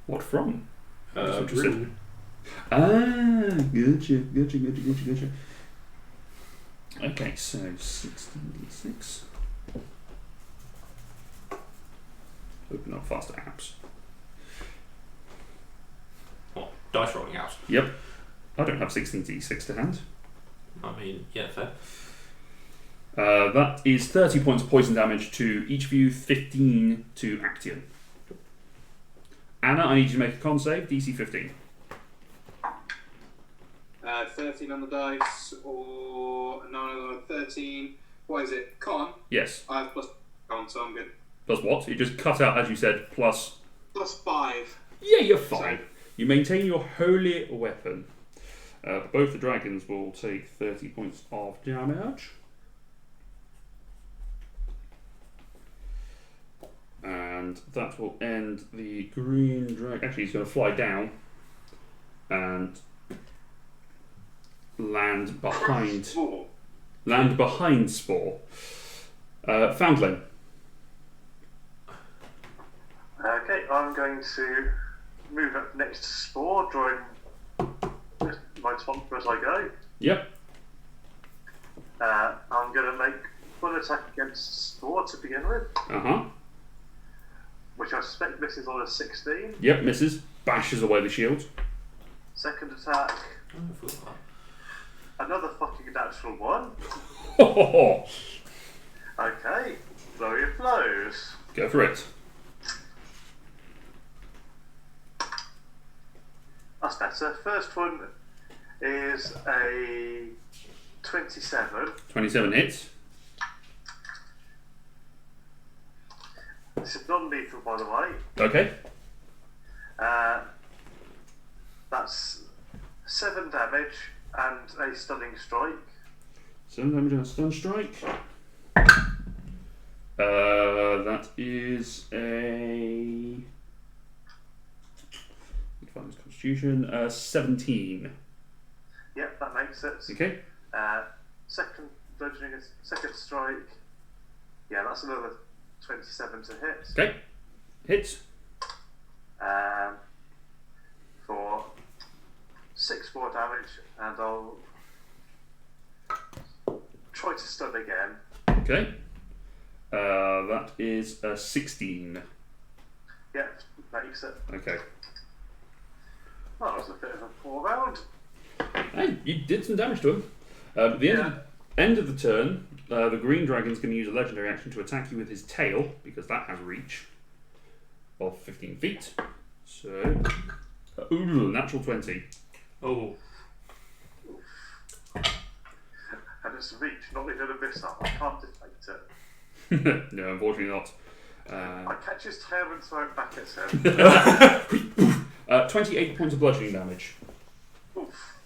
What from? Just interested. Rune. Gotcha. Okay, so 16d6. Open up faster apps. What? Dice rolling out. Yep. I don't have 16d6 to hand. I mean, yeah, fair. That is 30 points of poison damage to each of you, 15 to Actian. Anna, I need you to make a con save, DC 15. 13 on the dice, or 9 on the 13. What is it? Con? Yes. I have plus con, so I'm good. Plus what? You just cut out, as you said, plus... Plus 5. Yeah, you're fine. Sorry. You maintain your holy weapon. Both the dragons will take 30 points of damage. And that will end the green dragon. Actually, he's going to fly down and land behind Spore. Spore. Foundling. Okay, I'm going to move up next to Spore, drawing my sponsor as I go. Yep. I'm going to make one attack against Spore to begin with, Uh-huh. which I suspect misses on a 16. Yep, misses. Bashes away the shield. Second attack, Oh, fuck that. another fucking natural one. Go Okay, flurry of blows. for it. So first one is a 27. 27 hits. This is non-lethal, by the way. Okay. That's 7 damage and a stunning strike. 7 damage and a stun strike. That is a. Find his constitution. 17. Yep, that makes it. Okay. Second bludgeoning, second strike. Yeah, that's another 27 to hit. Okay. Hits. For 6 more damage, and I'll try to stun again. Okay. That is a 16. Yep, makes it. Okay. Well, that was a bit of a poor round. Hey, you did some damage to him. At the end of the turn, the green dragon's going to use a legendary action to attack you with his tail, because that has reach of 15 feet. So, natural 20. Oh. And it's reach, not even a missile. I can't deflect it. No, unfortunately not. I catch his tail and throw it back at him. 28 points of bludgeoning damage. Oof.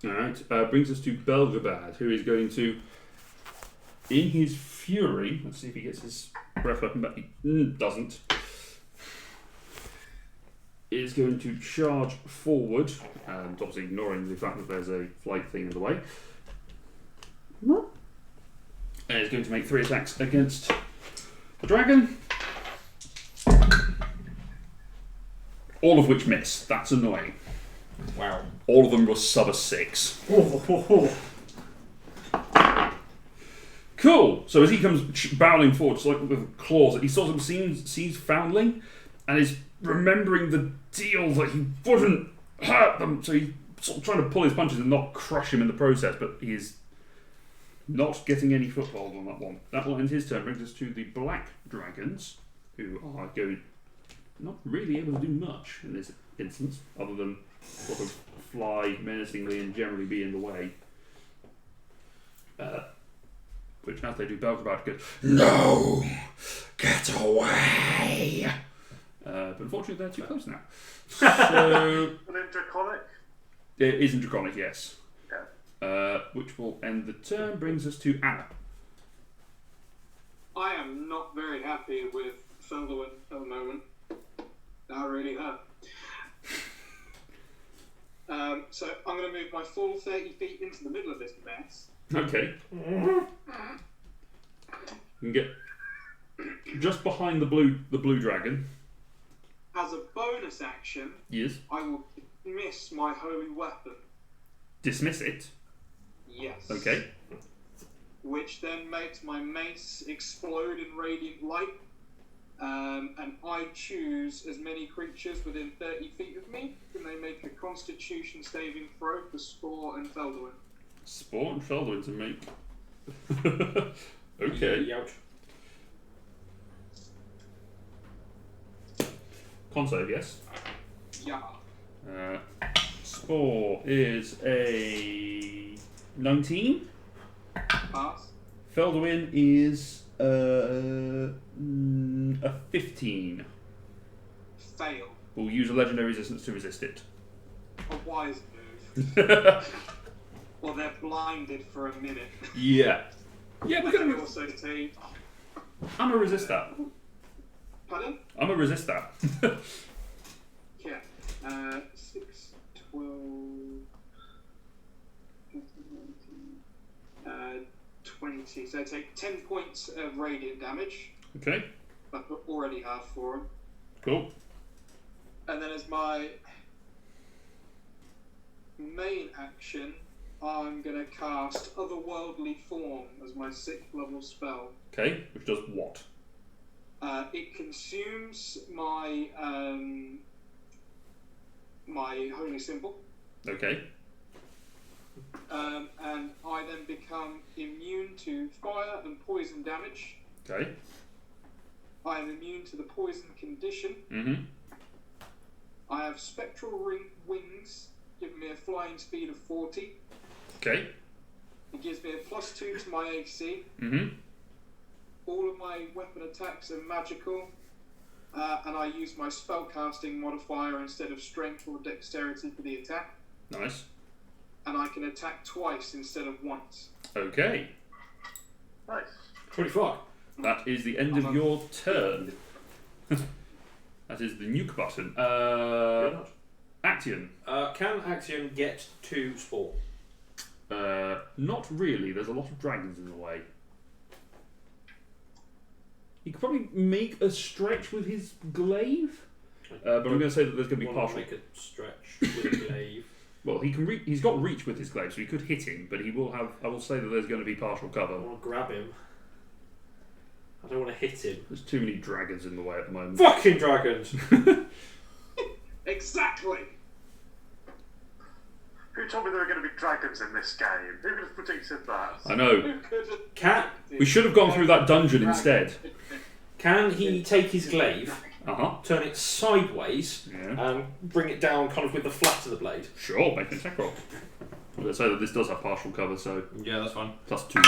Alright, brings us to Belgabad, who is going to, in his fury, let's see if he gets his breath weapon back. He doesn't. Is going to charge forward, and obviously ignoring the fact that there's a flight thing in the way. And is going to make 3 attacks against the dragon. All of which miss. That's annoying. Wow. All of them were sub a 6. Cool. So as he comes barreling forward, just like with claws, he sort of sees Foundling, and is remembering the deal that he wouldn't hurt them. So he's sort of trying to pull his punches and not crush him in the process, but he is not getting any foothold on that one. That will end his turn. Brings us to the black dragons, who are going not really able to do much in this instance, other than sort of fly menacingly and generally be in the way. Which, as they do, Belgabad goes, No! Get away! but unfortunately they're too close now. So And then Draconic? it is in Draconic, yes. Yeah. Which will end the turn. Brings us to Anna. I am not very happy with Felderwin at the moment. That really hurt. So I'm going to move my full 30 feet into the middle of this mess. Okay. You can get just behind the blue dragon. As a bonus action, Yes. I will miss my holy weapon. Dismiss it. Yes. Okay. Which then makes my mace explode in radiant light. And I choose as many creatures within 30 feet of me, and they make a Constitution saving throw for Spore and Felderwin. Spore and Felderwin to make. Okay. Ouch. Con save, yes. Yeah. Spore is a 19. Pass. Felderwin is a 15. Fail. We'll use a legendary resistance to resist it. A wise move. Well, they're blinded for a minute. Yeah. Yeah, we're I gonna. can also take. I'm gonna resist that. Pardon? I'm gonna resist that. Yeah. 6, 12. 20. So I take 10 points of radiant damage. Okay. I've already have for them. Cool. And then as my main action, I'm going to cast Otherworldly Form as my 6th level spell. Okay. Which does what? It consumes my my holy symbol. Okay. And I then become immune to fire and poison damage. Okay. I am immune to the poison condition. Mm-hmm. I have spectral wings, giving me a flying speed of 40. Okay. It gives me a +2 to my AC. Mm-hmm. All of my weapon attacks are magical, and I use my spellcasting modifier instead of strength or dexterity for the attack. Nice. And I can attack twice instead of once. Okay. Nice. 25. That is the end of your turn. That is the nuke button. Action. Can Action get to Spore? Not really. There's a lot of dragons in the way. He could probably make a stretch with his glaive, but I'm going to say that there's going to be partial. Make a stretch with a glaive. Well, he can. He's got reach with his glaive, so he could hit him, but he will have. I will say that there's going to be partial I cover. want to grab him. I don't want to hit him. There's too many dragons in the way at the moment. Fucking dragons! Exactly! Who told me there were going to be dragons in this game? Who could have predicted that? I know. Who could have Can We should have gone through that dungeon instead. he take his glaive, turn it sideways, Yeah. and bring it down kind of with the flat of the blade? Sure. Make an attack roll. I'm going to say that this does have partial cover, so Yeah, that's fine. +2.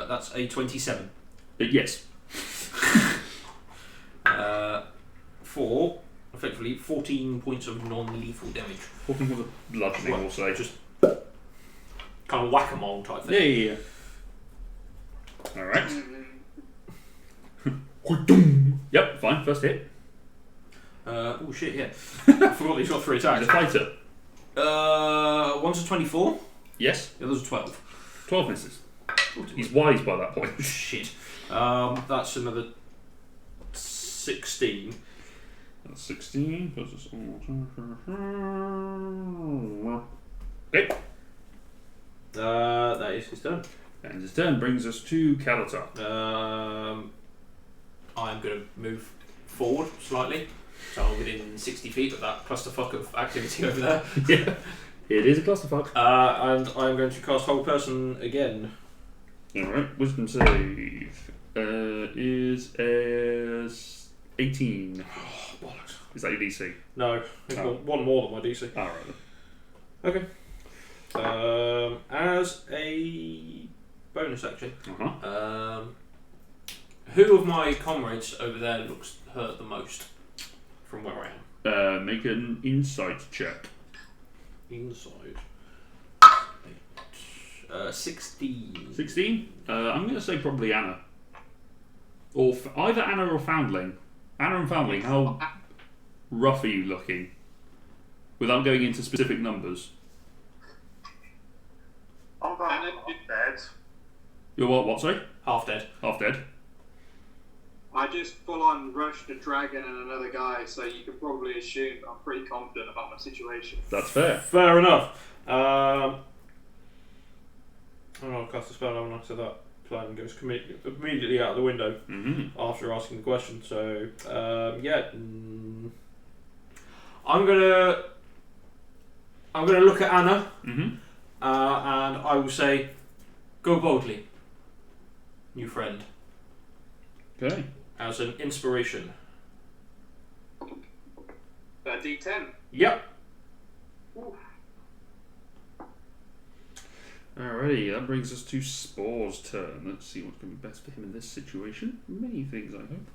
That's a 27. Yes. For effectively 14 points of non-lethal damage. 14 points of bludgeoning, we'll say. Just kind of whack-a-mole type thing. Yeah. All right. Yep. Fine. First hit. Oh shit! Yeah, I forgot he's got 3 He's a attacks. fighter. One's a 24. Yes. The other's a 12. 12 misses. He's wise by that point. Shit. That's another 16. That's 16. Okay. That is his turn. And his turn brings us to Kalata. I'm going to move forward slightly, so I'm within 60 feet of that clusterfuck of activity over there. Yeah. It is a clusterfuck. And I'm going to cast Hold Person again. Alright. Wisdom save is 18. Oh, bollocks. Is that your DC? No, it's Oh. one more than my DC. Alright. Okay. As a bonus action, who of my comrades over there looks hurt the most from where I am? Make an insight check. Inside. 16. 16? I'm going to say probably Anna. Or either Anna or Foundling. Anna and Foundling, how rough are you looking? Without going into specific numbers. Oh, I'm dead. You're what, sorry? Half dead. Half dead. I just full on rushed a dragon and another guy, so you can probably assume I'm pretty confident about my situation. That's fair. Fair enough. I'll cast a spell, haven't I? So that plan goes immediately out of the window after asking the question. So, I'm gonna look at Anna, and I will say, "Go boldly, new friend." Okay. As an inspiration. D10. Yep. Alrighty, that brings us to Spore's turn. Let's see what's going to be best for him in this situation. Many things, I hope.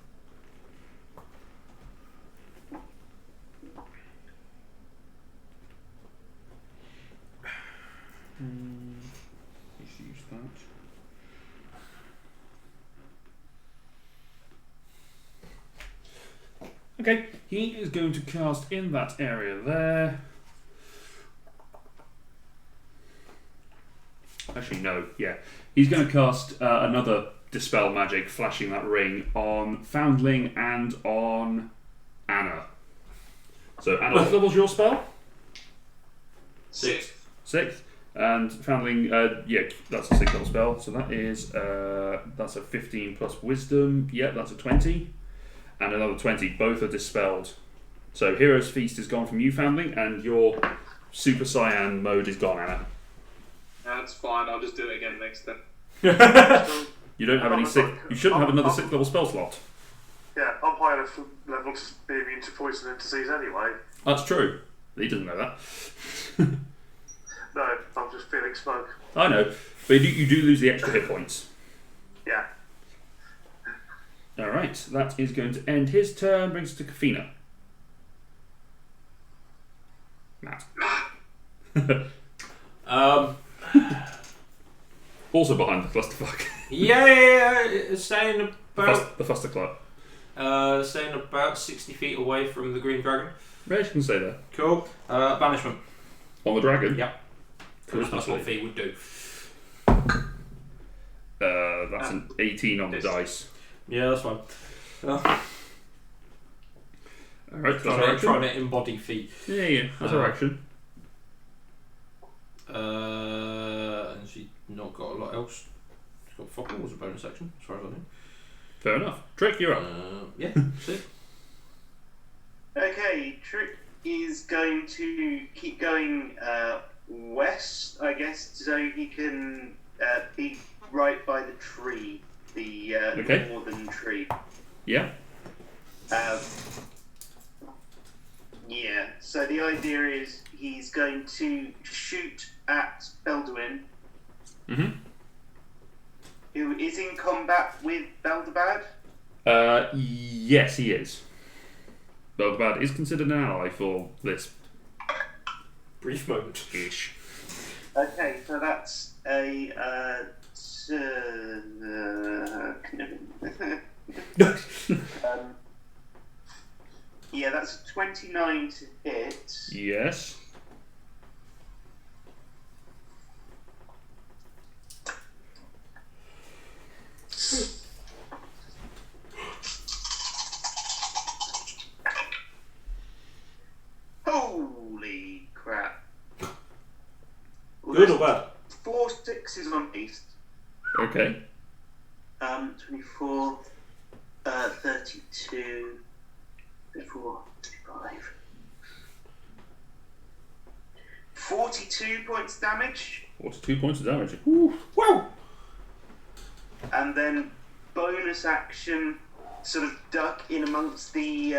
Let's use that. Okay, he is going to cast in that area there. Actually, no, yeah. He's going to cast another Dispel Magic, flashing that ring on Foundling and on Anna. So, Anna, what level's your spell? 6. 6th. And Foundling, that's a 6th level spell. So that is, that's a 15 plus Wisdom. Yeah, that's a 20. And another 20. Both are dispelled. So Hero's Feast is gone from you, Foundling, and your Super Cyan mode is gone, Anna. That's fine, I'll just do it again next time. You don't have any 6th. You shouldn't have another 6th level spell slot. Yeah, I'm high enough level to be immune to poison and disease anyway. That's true. He doesn't know that. No, I'm just feeling smoke. I know, but you do lose the extra hit points. Yeah. All right, that is going to end his turn. Brings us to Kafina. Matt. Also behind the clusterfuck. Yeah, staying about The Fusterclub. staying about 60 feet away from the green dragon. Right, you can stay there. Cool. Banishment. On the dragon? Yep. That's what Fee would do. That's an 18 on the dice. Yeah, that's fine. Alright, so that's our Trying action. to embody Fee. Yeah, that's our action. And she's not got a lot else. She's got fuck all as a bonus action, as far as I know. Fair enough. Trick, you're up. Yeah, see. Okay, Trick is going to keep going west, I guess, so he can be right by the tree, the Okay. northern tree. Yeah. Yeah, so the idea is he's going to shoot at Belduin, who is in combat with Beldabad. Yes, he is. Belgabad is considered an ally for this Brief moment. ish. Okay, so that's a yeah, that's a 29 to hit. Yes. Holy crap! Good or bad? 4 6s on east. Okay. 24, 32, 34, 35. 42 points damage, 42 points of damage. Woo. Wow! and then bonus action, sort of duck in amongst the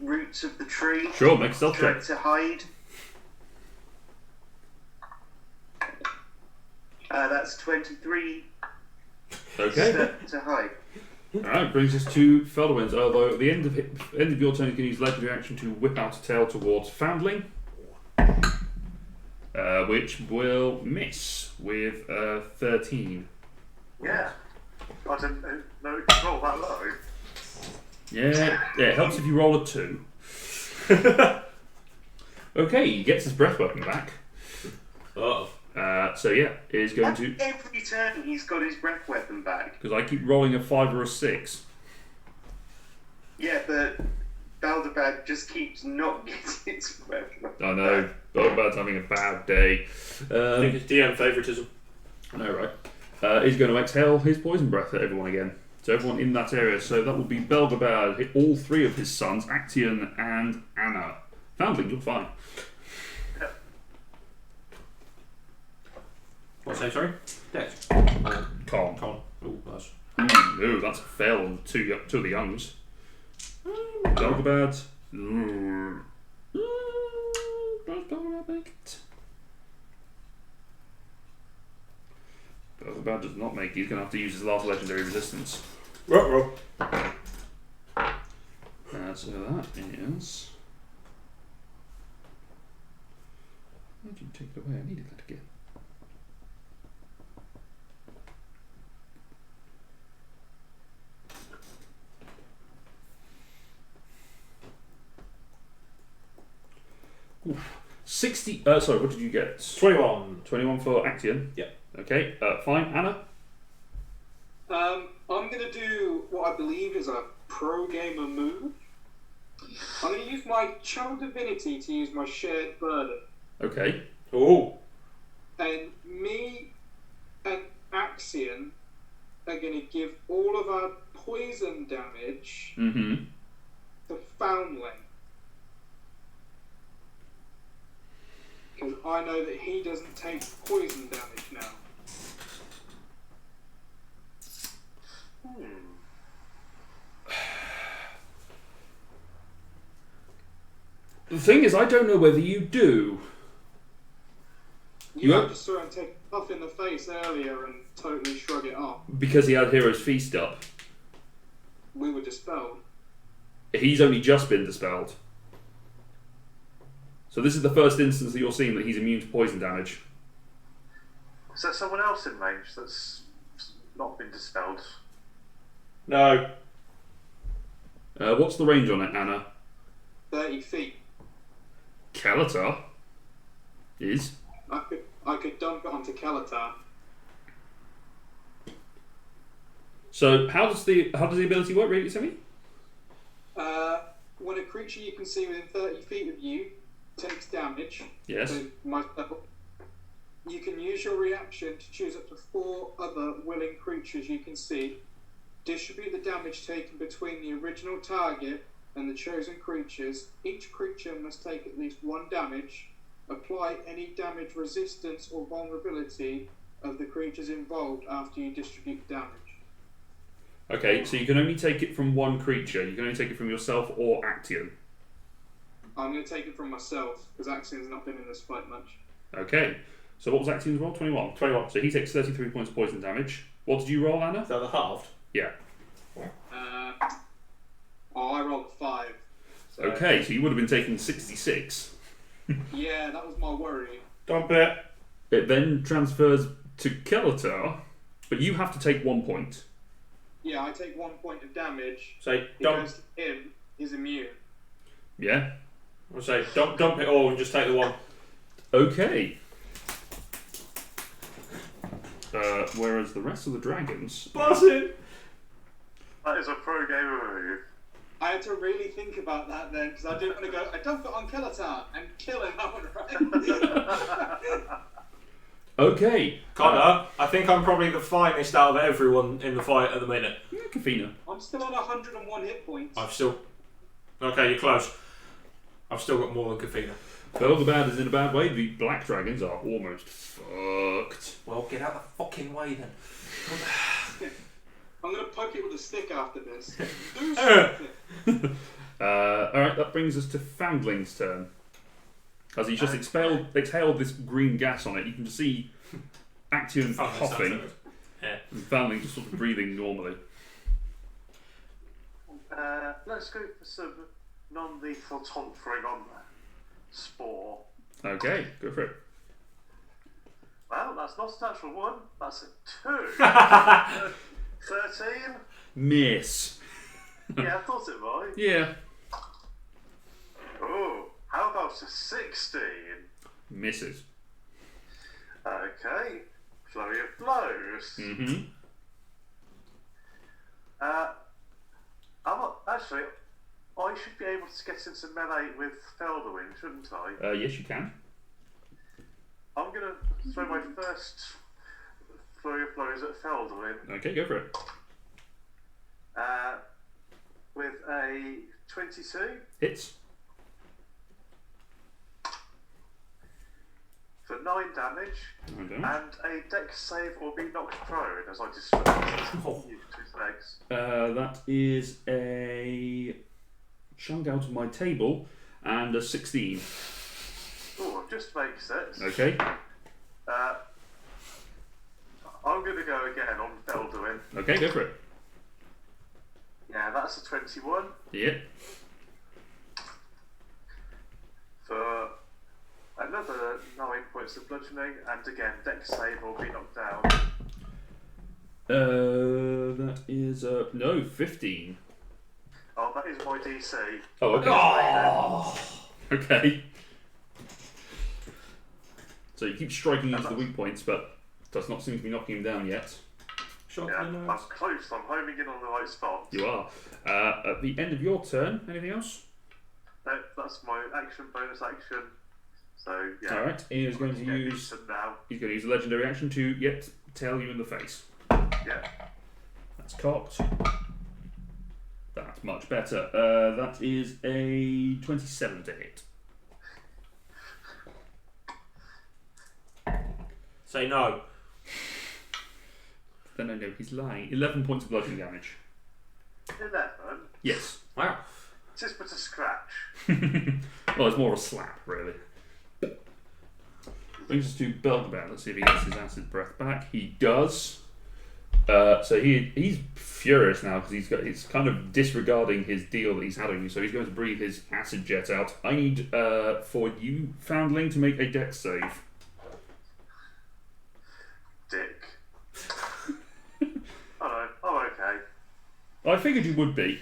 roots of the tree. Sure, make a stealth check. To hide. That's 23 Okay. to hide. Alright, brings us to Feldwinds. Although at the end of your turn, you can use legendary action to whip out a tail towards Foundling, which will miss with 13. Yeah. I didn't know it could roll that low. Yeah, it helps if you roll a 2. Okay, he gets his breath weapon back. Oh. So yeah, is going to, Every turn he's got his breath weapon back. because I keep rolling a 5 or a 6. Yeah, but Baldabad just keeps not getting his breath weapon I know, Bogabad's having a bad day. I think it's DM favouritism. I know, right? He's going to exhale his poison breath at everyone again. So everyone in that area. So that will be Belgabad, all 3 of his sons, Actaeon and Anna. Foundling, you're fine. What's that, sorry? Dex. Calm. Con. Ooh, that's... Ooh, that's a fail on two of the youngs. Belgabad. Does Belgabad make it? Belgabad does not make it. He's going to have to use his last legendary resistance. Ruh-roh. So that is... Why did you take it away? I needed that again. Oof. 60. Sorry, what did you get? 21. 21 for Actaeon. Yeah. Okay. Fine. Anna. I'm going to do what I believe is a pro gamer move. I'm going to use my Channel Divinity to use my Shared Burden. Okay. Oh. And me and Axion are going to give all of our poison damage Mm-hmm. to Foundling. Because I know that he doesn't take poison damage now. The thing is, I don't know whether you do. You just saw him take a puff in the face earlier and totally shrug it off. Because he had Hero's Feast up. We were dispelled. He's only just been dispelled. So this is the first instance that you're seeing that he's immune to poison damage. Is there someone else in range that's not been dispelled? No. What's the range on it, Anna? 30 feet. Kalatar is. I could dump it onto Kalatar. So how does the ability work? Read it to me. When a creature you can see within 30 feet of you takes damage, Yes. so myself, you can use your reaction to choose up to 4 other willing creatures you can see. Distribute the damage taken between the original target and the chosen creatures. Each creature must take at least 1 damage. Apply any damage resistance or vulnerability of the creatures involved after you distribute damage. Okay, so you can only take it from one creature. You can only take it from yourself or Action. I'm going to take it from myself, because Axion's not been in this fight much. Okay, so what was Action's roll? 21. 21. So he takes 33 points of poison damage. What did you roll, Anna? Is that the halved? Yeah. I rolled a 5. So Okay, so you would have been taking 66. yeah, that was my worry. Dump it. It then transfers to Kalatar, but you have to take 1 point. Yeah, I take 1 point of damage. Say, He dump. goes to him, he's immune. Yeah? I'll say, dump it all and just take the 1. Okay. Whereas the rest of the dragons... Boss it! That is a pro gamer move. I had to really think about that then, because I didn't want to go, I dump it on Kalatar and kill him, right? Okay. Connor, I think I'm probably the finest out of everyone in the fight at the minute. Yeah, Kafina. I'm still on 101 hit points. I've still... Okay, you're close. I've still got more than Kafina. Well, the bad is in a bad way. The black dragons are almost fucked. Well, get out the fucking way then. I'm going to poke it with a stick after this. Do something. Alright, that brings us to Foundling's turn. As he's just exhaled this green gas on it, you can just see Action coughing, Yeah. and Foundling just sort of breathing normally. Let's go for some non-lethal tonfering on Spore. Okay, go for it. Well, that's not a natural 1, that's a 2. 13? Miss. Yeah, I thought it might. Yeah. Oh, how about a 16? Misses. Okay, flurry of blows. Mm-hmm. Actually, I should be able to get into melee with Felderwing, shouldn't I? Yes, you can. I'm going to throw my first flurry of blows at Felderwing Okay, go for it. with a 22. Hits. For 9 damage, Okay. and a dex save or be knocked prone as I disrupt you to legs. That is a chunk out of my table and a 16. Oh, just makes it. Okay. I'm going to go again on Felderwin. Okay, go for it. Yeah, that's a 21 Yeah. for another 9 points of bludgeoning, and again, dex save or be knocked down. That is no 15. Oh, that is my DC. Oh, okay. Okay. So you keep striking into the weak points, but does not seem to be knocking him down yet. Shot Yeah, in the I'm nose. close. I'm homing in on the right spot. You are. At the end of your turn, anything else? That's my action, bonus action. So yeah. All right. He is going to Yeah, use. decent now. He's going to use a legendary action to yet tail you in the face. Yeah. That's cocked. That's much better. That is a 27 to hit. Say no. Then I know he's lying. 11 points of bludgeoning damage. 11. Yes. Wow. Just but a scratch. Well, it's more of a slap, really. Brings us to Belgabad. Let's see if he gets his acid breath back. He does. So he's furious now because he's kind of disregarding his deal that he's having. So he's going to breathe his acid jet out. I need for you, Foundling, to make a dex save. Dick. Oh, I'm okay. I figured you would be.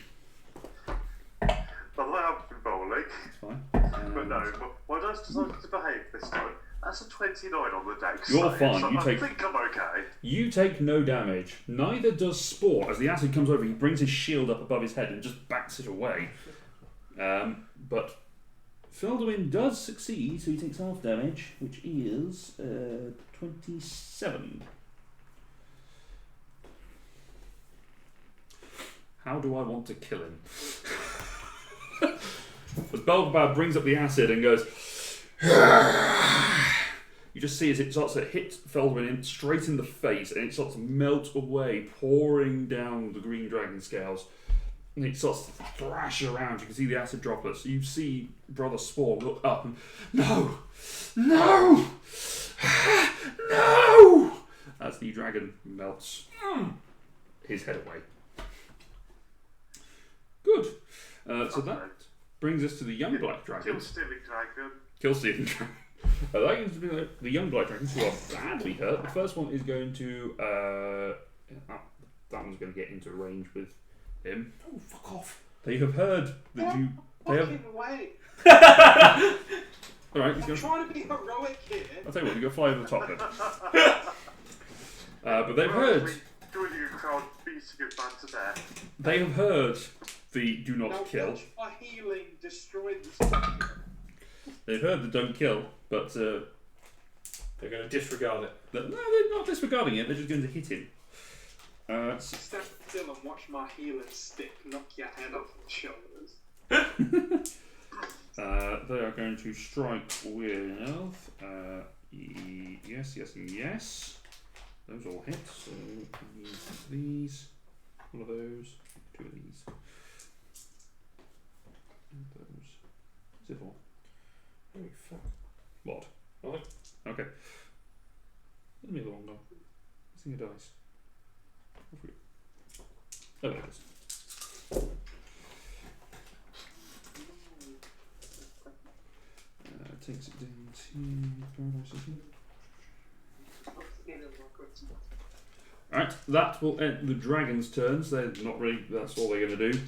By the way, I've been bowling. It's fine. But no, my dice decided to behave this time. That's a 29 on the dex. You're save, fine. So You I take- think I'm okay. You take no damage. Neither does Spore. As the acid comes over, he brings his shield up above his head and just backs it away. But Felduin does succeed, so he takes half damage, which is 27. How do I want to kill him? As Belgabad brings up the acid and goes, you just see as it starts to hit Felduin straight in the face, and it starts to melt away, pouring down the green dragon scales. And it starts to thrash around. You can see the acid droplets. You see Brother Spore look up and, no! No! No! As the dragon melts his head away. Good. So that brings us to the young black Kill dragons. stealing dragon. Kill Steven Dragon. That is the young black dragons who are badly hurt. The first one is going to. That one's going to get into range with him. Oh, fuck off! They have heard that you. They have. Fucking way. All right, he's I'm going. trying to be heroic here. I'll tell you what. You go fly over the top then. But they've heard. Joining a crowd beating a man to death. They have heard the do Now not kill. watch my healing destroy this. They've heard the don't kill, but They're going to disregard it. no, they're not disregarding it. They're just going to hit him. Stand still and watch my healing stick knock your head off the shoulders. They are going to strike with yes. Those all hit. So use these. One of those. Two of these. And those. What's it for? Oh, fuck. What? What? Okay. Let me have a long one. Let's see your dice. Off we go. Oh, there it is. Takes it down to Paradise City. Alright, that will end the dragon's turns. They're not really, that's all they're going to do.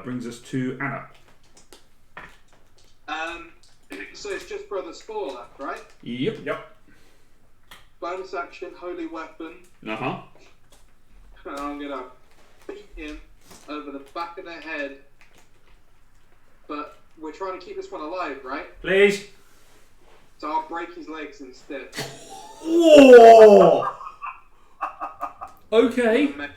Brings us to Anna. So it's just Brother Spore left, right? Yep. Bonus action, holy weapon, Uh-huh. and I'm gonna beat him over the back of the head. But we're trying to keep this one alive, right? Please. So I'll break his legs instead. Oh! Okay. I'm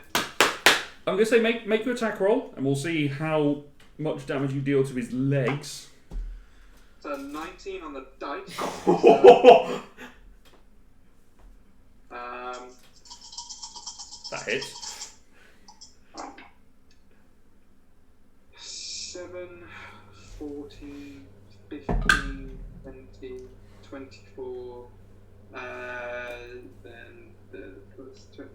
going to say make your attack roll, and we'll see how much damage you deal to his legs. So 19 on the dice. That hits. 7, 14, 15, 20, 24, then the plus 20,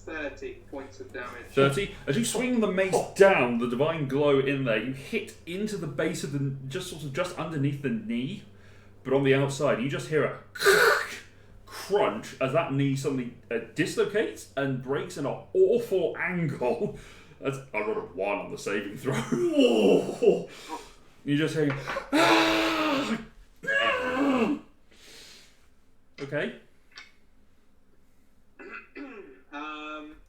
30 points of damage. 30. As you swing the mace down, the divine glow in there, you hit into the base of the, just underneath the knee, but on the outside, you just hear a crunch as that knee suddenly dislocates and breaks in an awful angle. I got a 1 on the saving throw. You just hear, okay.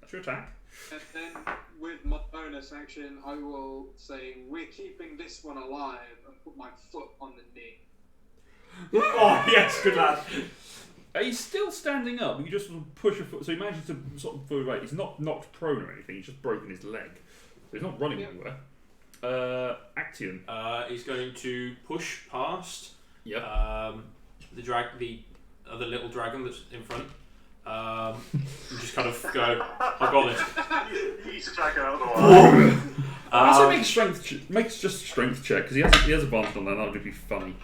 That's your attack. And then with my bonus action, I will say, we're keeping this one alive, and put my foot on the knee. Oh, yes, good lad. He's still standing up. You just sort of push a foot. So he manages to sort of move away. He's not knocked prone or anything. He's just broken his leg. So he's not running anywhere. Action. He's going to push past Yep. the other little dragon that's in front. And just kind of go, I got it. He's a dragon out of the I say make strength. Make just strength check because he has advantage on that. That would be funny.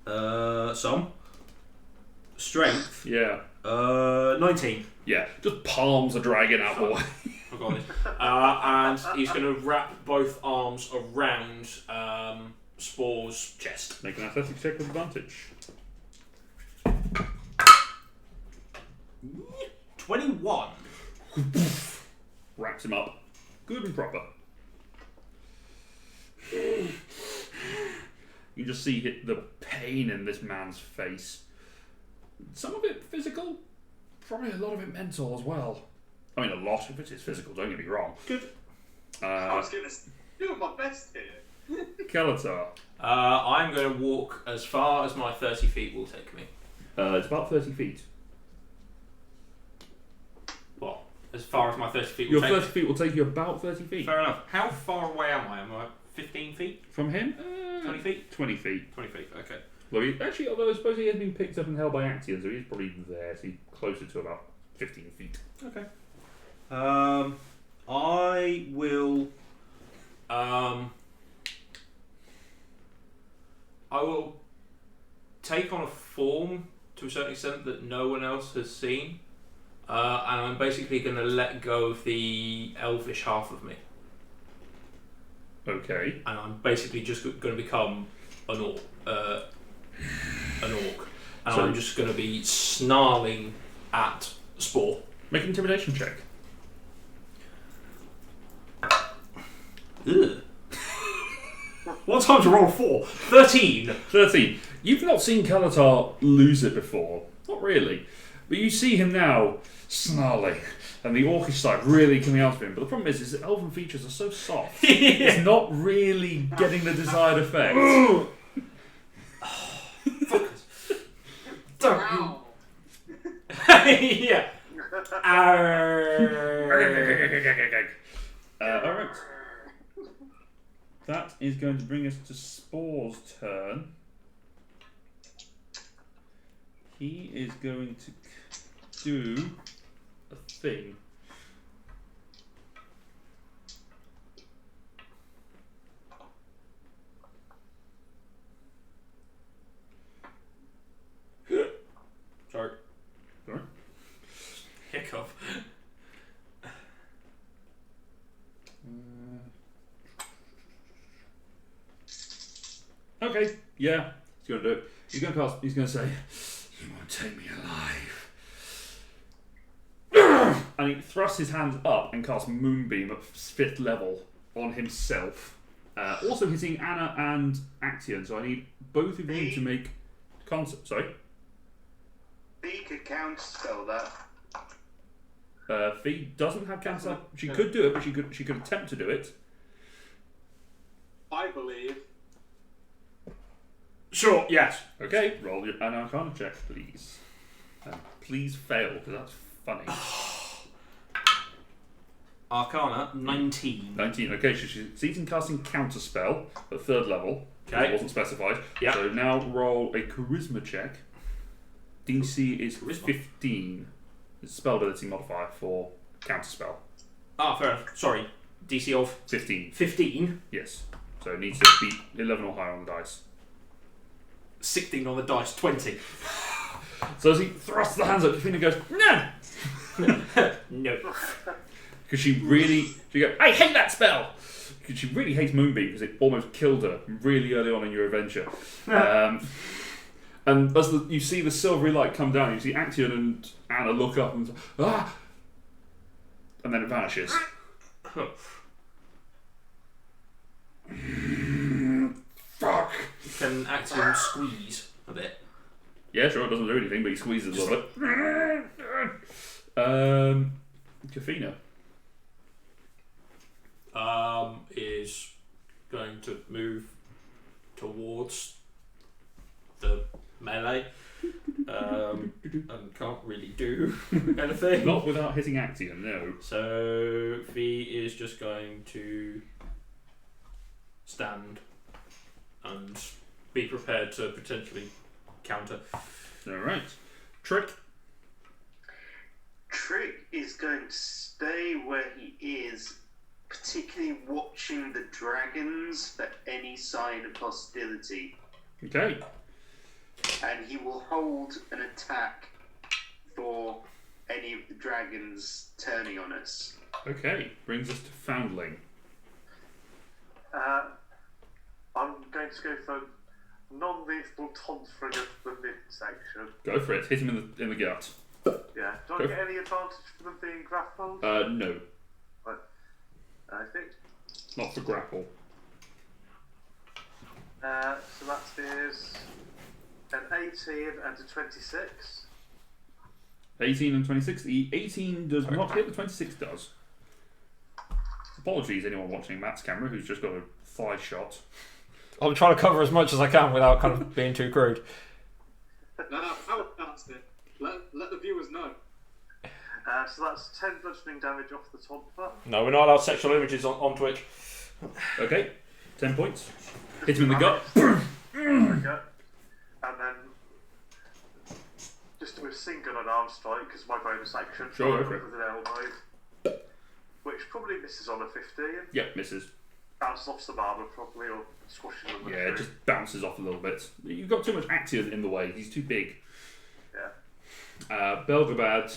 Some strength. Yeah. 19. Yeah. Just palms the dragon out the way. I got it. And he's going to wrap both arms around Spore's chest. Make an athletics check with advantage. 21. Wraps him up. Good and proper. You just see the pain in this man's face. Some of it physical, probably a lot of it mental as well. I mean, a lot of it is physical, don't get me wrong. Good. I was going to do my best here. Kalatar. I'm going to walk as far as my 30 feet will take me. It's about 30 feet. What? As far as my 30 feet will Your take 30 feet will take you about 30 feet. Fair enough. How far away am I? Am I 15 feet? From him? 20 feet? 20 feet. 20 feet, okay. Well, actually, although I suppose he has been picked up and held by Axion, so he's probably there, so he's closer to about 15 feet. Okay. I will. I will take on a form to a certain extent that no one else has seen, and I'm basically going to let go of the elvish half of me, Okay. and I'm basically just going to become an orc, and So- I'm just going to be snarling at Spore. Make an intimidation check. Ugh. What time to roll 4? 13. 13. You've not seen Kalatar lose it before. Not really. But you see him now snarling, and the orcish side really coming out of him. But the problem is his elven features are so soft. It's not really getting the desired effect. Ow. Yeah. Alright. That is going to bring us to Spore's turn. He is going to do a thing. Sorry. Sorry? Hiccup. Okay, yeah, he's going to do it. He's going to cast. He's going to say, "You won't take me alive." And he thrusts his hands up and casts Moonbeam at 5th level on himself. Also hitting Anna and Axion. So I need both of you to make Sorry. B could counterspell that. Fee doesn't have counter. She could do it, but she could attempt to do it. I believe. Sure, yes. Okay, roll your an Arcana check, please. Please fail, because that's funny. Arcana, 19. 19. Okay, so she succeeds in casting Counterspell at 3rd level. Okay. It wasn't specified. Yeah. So now roll a Charisma check. DC is Charisma? 15. It's a spell ability modifier for Counterspell. Ah, fair enough. Sorry. DC of 15. 15. Yes. So it needs to beat 11 or higher on the dice. 16 on the dice, 20. So as he thrusts the hands up, Kafina goes, "No!" No. Because she goes, "I hate that spell!" Because she really hates Moonbeam because it almost killed her really early on in your adventure. And as you see the silvery light come down, you see Axion and Anna look up and ah! And then it vanishes. Fuck! Can Axiom squeeze a bit? Yeah, sure, it doesn't do anything, but he squeezes a little bit. Kafina. Is going to move towards the melee. And can't really do anything. Not without hitting Axion, no. So V is just going to stand and be prepared to potentially counter. Alright. Trick. Trick is going to stay where he is particularly watching the dragons for any sign of hostility. Okay. And he will hold an attack for any of the dragons turning on us. Okay. Brings us to Foundling. I'm going to go for non-lethal tauntering of the midsection. Go for it. Hit him in the gut. Yeah. Do I get any advantage for them being grappled? No. I think. Not for grapple. So that is an 18 and a 26. 18 and 26. The 18 does not hit, the 26 does. Apologies, anyone watching Matt's camera who's just got a thigh shot. I'm trying to cover as much as I can without kind of being too crude. No, I would announce it. Let the viewers know. So that's 10 bludgeoning damage off the tauntler. No, we're not allowed sexual images on Twitch. Okay, 10 points. Hit him in the gut. Okay. And then just do a single unarmed strike because my bonus action. Sure, go for it. With an elbow, which probably misses on a 15. Yep, misses. Bounces off some armor probably, or squashing them. Yeah, it just bounces off a little bit. You've got too much Action in the way. He's too big. Yeah. Belgabad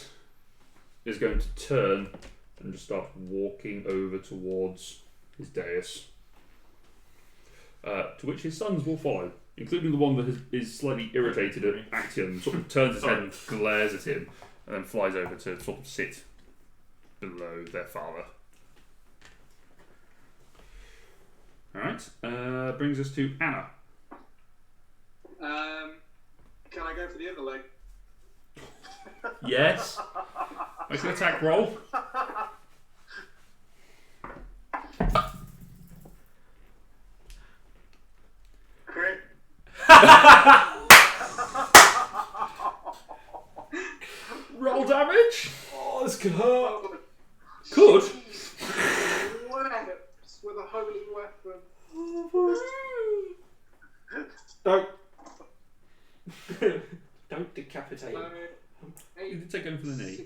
is going to turn and just start walking over towards his dais. To which his sons will follow, including the one that is slightly irritated at Action, sort of turns his head and glares at him, and then flies over to sort of sit below their father. Alright, brings us to Anna. Can I go for the other leg? Yes. Make an attack roll. Crit. Roll damage. Oh, this could hurt. Could. Weapons with a holy weapon. Don't. Don't decapitate him. You did take him for the knee.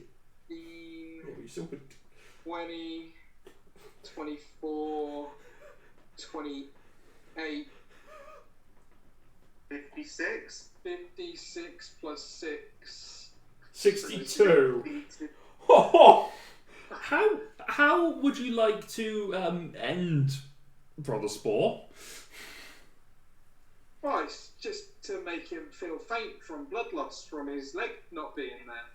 16, Yeah, you still could. 20, 24, 28, 56. 56 plus 6. 62. How would you like to end Brother Spore? Well, it's just to make him feel faint from blood loss from his leg not being there.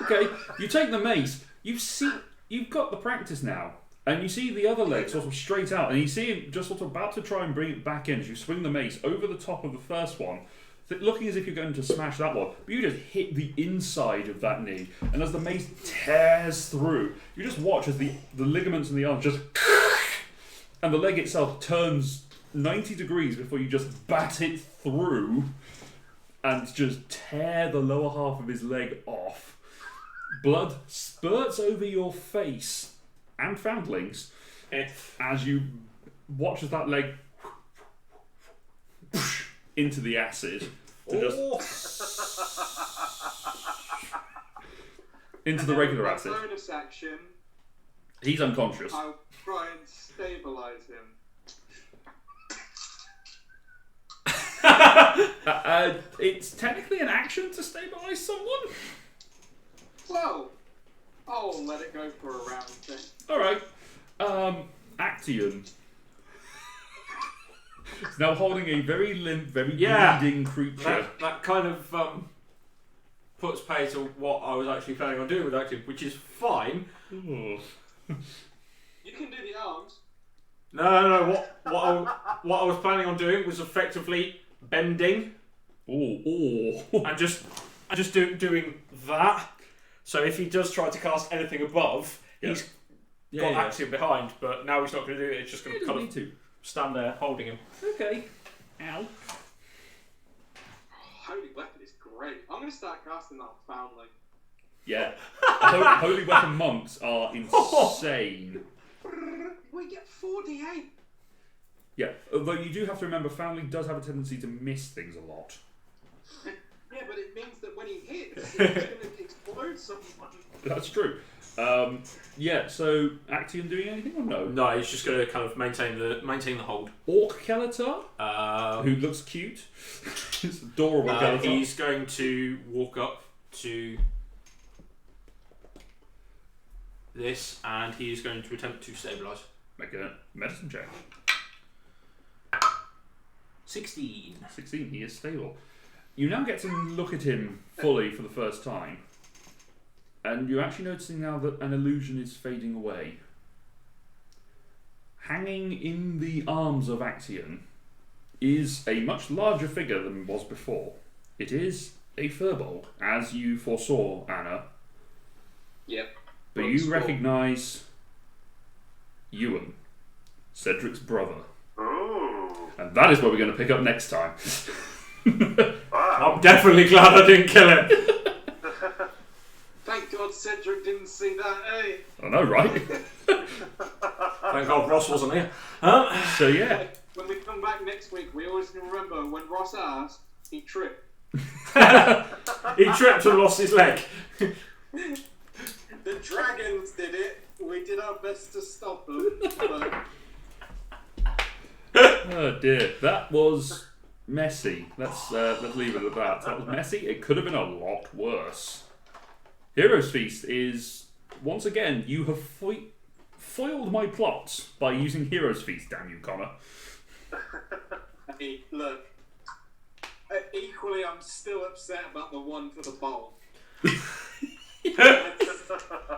Okay, you take the mace. You've got the practice now, and you see the other leg sort of straight out, and you see him just sort of about to try and bring it back in as you swing the mace over the top of the first one, looking as if you're going to smash that one, but you just hit the inside of that knee, and as the mace tears through, you just watch as the ligaments in the arm just and the leg itself turns 90 degrees before you just bat it through and just tear the lower half of his leg off. Blood spurts over your face and Foundlings as you watch as that leg into the acid to just into the regular acid. Bonus action, He's unconscious. I'll try and stabilise him. It's technically an action to stabilise someone. Well, I'll let it go for a round then. Alright. Actium is now holding a very limp, very bleeding creature. That kind of puts pay to what I was actually planning on doing with Active, which is fine. Ooh. You can do the arms. No. What I was planning on doing was effectively bending and just doing that. So if he does try to cast anything above, he's got Axiom behind. But now he's not going to do it. It's just going to kind of stand there holding him. Okay. Ow. Holy weapon is great. I'm going to start casting that Foundling. Yeah. Holy weapon monks are insane. We get 48. Yeah, although you do have to remember, Foundling does have a tendency to miss things a lot. Yeah, but it means that when he hits, he's going to explode someone. That's true. Yeah, so Actium doing anything or no? No, he's just going to kind of maintain the hold. Orc Kelatar, who looks cute. It's adorable Kelatar. He's going to walk up to this, and he's going to attempt to stabilise. Make a medicine check. 16. 16, he is stable. You now get to look at him fully for the first time. And you're actually noticing now that an illusion is fading away. Hanging in the arms of Actium is a much larger figure than was before. It is a furbolg, as you foresaw, Anna. Yep. But you recognise Ewan, Cedric's brother. Ooh. And that is what we're going to pick up next time. Wow. I'm definitely glad I didn't kill him. Thank God Cedric didn't see that, eh? I know, right? Thank God Ross wasn't here. So yeah. When we come back next week, we always remember when Ross asked, he tripped. He tripped and lost his leg. The dragons did it. We did our best to stop them. But Oh dear, that was messy. Let's leave it at that. That was messy. It could have been a lot worse. Hero's Feast is, once again, you have foiled my plots by using Hero's Feast, damn you, Connor. hey, look. Equally, I'm still upset about the one for the bowl.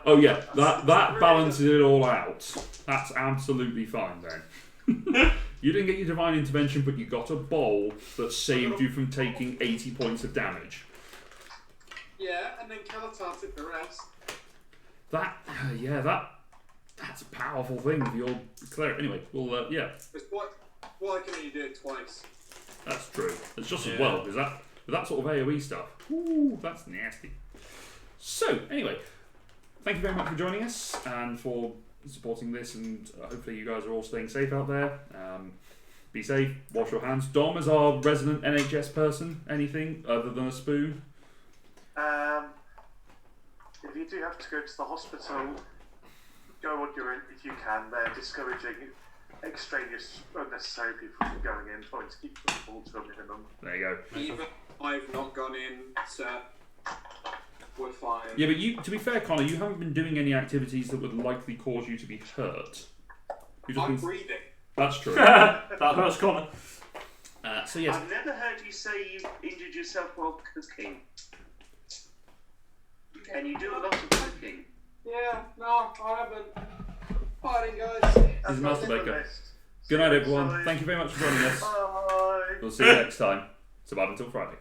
Oh yeah, that balances it all out. That's absolutely fine then. You didn't get your divine intervention, but you got a bowl that saved you from taking 80 points of damage. Yeah, and then Kelatar took the rest. That's a powerful thing for your cleric. Anyway, well, yeah. Why can you do it twice? That's true. It's just as well, because that sort of AoE stuff, ooh, that's nasty. So, anyway, thank you very much for joining us and for supporting this, and hopefully you guys are all staying safe out there. Be safe, wash your hands. Dom, as our resident NHS person, anything other than a spoon? If you do have to go to the hospital, go on your own if you can. They're discouraging extraneous, unnecessary people from going in, trying to keep football to a minimum. There you go. Even I've not gone in, so we're fine. Yeah, but you, to be fair, Connor, you haven't been doing any activities that would likely cause you to be hurt. I'm breathing. That's true. That hurts Connor. So yes. I've never heard you say you injured yourself while cooking. And you do a lot of cooking. Yeah, no, I haven't. Fighting, guys. This is Master Baker. Good night, everyone. Thank you very much for joining us. Bye. We'll see you next time. So bye until Friday.